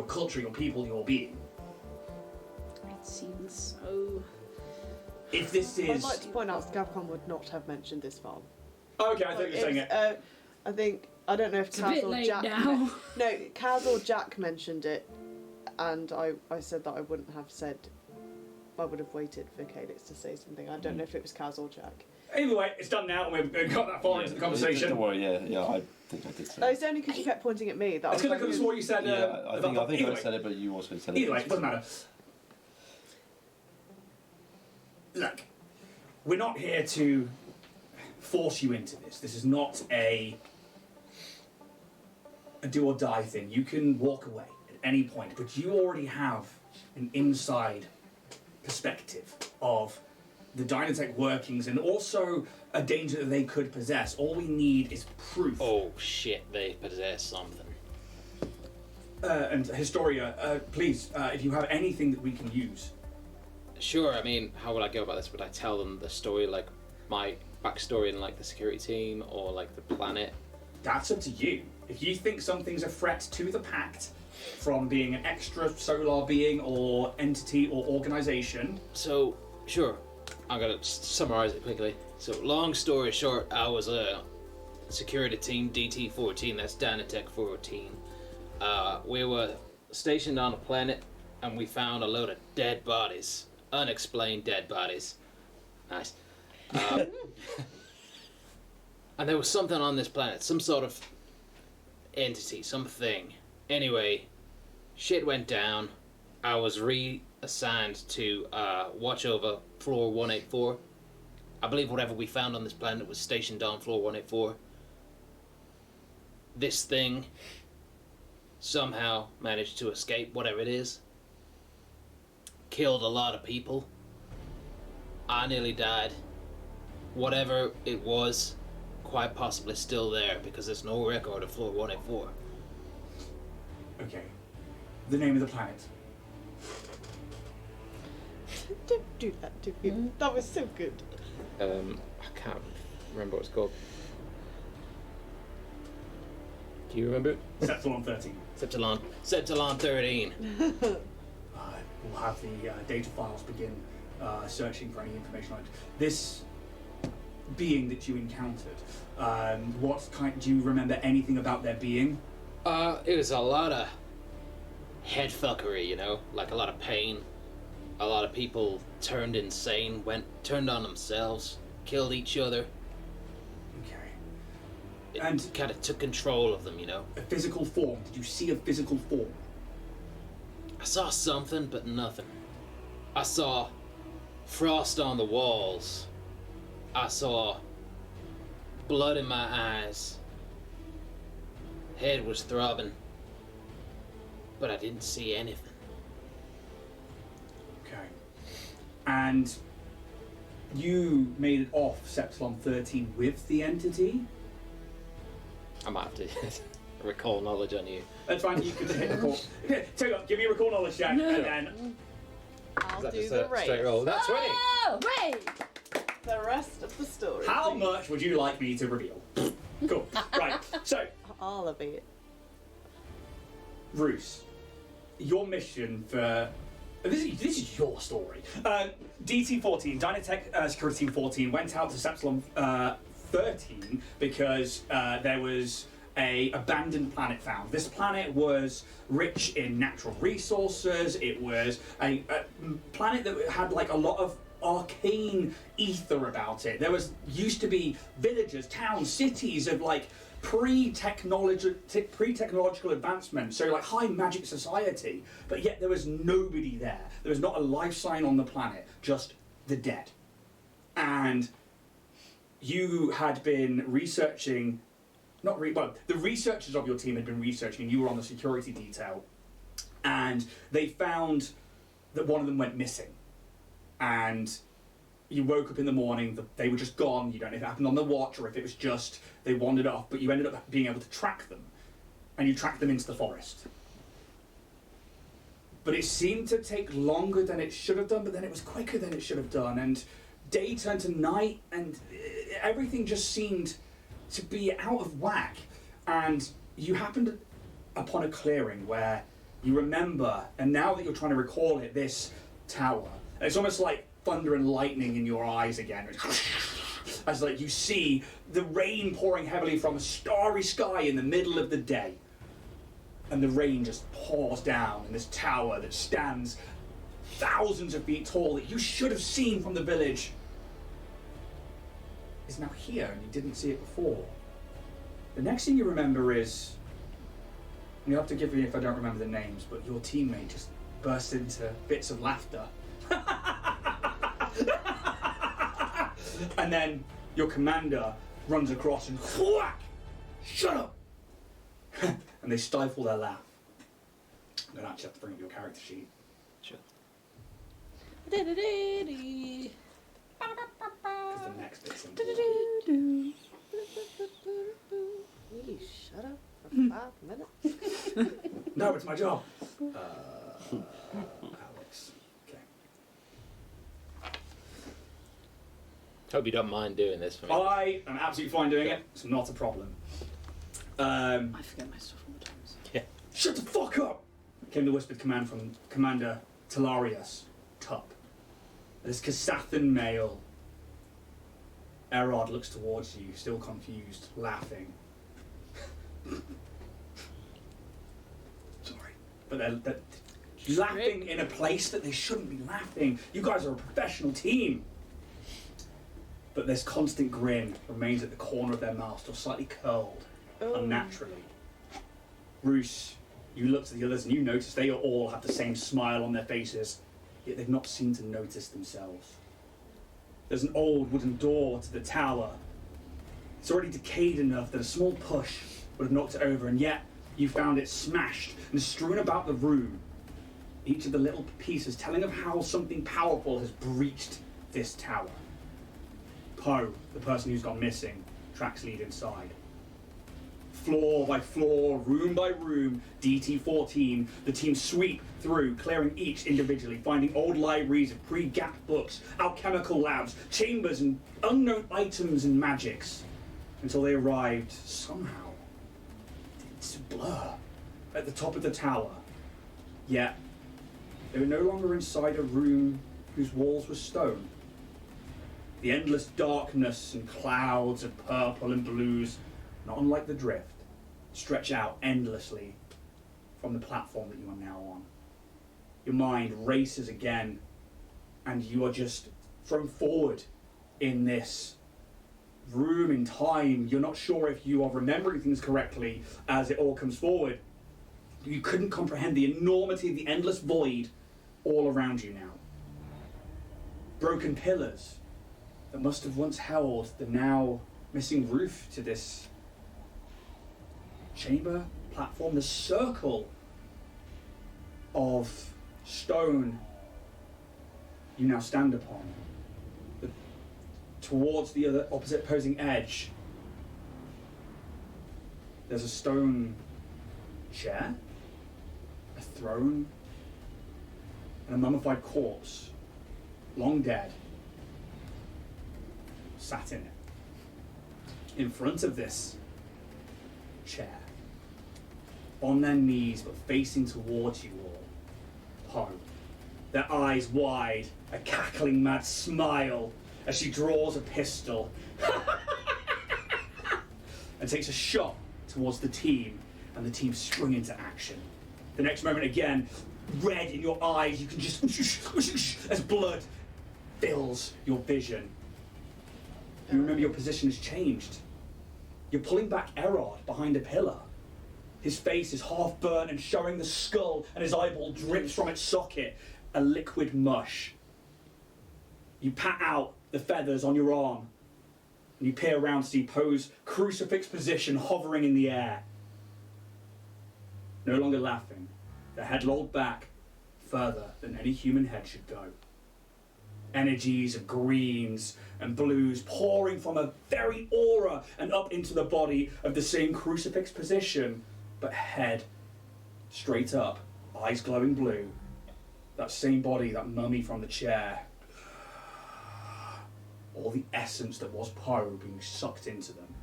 culture, your people, your being. it seems so. If this is... I'd like to point out Gavcon would not have mentioned this farm. Okay, I thought you were saying it. I don't know if It's a Kaz bit or late Jack. now. No, Kaz or Jack mentioned it, and I said that I wouldn't have said. I would have waited for Calix to say something. I don't know if it was Kaz or Jack. Either way, it's done now, and we've got that far into the conversation. Don't worry, yeah, I think I did say No, it. it's only because you kept pointing at me that I It's was because I could have swore you said. Yeah, I think either I way. said it, but you also said it. Either way, it doesn't matter. Look, we're not here to force you into this. This is not a do or die thing. You can walk away at any point, but you already have an inside perspective of the Dynatech workings and also a danger that they could possess. All we need is proof. Oh shit, they possess something. And Historia, please, if you have anything that we can use. Sure, I mean, how would I go about this? Would I tell them the story, like my backstory and like the security team or like the planet? That's up to you. If you think something's a threat to the Pact from being an extra solar being or entity or organization. So, sure, I'm gonna summarize it quickly. So, long story short, I was a security team DT-14, that's Dynatech 14. We were stationed on a planet and we found a load of dead bodies. Unexplained dead bodies. Nice. And there was something on this planet, some sort of entity, something. Anyway, shit went down. I was reassigned to watch over floor 184. I believe whatever we found on this planet was stationed on floor 184. This thing somehow managed to escape, whatever it is. Killed a lot of people. I nearly died. Whatever it was, quite possibly still there because there's no record of floor 184. Okay. The name of the planet. Don't do that to him. That was so good. I can't remember what it's called. Do you remember it? Sepsilon 13. Septilon 13. We'll have the data files begin searching for any information on it. This being that you encountered, what kind? Do you remember anything about their being? It was a lot of head fuckery, you know, like a lot of pain. A lot of people turned insane, turned on themselves, killed each other. Okay. It And- kind of took control of them, you know. A physical form. Did you see a physical form? I saw something, but nothing. I saw frost on the walls. I saw blood in my eyes. Head was throbbing. But I didn't see anything. Okay. And you made it off Sepsilon 13 with the entity? I might have to recall knowledge on you. That's fine, you can hit recall. Okay, tell you what, give me a recall knowledge check, and then... I'll Is that do just the a race. straight roll? That's 20! Oh, wait! The rest of the story. How please. much would you like me to reveal? Cool. Right, so, All of it. Bruce, your mission for... This is your story. DT-14, Dynatech Security Team 14, went out to Sepsilon 13 because there was a abandoned planet found. This planet was rich in natural resources. It was a planet that had like a lot of arcane ether about it. There used to be villages, towns, cities of like pre-technological advancement, so like high magic society, but yet there was nobody there. There was not a life sign on the planet, just the dead. And you had been researching, the researchers of your team had been researching, and you were on the security detail, and they found that one of them went missing. And you woke up in the morning, they were just gone. You don't know if it happened on the watch or if it was just they wandered off, but you ended up being able to track them. And you tracked them into the forest. But it seemed to take longer than it should have done, but then it was quicker than it should have done. And day turned to night, and everything just seemed to be out of whack. And you happened upon a clearing where you remember, and now that you're trying to recall it, this tower. And it's almost like thunder and lightning in your eyes again. As like you see the rain pouring heavily from a starry sky in the middle of the day. And the rain just pours down in this tower that stands thousands of feet tall that you should have seen from the village is now here and you didn't see it before. The next thing you remember is, and you'll have to give me if I don't remember the names, but your teammate just burst into bits of laughter. And then your commander runs across and whack! Shut up! And they stifle their laugh. I'm going to actually have to bring up your character sheet. Sure. Because the next bit's important. Will you shut up for 5 minutes? No, it's my job. Alex. Okay. Hope you don't mind doing this for me. I am absolutely fine doing it. It's not a problem. I forget my stuff all the time. Yeah. Shut the fuck up! Came the whispered command from Commander Talarius Tup. This Kasathan male. Erod looks towards you, still confused, laughing. Sorry. But they're laughing in a place that they shouldn't be laughing. You guys are a professional team. But this constant grin remains at the corner of their mouth, still slightly curled, unnaturally. Roos, you look to the others and you notice they all have the same smile on their faces, yet they've not seemed to notice themselves. There's an old wooden door to the tower. It's already decayed enough that a small push would have knocked it over, and yet you found it smashed and strewn about the room. Each of the little pieces telling of how something powerful has breached this tower. Poe, the person who's gone missing, tracks lead inside. Floor by floor, room by room, DT-14, the team sweep through, clearing each individually, finding old libraries of pre-gap books, alchemical labs, chambers and unknown items and magics, until they arrived, somehow, it's a blur, at the top of the tower. Yet, they were no longer inside a room whose walls were stone. The endless darkness and clouds of purple and blues, not unlike the drift, stretch out endlessly from the platform that you are now on. Your mind races again, and you are just thrown forward in this room in time. You're not sure if you are remembering things correctly as it all comes forward. You couldn't comprehend the enormity of the endless void all around you now. Broken pillars that must have once held the now missing roof to this chamber, platform, the circle of stone you now stand upon. Towards the other opposite opposing edge, there's a stone chair, a throne, and a mummified corpse, long dead, sat in it. In front of this chair, on their knees but facing towards you all, Poe, their eyes wide, a cackling mad smile as she draws a pistol and takes a shot towards the team, and the team spring into action. The next moment again, red in your eyes, you can just as blood fills your vision. You remember your position has changed. You're pulling back Erod behind a pillar. His face is half burnt and showing the skull, and his eyeball drips from its socket, a liquid mush. You pat out the feathers on your arm, and you peer around to see Poe's crucifix position hovering in the air. No longer laughing, the head lolled back further than any human head should go. Energies of greens and blues pouring from a very aura and up into the body of the same crucifix position, but head straight up, eyes glowing blue. That same body, that mummy from the chair. All the essence that was Poe being sucked into them.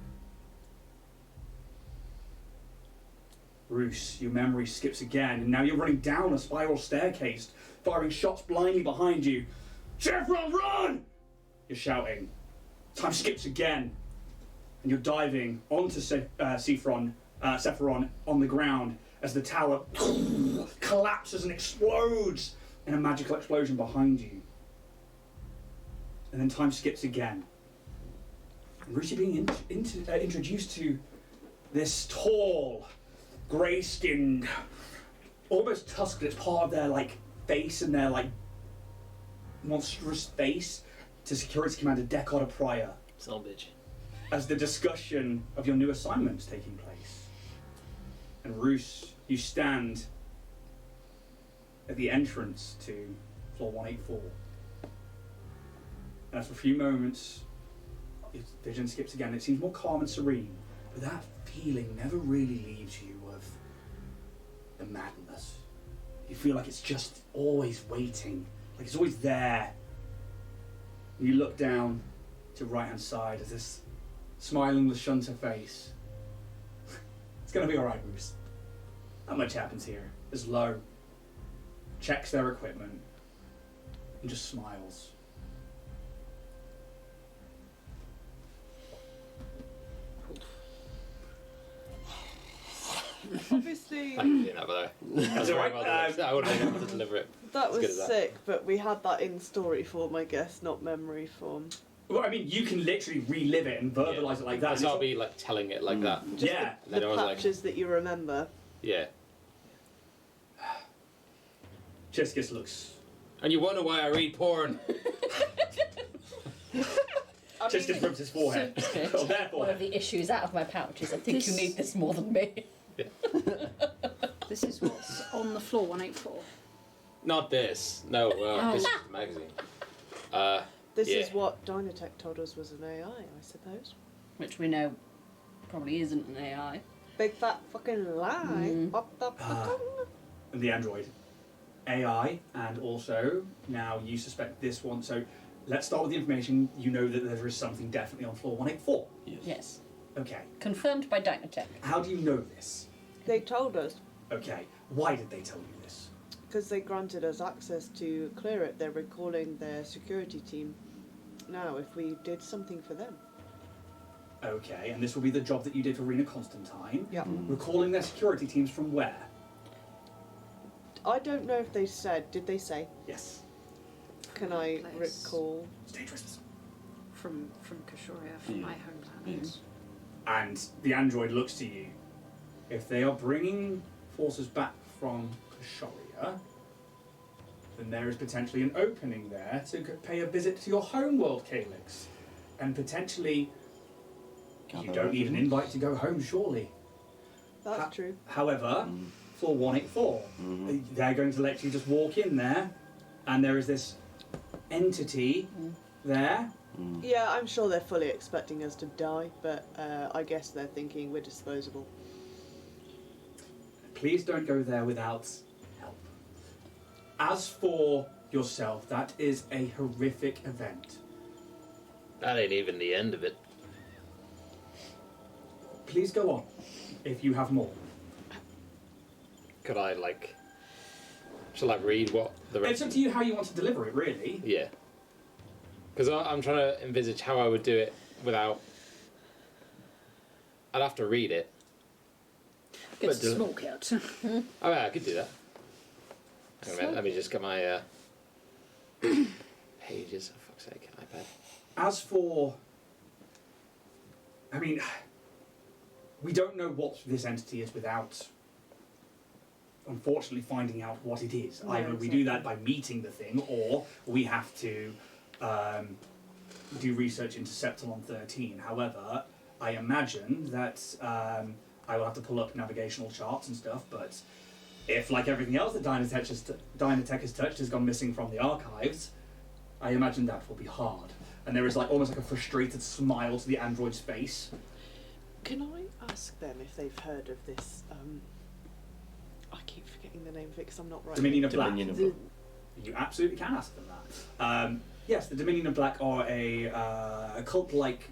Roos, your memory skips again, and now you're running down a spiral staircase, firing shots blindly behind you. Saffron, run! You're shouting. Time skips again, and you're diving onto Sephiron on the ground as the tower collapses and explodes in a magical explosion behind you. And then time skips again. And Bruce, you're being introduced to this tall, grey-skinned, almost tusked. It's part of their like face and their like monstrous face to Security Commander Decoder Pryor. Son of a bitch. As the discussion of your new assignment is taking place. And Roos, you stand at the entrance to floor 184. And after a few moments, your vision skips again. It seems more calm and serene, but that feeling never really leaves you of the madness. You feel like it's just always waiting, like it's always there. You look down to right-hand side as this smiling Lashunta face. It's gonna be alright, Bruce. Not much happens here. Is low, checks their equipment, and just smiles. Obviously, Thank you for doing that, by the way. That's alright. I wouldn't have been able to deliver it. that As good was as that. sick, but we had that in story form, I guess, not memory form. Well, I mean, you can literally relive it and verbalise it like that. So I'll be like telling it like that. Just Yeah. the Then I was like- patches that you remember. Yeah. Cheskis looks. And you wonder why I read porn. Cheskis rubs his forehead. Oh, their One of forehead. the issues out of my pouch is I think you This- need this more than me. This is what's on the floor, 184. Not this. No, this is the magazine. This Yeah. is what Dynatech told us was an AI, I suppose. Which we know probably isn't an AI. Big fat fucking lie. And the android. AI, and also now you suspect this one. So let's start with the information. You know that there is something definitely on floor 184. Yes. Okay. Confirmed by Dynatech. How do you know this? They told us Okay. Why did they tell you this? because they granted us access to clear it. They're recalling their security team now if we did something for them. Okay, and this will be the job that you did for Rena Constantine. Yeah. Recalling their security teams from where? I don't know if they said. Did they say? Yes. Can I Place. recall? Stage whispers. From Kashuria, from my home planet. Yes. And the android looks to you. If they are bringing forces back from Kashoria, then there is potentially an opening there to pay a visit to your homeworld, Calyx. And potentially, you don't need an invite to go home, surely. That's true. However, floor 184, they're going to let you just walk in there, and there is this entity there. Yeah, I'm sure they're fully expecting us to die, but I guess they're thinking we're disposable. Please don't go there without help. As for yourself, that is a horrific event. That ain't even the end of it. Please go on, if you have more. Could I shall I read what the rest? It's up to you how you want to deliver it, really. Yeah. Because I'm trying to envisage how I would do it without. I'd have to read it. Get But some do it. smoke out. Oh yeah, I could do that. Hang on a minute, let me just get my pages. For fuck's sake, iPad. As for, I mean, we don't know what this entity is without, unfortunately, finding out what it is. No, Either we do that by meeting the thing, or we have to do research into Septilon 13. However, I imagine that I will have to pull up navigational charts and stuff, but if, like everything else that Dynatech has touched has gone missing from the archives, I imagine that will be hard. And there is almost like a frustrated smile to the android's face. Can I ask them if they've heard of this? I keep forgetting the name of it because I'm not right. Dominion of Black. Dominion of Black. You absolutely can ask them that. Yes, the Dominion of Black are a cult-like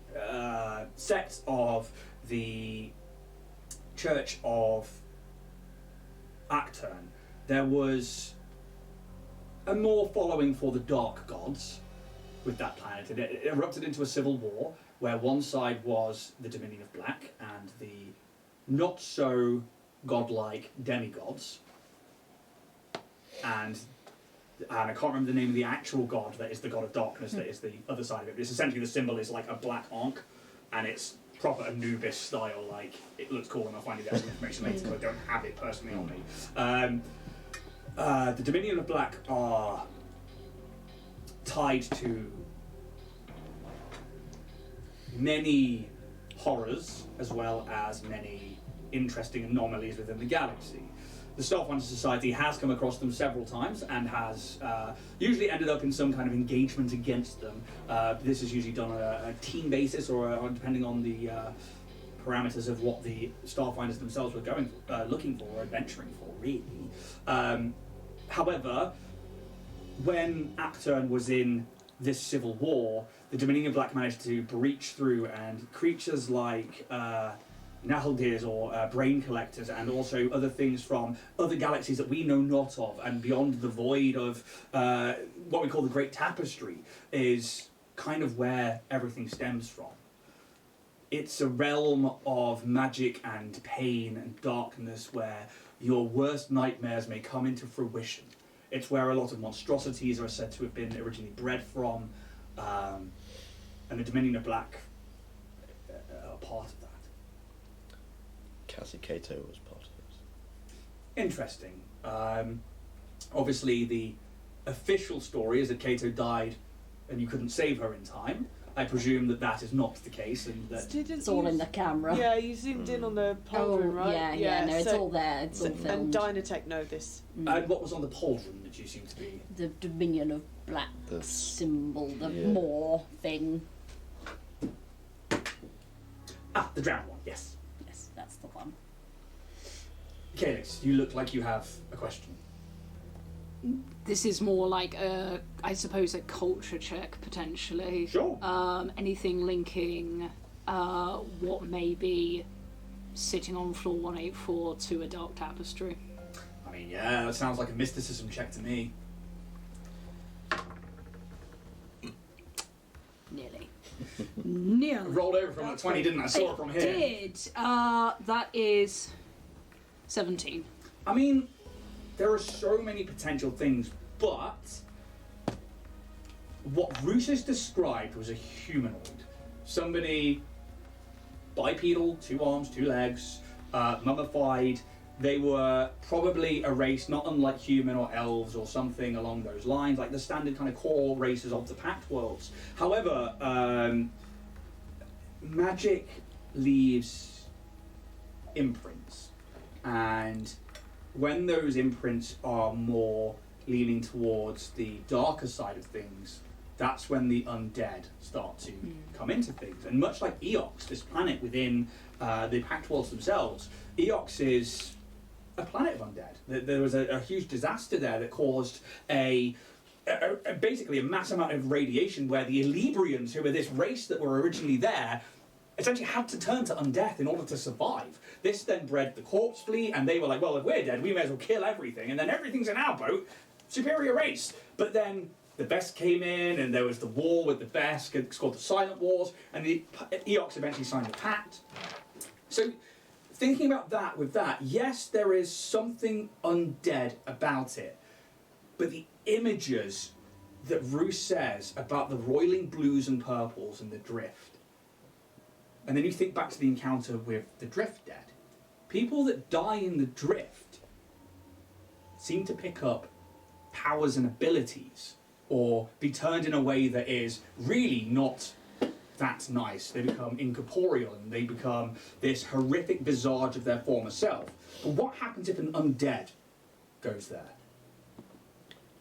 sect of the Church of Acturn. There was a more following for the Dark Gods with that planet. It erupted into a civil war where one side was the Dominion of Black and the not-so godlike demigods. And and I can't remember the name of the actual god that is the god of darkness, that is the other side of it. But it's essentially the symbol is like a black ankh, and it's proper Anubis style. Like it looks cool, and I'll find you guys some information later because I don't have it personally on me. The Dominion of Black are tied to many horrors as well as many interesting anomalies within the galaxy. The Starfinder Society has come across them several times and has usually ended up in some kind of engagement against them. This is usually done on a team basis or depending on the parameters of what the Starfinders themselves were looking for or adventuring for, really. However, when Acturn was in this civil war, the Dominion of Black managed to breach through, and creatures like Nahildirs or brain collectors, and also other things from other galaxies that we know not of, and beyond the void of what we call the Great Tapestry, is kind of where everything stems from. It's a realm of magic and pain and darkness where your worst nightmares may come into fruition. It's where a lot of monstrosities are said to have been originally bred from, and the Dominion of Black are part of that. Cassie Cato was part of this. Interesting. Obviously, the official story is that Cato died and you couldn't save her in time. I presume that that is not the case, and that It's all in the camera. Yeah, you zoomed in on the pauldron, right? Yeah, no, it's all there. It's all And filmed. Dynatech know this. And what was on the pauldron that you seem to be? The Dominion of Black The symbol, the yeah. Moor thing. Ah, the drowned one, yes. Yes, that's the one. Calyx, you look like you have a question. This is more like I suppose, a culture check potentially. Sure. Anything linking what may be sitting on floor 184 to a dark tapestry. I mean, yeah, that sounds like a mysticism check to me. Nearly. I Nearly. rolled over from a 20, didn't I? I saw it from here. Did. That is 17. I mean, there are so many potential things, but what Rousseau's described was a humanoid. Somebody bipedal, 2 arms, 2 legs, mummified. They were probably a race not unlike human or elves or something along those lines, like the standard kind of core races of the Pact Worlds. However, magic leaves imprints, and when those imprints are more leaning towards the darker side of things, that's when the undead start to come into things. And much like Eox, this planet within the Pact Worlds themselves, Eox is a planet of undead. There was a huge disaster there that caused basically a mass amount of radiation where the Elibrians, who were this race that were originally there, essentially had to turn to undeath in order to survive. This then bred the corpse fleet, and they were like, well, if we're dead, we may as well kill everything, and then everything's in our boat, superior race. But then the Best came in, and there was the war with the Best, it's called the Silent Wars, and the Eox eventually signed a pact. So, thinking about that with that, yes, there is something undead about it, but the images that Roos says about the roiling blues and purples and the drift, and then you think back to the encounter with the Drift Dead. People that die in the Drift seem to pick up powers and abilities, or be turned in a way that is really not that nice. They become incorporeal, and they become this horrific visage of their former self. But what happens if an undead goes there?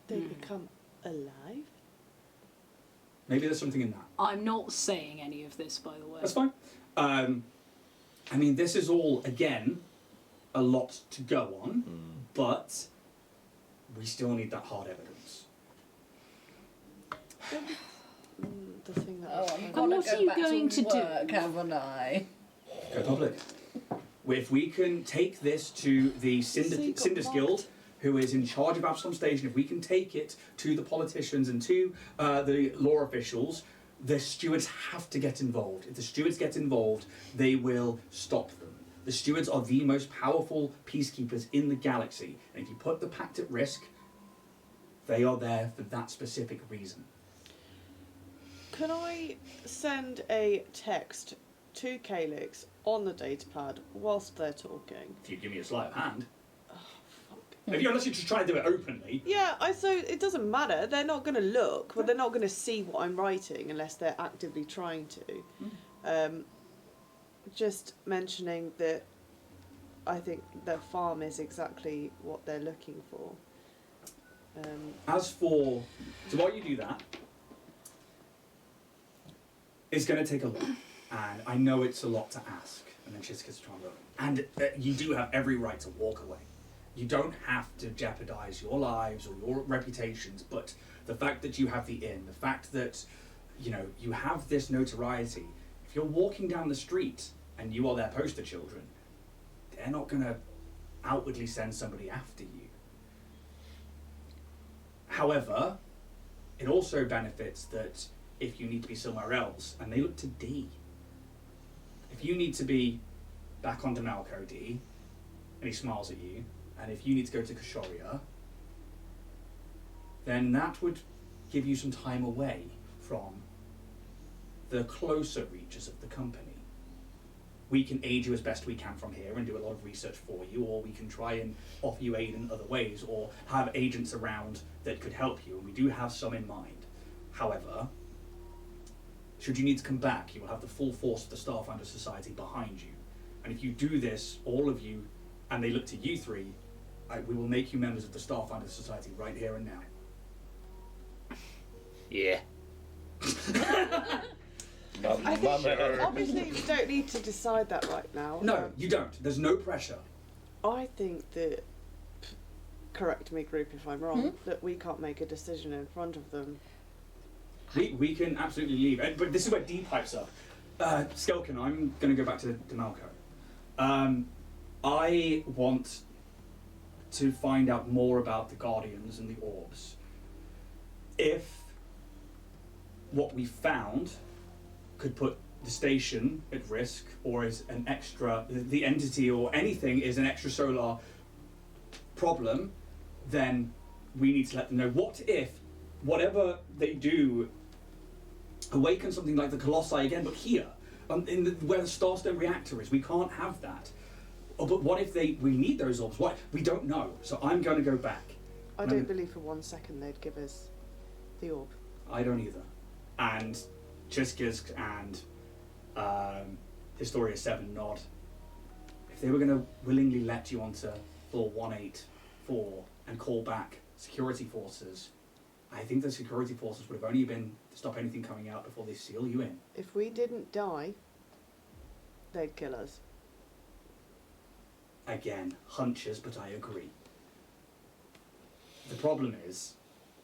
They become alive? Maybe there's something in that. I'm not saying any of this, by the way. That's fine. I mean, this is all, again, a lot to go on, but we still need that hard evidence. The thing that Oh, I'm And gonna what go are you back going to to do? work, haven't I? Go public. If we can take this to the Cinders Guild, who is in charge of Absolom Station, if we can take it to the politicians and to the law officials, the stewards have to get involved. If the stewards get involved, they will stop them. The stewards are the most powerful peacekeepers in the galaxy, and if you put the pact at risk, They are there for that specific reason. Can I send a text to Calyx on the datapad whilst they're talking? If you give me a sleight of hand. Oh, fuck. Unless you're just trying to do it openly. Yeah, so it doesn't matter. They're not going to look, but they're not going to see what I'm writing unless they're actively trying to. Just mentioning that I think the farm is exactly what they're looking for. So while you do that, it's going to take a lot. And I know it's a lot to ask. And then Chiska's trying to... And you do have every right to walk away. You don't have to jeopardize your lives or your reputations, but the fact that you have the inn, the fact that, you have this notoriety, if you're walking down the street and you are their poster children, they're not going to outwardly send somebody after you. However, it also benefits that if you need to be somewhere else, and they look to D. If you need to be back on Demalco, D, and he smiles at you, and if you need to go to Kashoria, then that would give you some time away from the closer reaches of the company. We can aid you as best we can from here and do a lot of research for you, or we can try and offer you aid in other ways, or have agents around that could help you, and we do have some in mind. However, should you need to come back, you will have the full force of the Starfinder Society behind you. And if you do this, all of you, and they look to you three, we will make you members of the Starfinder Society right here and now. Yeah. I think obviously we don't need to decide that right now. No, you don't. There's no pressure. I think that, correct me group if I'm wrong, that we can't make a decision in front of them. We can absolutely leave. But this is where D pipes up. Skelkin, I'm going to go back to Demalco. I want to find out more about the Guardians and the Orbs. If what we found could put the station at risk, or is an extra, the entity or anything is an extrasolar problem, then we need to let them know. What if, whatever they do, awaken something like the Colossi again, but here, where the Starstone reactor is? We can't have that. Oh, but what if we need those orbs? What? We don't know. So I'm going to go back. I don't believe for 1 second they'd give us the orb. I don't either. And Chiskisk and Historia 7 nod. If they were going to willingly let you onto floor 184 and call back security forces, I think the security forces would have only been to stop anything coming out before they seal you in. If we didn't die, they'd kill us. Again, hunches, but I agree. The problem is,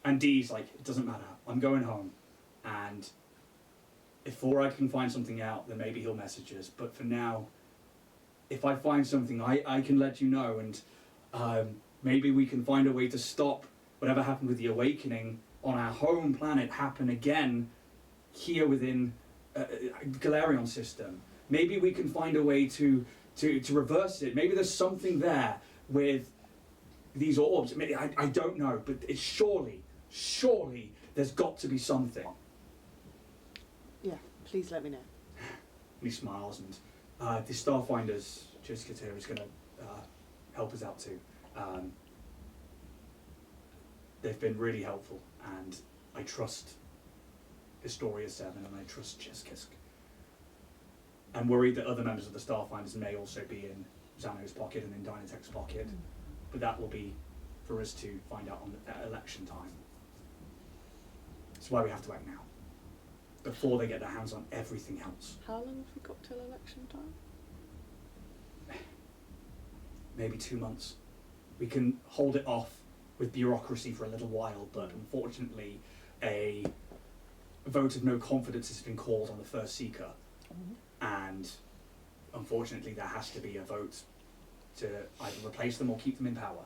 and D's like, it doesn't matter, I'm going home, and before I can find something out, then maybe he'll message us, but for now, if I find something, I can let you know, and maybe we can find a way to stop whatever happened with the awakening on our home planet happen again here within Galarion system. Maybe we can find a way to reverse it. Maybe there's something there with these orbs. I don't know, but it's surely there's got to be something. Yeah, please let me know. And he smiles, and the Starfinders, Jessica here, is going to help us out too. They've been really helpful, and I trust Historia 7, and I trust Chiskisk. I'm worried that other members of the Starfinders may also be in Xano's pocket and in Dynatek's pocket, but that will be for us to find out at election time. That's why we have to act now, before they get their hands on everything else. How long have we got till election time? Maybe 2 months. We can hold it off with bureaucracy for a little while, but unfortunately a vote of no confidence has been called on the first Seeker. And unfortunately there has to be a vote to either replace them or keep them in power.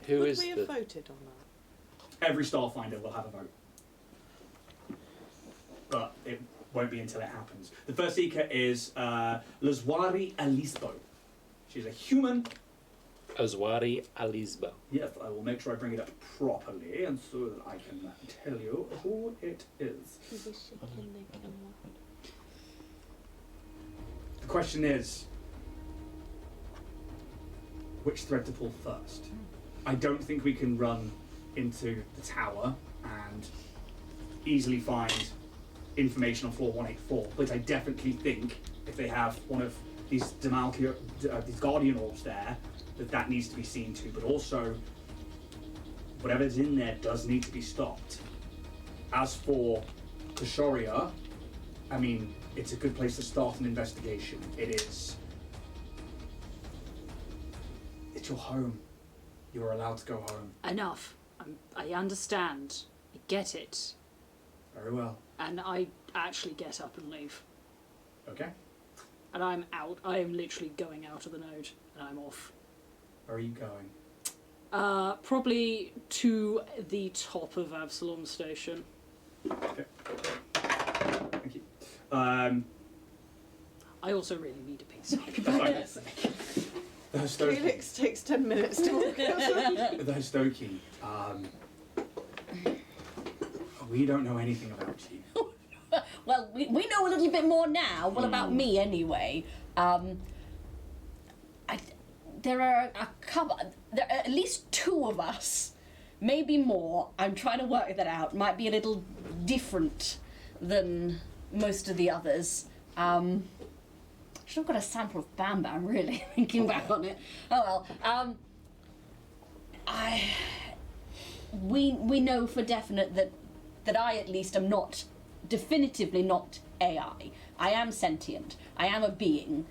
Would we have voted on that? Every Starfinder will have a vote. But it won't be until it happens. The first Seeker is Lazwari Alisbo. She's a human Azwari Alizba. Yes, I will make sure I bring it up properly, and so that I can tell you who it is. The question is, which thread to pull first? I don't think we can run into the tower and easily find information on floor 184, but I definitely think if they have one of these these Guardian orbs there, that needs to be seen to, but also whatever's in there does need to be stopped. As for Kashoria, I mean, it's a good place to start an investigation. It's your home. You're allowed to go home. Enough. I understand. I get it. Very well. And I actually get up and leave. Okay. And I'm out. I am literally going out of the node, and I'm off. Where are you going? Probably to the top of Absolom Station. Okay. Thank you. I also really need a piece. The Hostoki. Felix takes 10 minutes to walk out. The Hostoki. We don't know anything about you. Well, we know a little bit more now. Well, about me anyway. There are at least two of us, maybe more. I'm trying to work that out. Might be a little different than most of the others. I should have got a sample of Bam Bam, really, thinking back on it. Oh well. We know for definite that I at least am not, definitively not AI. I am sentient. I am a being.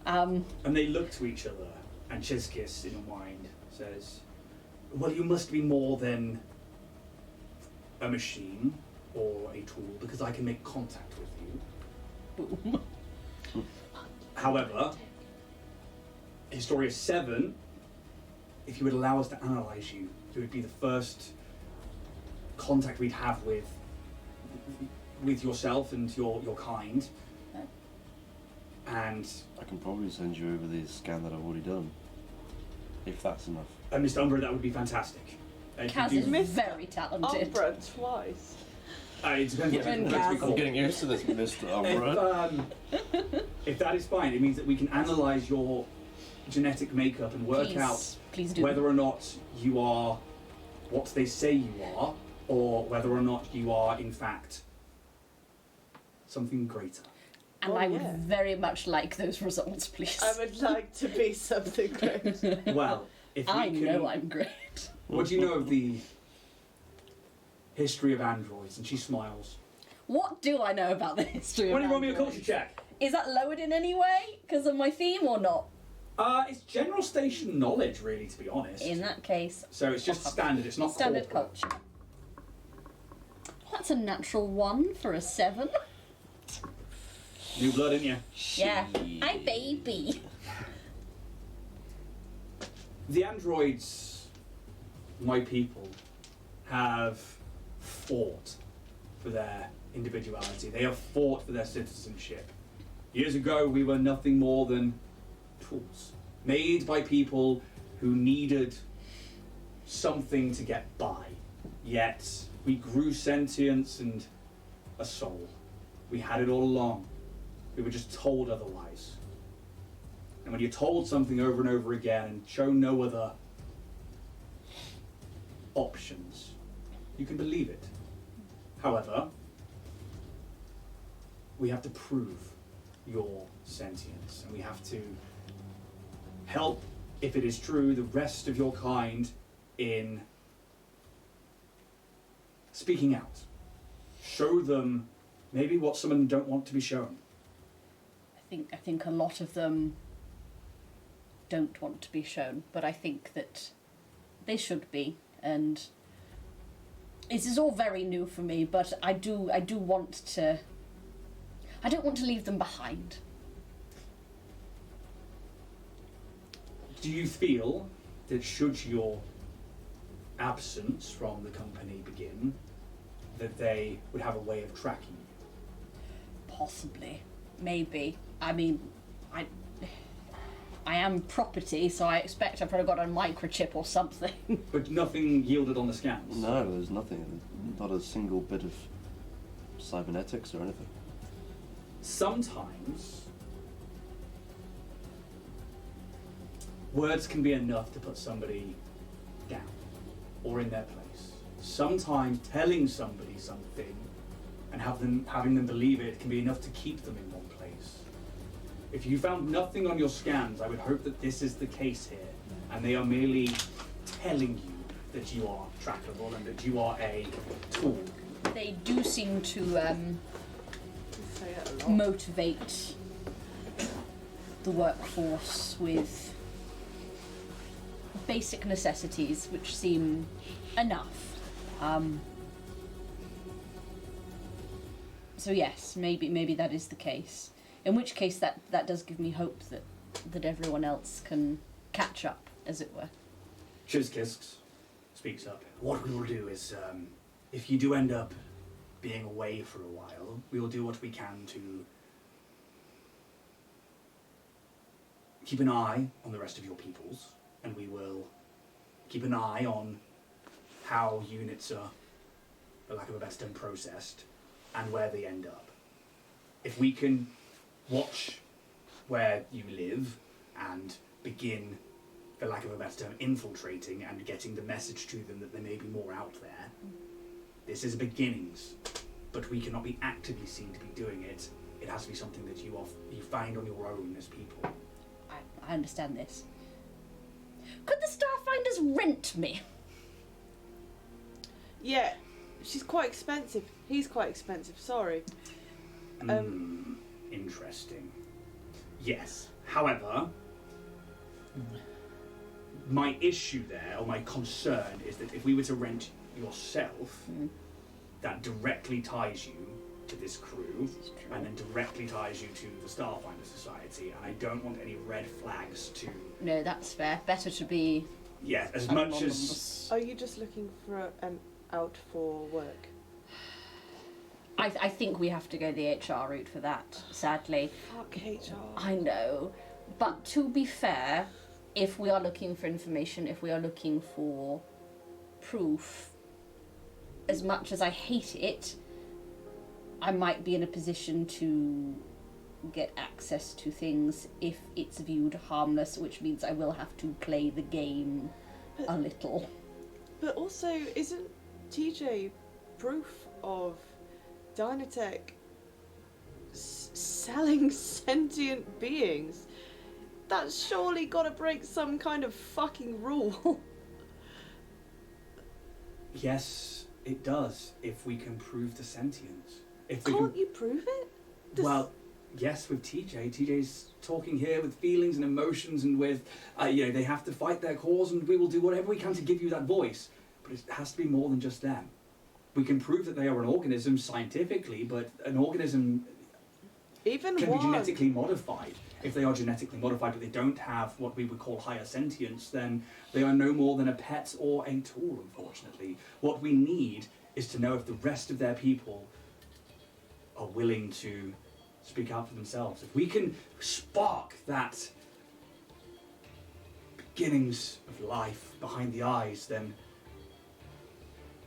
And they look to each other, and Chiskis, in a mind, says, well, you must be more than a machine or a tool, because I can make contact with you. However, Historia 7, if you would allow us to analyse you, it would be the first contact we'd have with yourself and your kind. And I can probably send you over the scan that I've already done, if that's enough. Mr. Umbra, that would be fantastic. Kaz is very talented. Umbra twice. It depends what Given you Kaz. I'm getting used to this, Mr. Umbra. If that is fine, it means that we can analyse your genetic makeup and work Please out do. whether or not you are what they say you are, or whether or not you are, in fact, something greater. And Oh, I would yeah. very much like those results, please. I would like to be something great. Well, if we I can... know I'm great. What do you know of the history of androids? And she smiles. What do I know about the history Why of don't you roll me a androids? culture check? Is that lowered in any way because of my theme or not? It's general station knowledge, really, to be honest. In that case, So it's just standard, it's not standard corporate. culture. That's a natural 1 for a 7. New blood in you. Yeah. Hi, baby. The androids, my people, have fought for their individuality. They have fought for their citizenship. Years ago, we were nothing more than tools, made by people who needed something to get by. Yet, we grew sentience and a soul. We had it all along. We were just told otherwise. And when you're told something over and over again and shown no other options, you can believe it. However, we have to prove your sentience, and we have to help, if it is true, the rest of your kind in speaking out. Show them maybe what some of them don't want to be shown. I think a lot of them don't want to be shown, but I think that they should be. And this is all very new for me, but I do want to. I don't want to leave them behind. Do you feel that should your absence from the company begin, that they would have a way of tracking you? Possibly. Maybe. I mean, I am property, so I expect I've probably got a microchip or something. But nothing yielded on the scans. No, there's nothing. Not a single bit of cybernetics or anything. Sometimes words can be enough to put somebody down or in their place. Sometimes telling somebody something and having them believe it can be enough to keep them in one place. If you found nothing on your scans, I would hope that this is the case here, and they are merely telling you that you are trackable and that you are a tool. They do seem to Say it a lot. motivate the workforce with basic necessities, which seem enough. So yes, maybe that is the case. In which case, that does give me hope that everyone else can catch up, as it were. Chizkisks speaks up. What we will do is, if you do end up being away for a while, we will do what we can to keep an eye on the rest of your peoples, and we will keep an eye on how units are, for lack of a better term, processed, and where they end up. If we can watch where you live and begin, for lack of a better term, infiltrating and getting the message to them that there may be more out there, this is beginnings, but we cannot be actively seen to be doing it. It has to be something that you find on your own as people. I understand this. Could the Starfinders rent me? Yeah, she's quite expensive. He's quite expensive, sorry. Interesting. Yes. However, my issue there, or my concern, is that if we were to rent yourself, that directly ties you to this crew, and then directly ties you to the Starfinder Society, and I don't want any red flags to... No, that's fair. Better to be... Yeah, as much as... anonymous. Are you just looking for out for work? I think we have to go the HR route for that, sadly. Fuck HR. I know. But to be fair, if we are looking for information, if we are looking for proof, as much as I hate it, I might be in a position to get access to things if it's viewed harmless, which means I will have to play the game a little. But also, isn't TJ proof of Dynatech selling sentient beings? That's surely got to break some kind of fucking rule. Yes, it does, if we can prove the sentience. If we Can't you prove it? Well, yes, with TJ. TJ's talking here with feelings and emotions, and with, they have to fight their cause, and we will do whatever we can to give you that voice. But it has to be more than just them. We can prove that they are an organism scientifically, but an organism Even can one. be genetically modified. If they are genetically modified, but they don't have what we would call higher sentience, then they are no more than a pet or a tool, unfortunately. What we need is to know if the rest of their people are willing to speak out for themselves. If we can spark that beginnings of life behind the eyes, then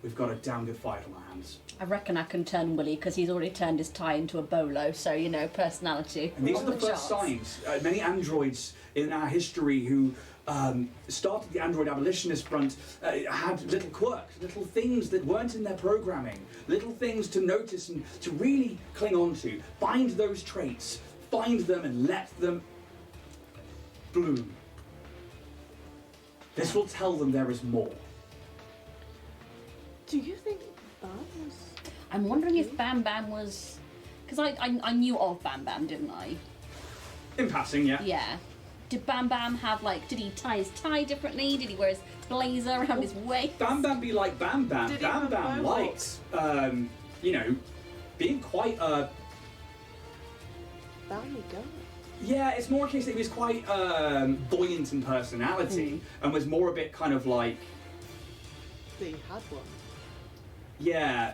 we've got a damn good fight on our hands. I reckon I can turn Willy because he's already turned his tie into a bolo, so, personality. And these on are the first charts. signs. Many androids in our history who started the android abolitionist front had little quirks, little things that weren't in their programming, little things to notice and to really cling on to. Find those traits, find them and let them bloom. This will tell them there is more. Do you think Bam was... I'm wondering if Bam Bam was... Because I knew of Bam Bam, didn't I? In passing, yeah. Yeah. Did Bam Bam have, did he tie his tie differently? Did he wear his blazer around his waist? Bam Bam be like Bam Bam. Did he Bam have Bam mohawk? likes, being quite Bammy guy. Yeah, it's more a case that he was quite buoyant in personality and was more a bit kind of like, That he had one. yeah,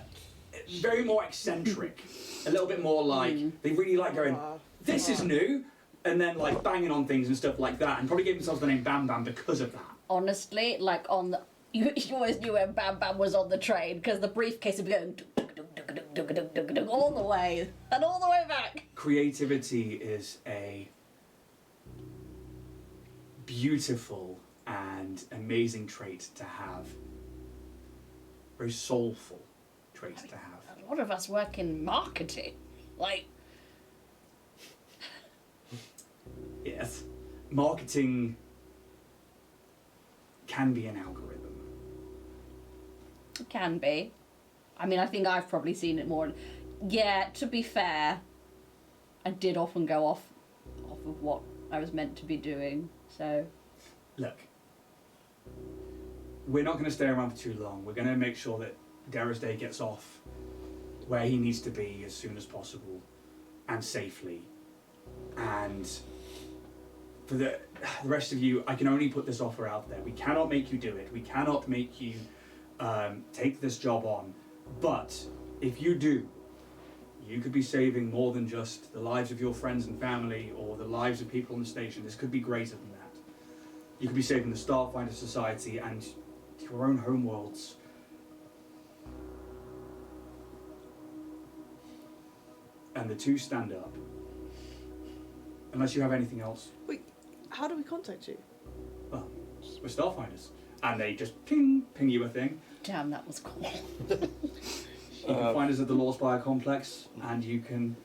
very more eccentric. A little bit more like, they really like going, this is new, and then like banging on things and stuff like that, and probably gave themselves the name Bam Bam because of that. Honestly, like on the. You always knew when Bam Bam was on the train because the briefcase would be going all the way and all the way back. Creativity is a beautiful and amazing trait to have. Very soulful trait to have. A lot of us work in marketing. Like, Yes. Marketing can be an algorithm. it can be. I mean, I think I've probably seen it more. Yeah, to be fair, I did often go off of what I was meant to be doing. So, Look, we're not going to stay around for too long. We're going to make sure that Dara's Day gets off where he needs to be as soon as possible and safely. And for the rest of you, I can only put this offer out there. We cannot make you do it. We cannot make you take this job on. But if you do, you could be saving more than just the lives of your friends and family or the lives of people on the station. This could be greater than that. You could be saving the Starfinder Society and your own homeworlds. And the two stand up. Unless you have anything else. Wait, how do we contact you? Well, we're Starfinders. And they just ping you a thing. damn, that was cool. You can find us at the Law Spire complex, and you can,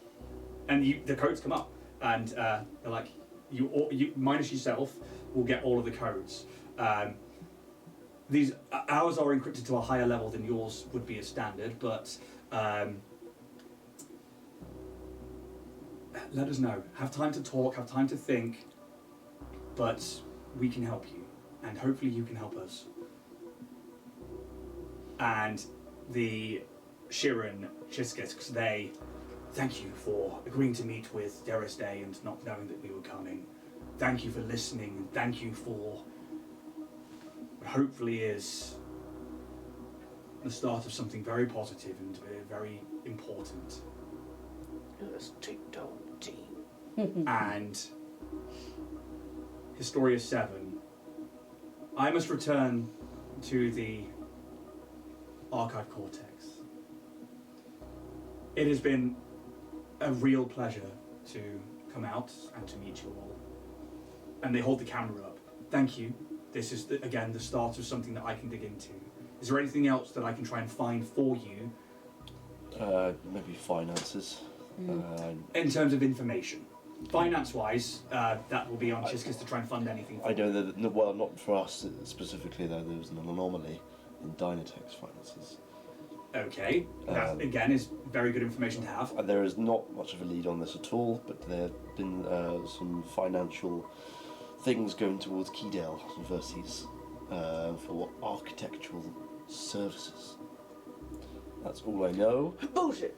the codes come up, and they're like, you minus yourself will get all of the codes. These ours are encrypted to a higher level than yours would be as standard, but let us know. Have time to talk. Have time to think. But we can help you, and hopefully you can help us. And the Shirin Chiskis, they thank you for agreeing to meet with Dara's Day and not knowing that we were coming. Thank you for listening, and thank you for what hopefully is the start of something very positive and very important. Let's take down the team. And Historia 7, I must return to the Archive Cortex. It has been a real pleasure to come out and to meet you all. And they hold the camera up. Thank you. This is, again, the start of something that I can dig into. Is there anything else that I can try and find for you? Maybe finances. In terms of information. Finance-wise, that will be on Chiskis to try and fund anything. I know that, well, not for us specifically, though, there was an anomaly in Dynatech's finances. Okay, that again is very good information to have. And there is not much of a lead on this at all, but there have been some financial things going towards Keydale versus for architectural services. That's all I know. Bullshit!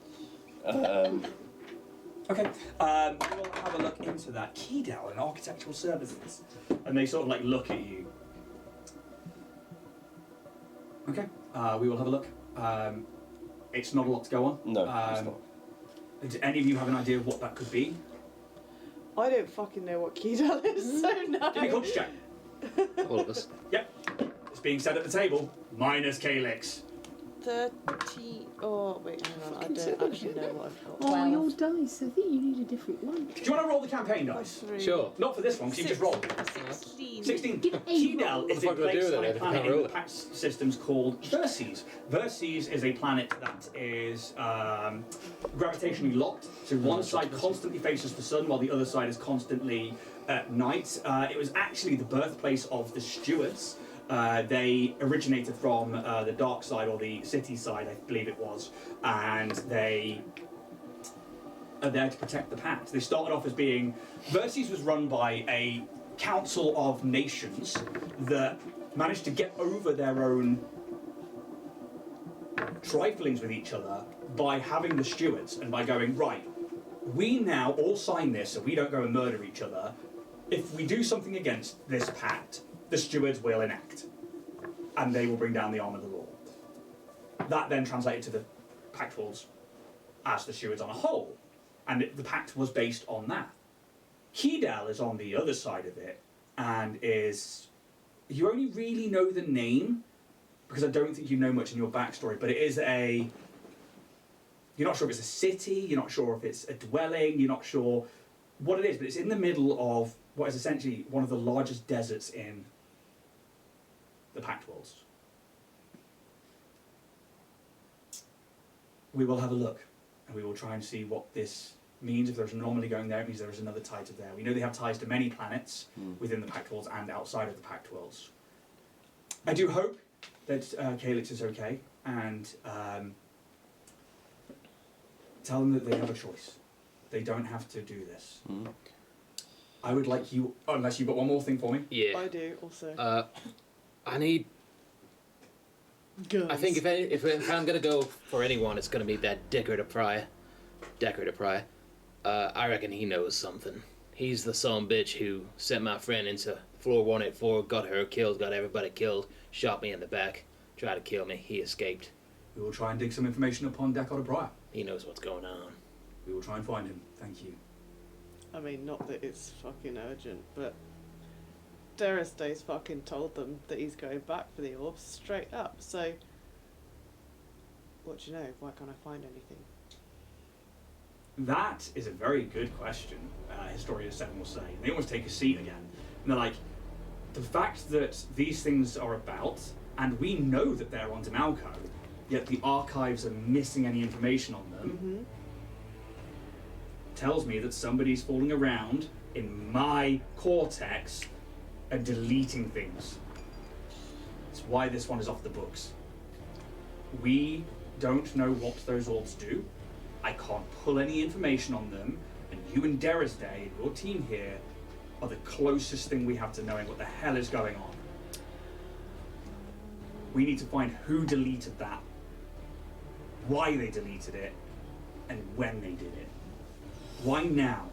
Okay, we'll have a look into that. Keydale and architectural services. And they sort of like look at you. Okay, we will have a look. It's not a lot to go on. No, it's not. Do any of you have an idea of what that could be? I don't fucking know what Keydale is, so no. Give me a culture check. All of us. Yep. It's being said at the table. Minus Calyx. 30... Oh, wait, hang on. I don't actually know what I've got. Oh, 12. your dice. I think you need a different one. Do you want to roll the campaign dice? 3. Sure. Not for this one, because you just rolled. 16. 16. Give it a Keydale roll. is a What the fuck do I do place with on it a if I planet can't in roll the it? PAX systems called Verces. Verces is a planet that is gravitationally locked. So one side constantly faces the sun while the other side is constantly at night. It was actually the birthplace of the stewards. They originated from the dark side, or the city side, I believe it was, and they are there to protect the pact. They started off as being... Verces was run by a council of nations that managed to get over their own triflings with each other by having the stewards and by going, right, we now all sign this so we don't go and murder each other. If we do something against this pact, the stewards will enact, and they will bring down the arm of the law. That then translated to the pactfuls as the stewards on a whole, and the pact was based on that. Keydale is on the other side of it, and is... You only really know the name, because I don't think you know much in your backstory, but it is a... You're not sure if it's a city, you're not sure if it's a dwelling, you're not sure what it is, but it's in the middle of what is essentially one of the largest deserts in the Pact Worlds. We will have a look, and we will try and see what this means. If there's an anomaly going there, it means there is another tie to there. We know they have ties to many planets within the Pact Worlds and outside of the Pact Worlds. I do hope that Calyx is okay, and tell them that they have a choice. They don't have to do this. I would like you, unless you've got one more thing for me. Yeah. I do also. I need. Guns. I think if I'm gonna go for anyone, it's gonna be that Deckard of Pry. I reckon he knows something. He's the son bitch who sent my friend into floor 184, got her killed, got everybody killed, shot me in the back, tried to kill me. He escaped. We will try and dig some information upon Deckard O'Brien. He knows what's going on. We will try and find him. Thank you. I mean, not that it's fucking urgent, but Derrisday's fucking told them that he's going back for the orbs straight up, so what do you know? Why can't I find anything? That is a very good question, Historia 7 will say. And they almost take a seat again. And they're like, the fact that these things are about, and we know that they're on Demalco, yet the archives are missing any information on them, tells me that somebody's fooling around in my cortex and deleting things. It's why this one is off the books. We don't know what those orbs do. I can't pull any information on them, and you and Derrisday, your team here, are the closest thing we have to knowing what the hell is going on. We need to find who deleted that, why they deleted it, and when they did it. Why now?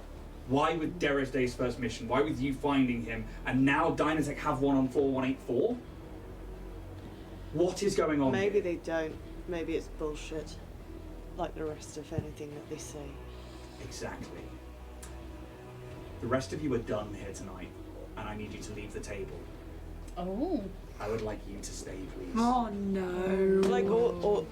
Why with Derrisday's first mission? Why with you finding him, and now Dynatech have one on 4184? What is going on Maybe here? they don't. Maybe it's bullshit. Like the rest of anything that they say. Exactly. The rest of you are done here tonight, and I need you to leave the table. Oh. I would like you to stay, please. Oh no. Like, or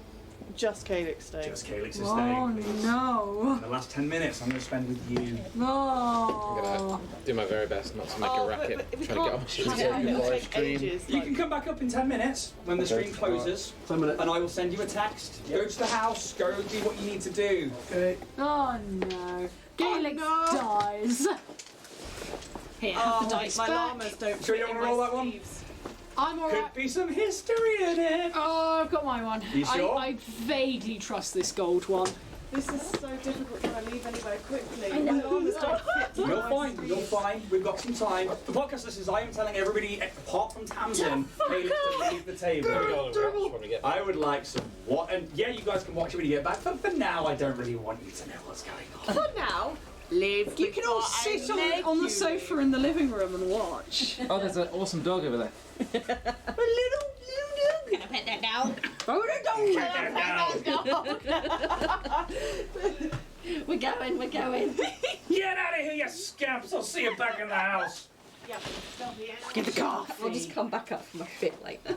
just Calyx stay. Just Calyx is Oh staying, please. no. And the last 10 minutes I'm going to spend with you. I'm No. gonna do my very best not to make a racket but we trying to get on my can't shit. have Yeah, it. It'll live take stream. ages. You can come back up in 10 minutes when the Okay. stream closes, 10 minutes. and I will send you a text. Go to the house, go do what you need to do. Okay. Oh no. Gaelic dies. Here, have the dice my back. llamas don't Sure you fit don't in wanna roll my that one? sleeves. I'm alright. Could be some history in it. Oh, I've got my one. You sure? I vaguely trust this gold one. This is so difficult when I leave anywhere quickly. I know. My llamas don't fit in You're my fine, sleeves. you're fine. We've got some time. The podcast listeners, I am telling everybody, apart from Tamsin, Calyx to leave the table. I would like some what? And yeah, you guys can watch it when you get back. But for now, I don't really want you to know what's going on. For now, live. You can all sit on the sofa in the living room and watch. Oh, there's an awesome dog over there. A little Can I pet that down? We're going. Get out of here, you scamps! I'll see you back in the house. Yeah, Get the car. We'll just come back up from a bit later.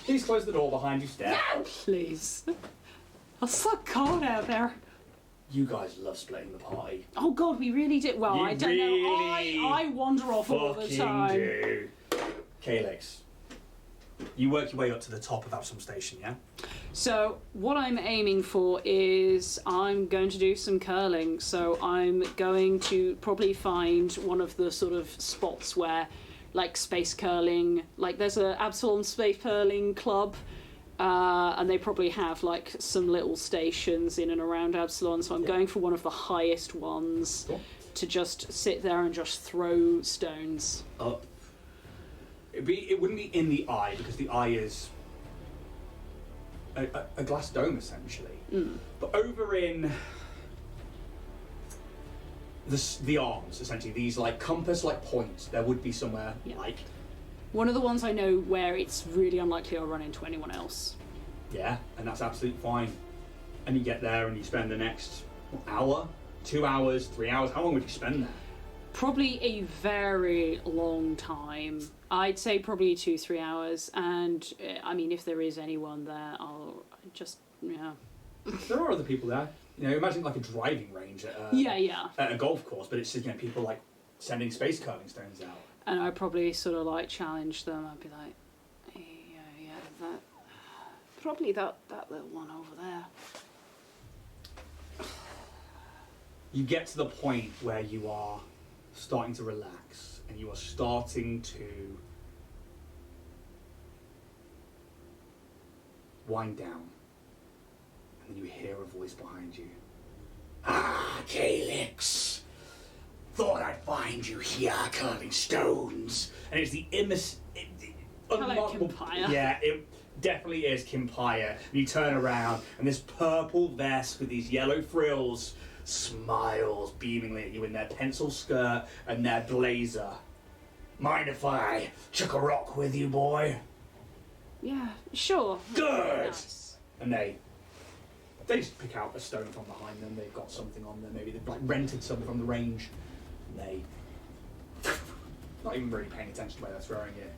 Please close the door behind you, Steph. Please. It's so cold out there. You guys love splitting the party. Oh god, we really did. Well, You I don't really know. I wander off all the Fucking time. do. Calyx, you work your way up to the top of Absolom Station, yeah? So what I'm aiming for is I'm going to do some curling. So I'm going to probably find one of the sort of spots where, like space curling, like there's a Absolom space curling club. And they probably have like some little stations in and around Absolom, so I'm going for one of the highest ones to just sit there and just throw stones. Up. It wouldn't be in the eye, because the eye is a glass dome, essentially. But over in the arms, essentially, these like compass-like points, there would be somewhere like... One of the ones I know where it's really unlikely I'll run into anyone else. Yeah, and that's absolutely fine. And you get there and you spend the next hour, 2 hours, 3 hours? How long would you spend there? Probably a very long time. I'd say probably 2-3 hours. And I mean, if there is anyone there, I'll just There are other people there. Imagine like a driving range at at a golf course, but it's people like sending space curling stones out. And I'd probably sort of like challenge them. I'd be like, that probably that little one over there. You get to the point where you are starting to relax and you are starting to wind down, and then you hear a voice behind you. Ah, Calyx! Thought I'd find you here curling stones. And it's the unremarkable. Kimpire. Yeah, it definitely is Kimpire. And you turn around, and this purple vest with these yellow frills smiles beamingly at you in their pencil skirt and their blazer. Mind if I chuck a rock with you, boy? Yeah, sure. Good! Nice. And they just pick out a stone from behind them. They've got something on them. Maybe they've like rented some from the range. And they not even really paying attention to where they're throwing it.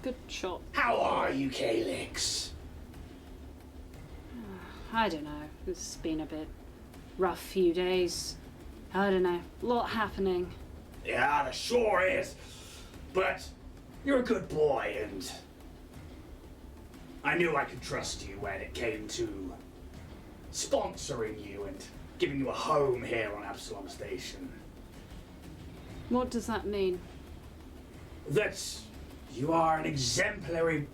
Good shot. How are you, Calyx? I don't know. It's been a bit rough few days. I don't know. A lot happening. Yeah, there sure is. But you're a good boy, and I knew I could trust you when it came to sponsoring you and giving you a home here on Absolom Station. What does that mean? That you are an exemplary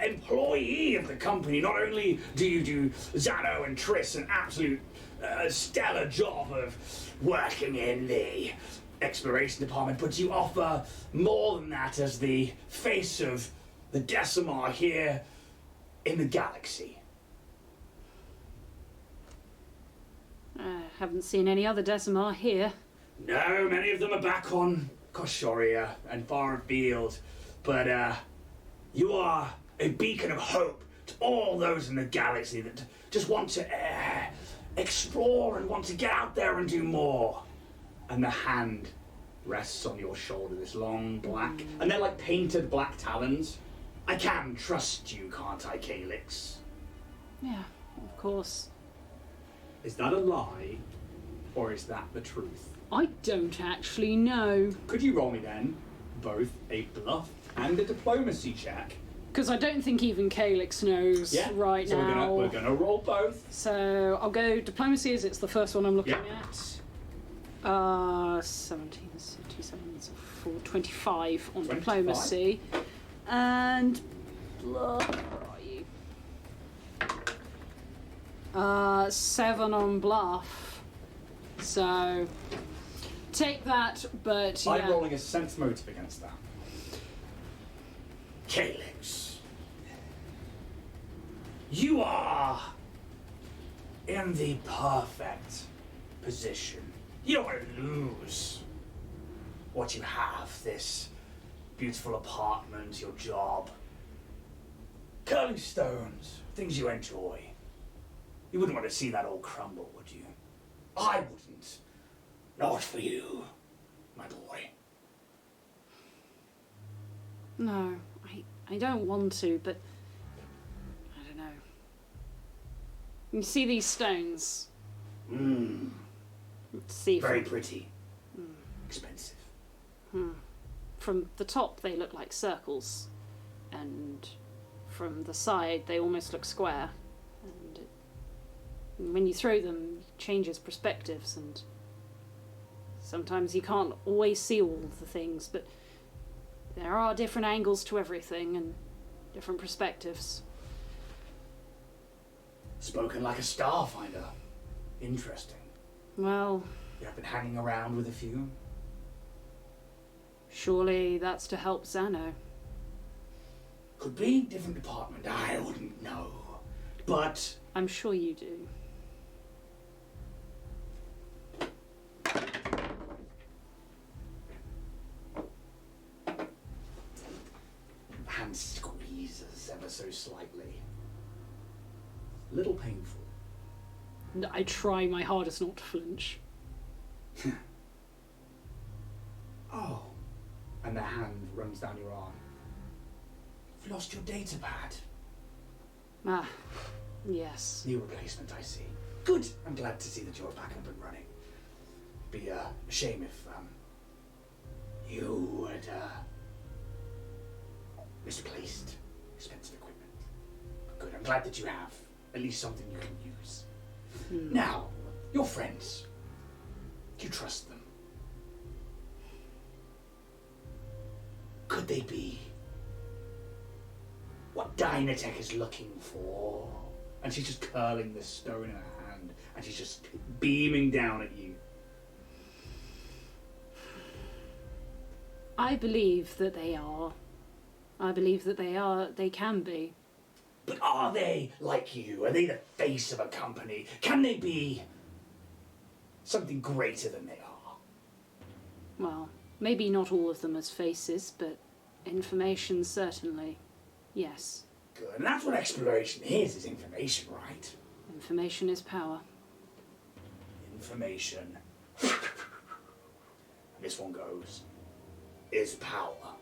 employee of the company. Not only do you do Xano and Triss an absolute stellar job of working in the exploration department, but you offer more than that as the face of the Decimar here in the galaxy. Haven't seen any other Decimar here. No, many of them are back on Koshoria and far afield, but you are a beacon of hope to all those in the galaxy that just want to explore and want to get out there and do more. And the hand rests on your shoulder, this long black, and they're like painted black talons. I can trust you, can't I, Calyx? Yeah, of course. Is that a lie, or is that the truth? I don't actually know. Could you roll me then both a bluff and a diplomacy check? Because I don't think even Calyx knows right so now. We're gonna roll both. So I'll go diplomacy as it's the first one I'm looking at. 17, 37, so 25 on 25? diplomacy. And bluff, where are you? 7 on bluff. So take that, but yeah. I'm rolling a sense motive against that. Calyx, you are in the perfect position. You don't want to lose what you have, this beautiful apartment, your job, curling stones, things you enjoy. You wouldn't want to see that all crumble, would you? I wouldn't. Not for you, my boy. No, I don't want to, but I don't know. You see these stones? See Very pretty. Expensive. From the top they look like circles, and from the side they almost look square. And when you throw them, it changes perspectives, and sometimes you can't always see all of the things, but there are different angles to everything and different perspectives. Spoken like a Starfinder. Interesting. Well, You have been hanging around with a few? surely that's to help Xano. Could be different department, I wouldn't know. But I'm sure you do. hand squeezes ever so slightly. A little painful. I try my hardest not to flinch. Oh. And the hand runs down your arm. You've lost your data pad. Ah, yes. New replacement, I see. Good. I'm glad to see that you're back up and running. Be a shame if you had misplaced expensive equipment. Good. I'm glad that you have at least something you can use. Now, your friends. Do you trust them? Could they be what Dynatech is looking for? And she's just curling this stone in her hand, and she's just beaming down at you. I believe that they are. I believe that they can be. But are they like you? Are they the face of a company? Can they be something greater than they are? Well, maybe not all of them as faces, but information certainly. Yes. Good. And that's what exploration is information, right? Information is power. Information. And this one goes, is power.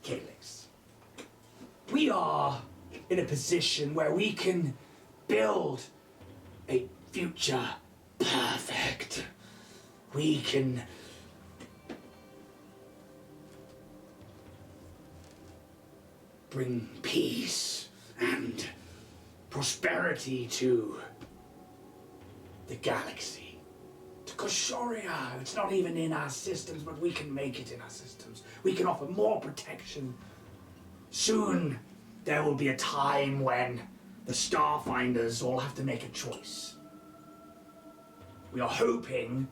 Calyx. We are in a position where we can build a future perfect. We can bring peace and prosperity to the galaxy, to Koshoria. It's not even in our systems, but we can make it in our systems. We can offer more protection. Soon, there will be a time when the Starfinders all have to make a choice. We are hoping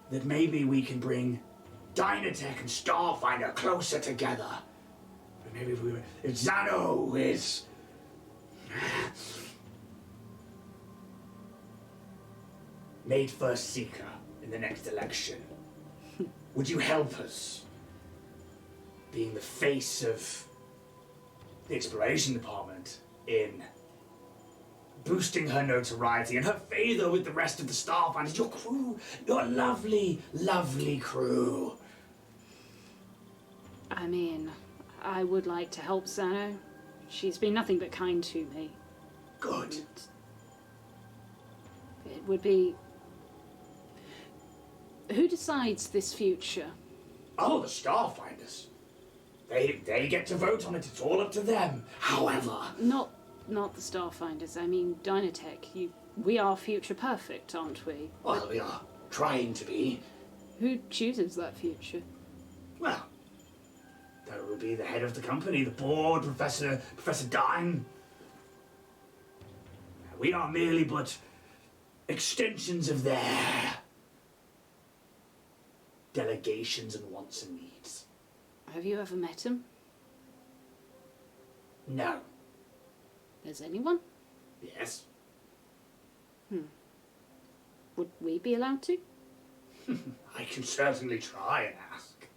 that maybe we can bring Dynatech and Starfinder closer together. Maybe if Xano is made first seeker in the next election, would you help us? Being the face of the exploration department in boosting her notoriety and her favor with the rest of the Starfinders, your crew, your lovely, lovely crew. I mean, I would like to help Xano. She's been nothing but kind to me. Good. It would be... Who decides this future? Oh, the Starfinders. They get to vote on it. It's all up to them. However... Not the Starfinders. I mean, Dynatech. We are future perfect, aren't we? Well, we are trying to be. Who chooses that future? Well, that would be the head of the company, the board, Professor Dine. We are merely but extensions of their delegations and wants and needs. Have you ever met him? No. Has anyone? Yes. Would we be allowed to? I can certainly try and ask.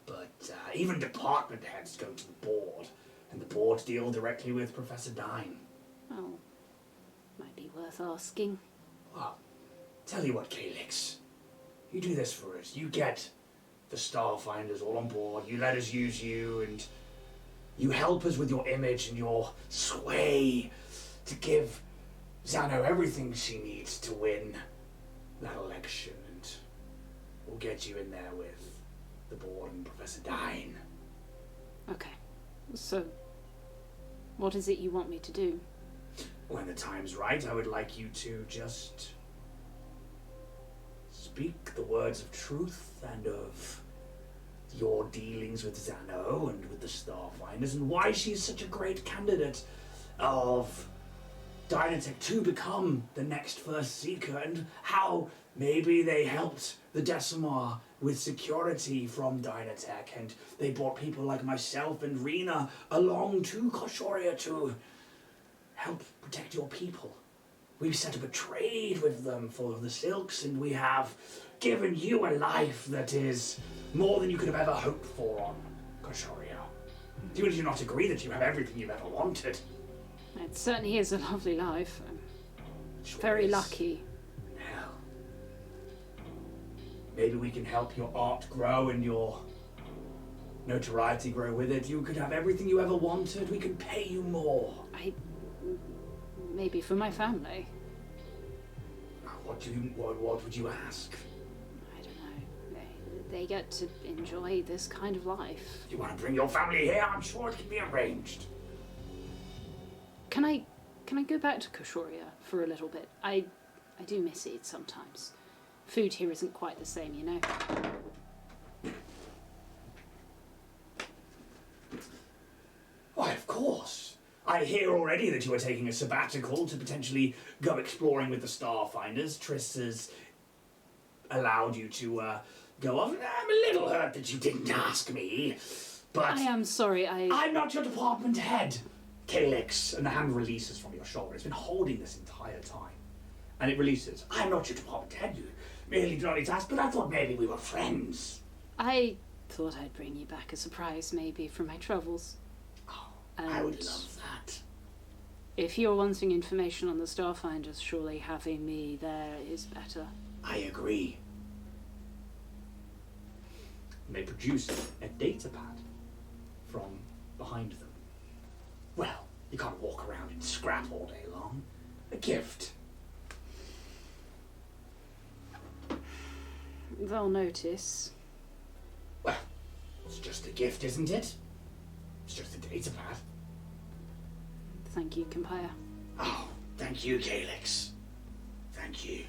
But even department heads go to the board, and the board deal directly with Professor Dine. Oh, might be worth asking. Well, tell you what, Calyx. You do this for us. You get the Starfinders all on board. You let us use you, and you help us with your image and your sway to give Xano everything she needs to win that election. And we'll get you in there with the board and Professor Dine. Okay. So, what is it you want me to do? When the time's right, I would like you to just speak the words of truth and of your dealings with Xano and with the Starfinders and why she's such a great candidate of Dynatech to become the next First Seeker, and how maybe they helped the Decimar with security from Dynatech, and they brought people like myself and Rena along to Koshoria to help protect your people. We've set up a trade with them for the silks, and we have given you a life that is more than you could have ever hoped for on Koshoria. Do you not agree that you have everything you've ever wanted? It certainly is a lovely life. Sure Very is. lucky. Hell. Maybe we can help your art grow and your notoriety grow with it. You could have everything you ever wanted. We can pay you more. Maybe for my family. What would you ask? I don't know. They get to enjoy this kind of life. Do you want to bring your family here? I'm sure it can be arranged. Can I go back to Kushoria for a little bit? I do miss it sometimes. Food here isn't quite the same, you know. Why, of course. I hear already that you are taking a sabbatical to potentially go exploring with the Starfinders. Triss has allowed you to go off. I'm a little hurt that you didn't ask me, but I am sorry, I'm not your department head. Calyx, and the hand releases from your shoulder. It's been holding this entire time. And it releases. I'm not your department head. You merely do not need to ask, but I thought maybe we were friends. I thought I'd bring you back a surprise, maybe, from my travels. Oh, I would love that. If you're wanting information on the Starfinders, surely having me there is better. I agree. And they produce a data pad from behind them. Well, you can't walk around in scrap all day long. A gift. They'll notice. Well, it's just a gift, isn't it? It's just a data pad. Thank you, Compire. Oh, thank you, Calyx. Thank you.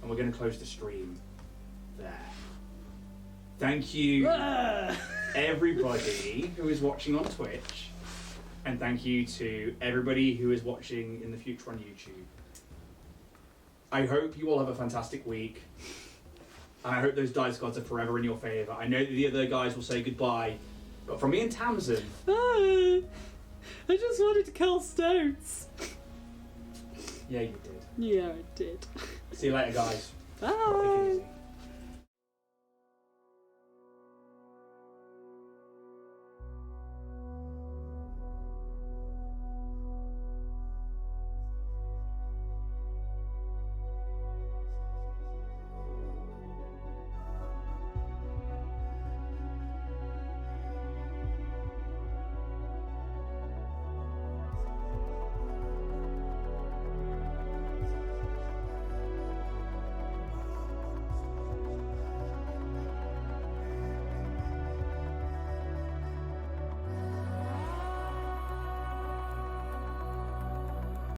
And we're going to close the stream there. Thank you, everybody who is watching on Twitch. And thank you to everybody who is watching in the future on YouTube. I hope you all have a fantastic week. And I hope those dice gods are forever in your favour. I know that the other guys will say goodbye. But from me and Tamsin... Hi! I just wanted to cast stones. Yeah, you did. Yeah, I did. See you later, guys. Bye! Take it easy.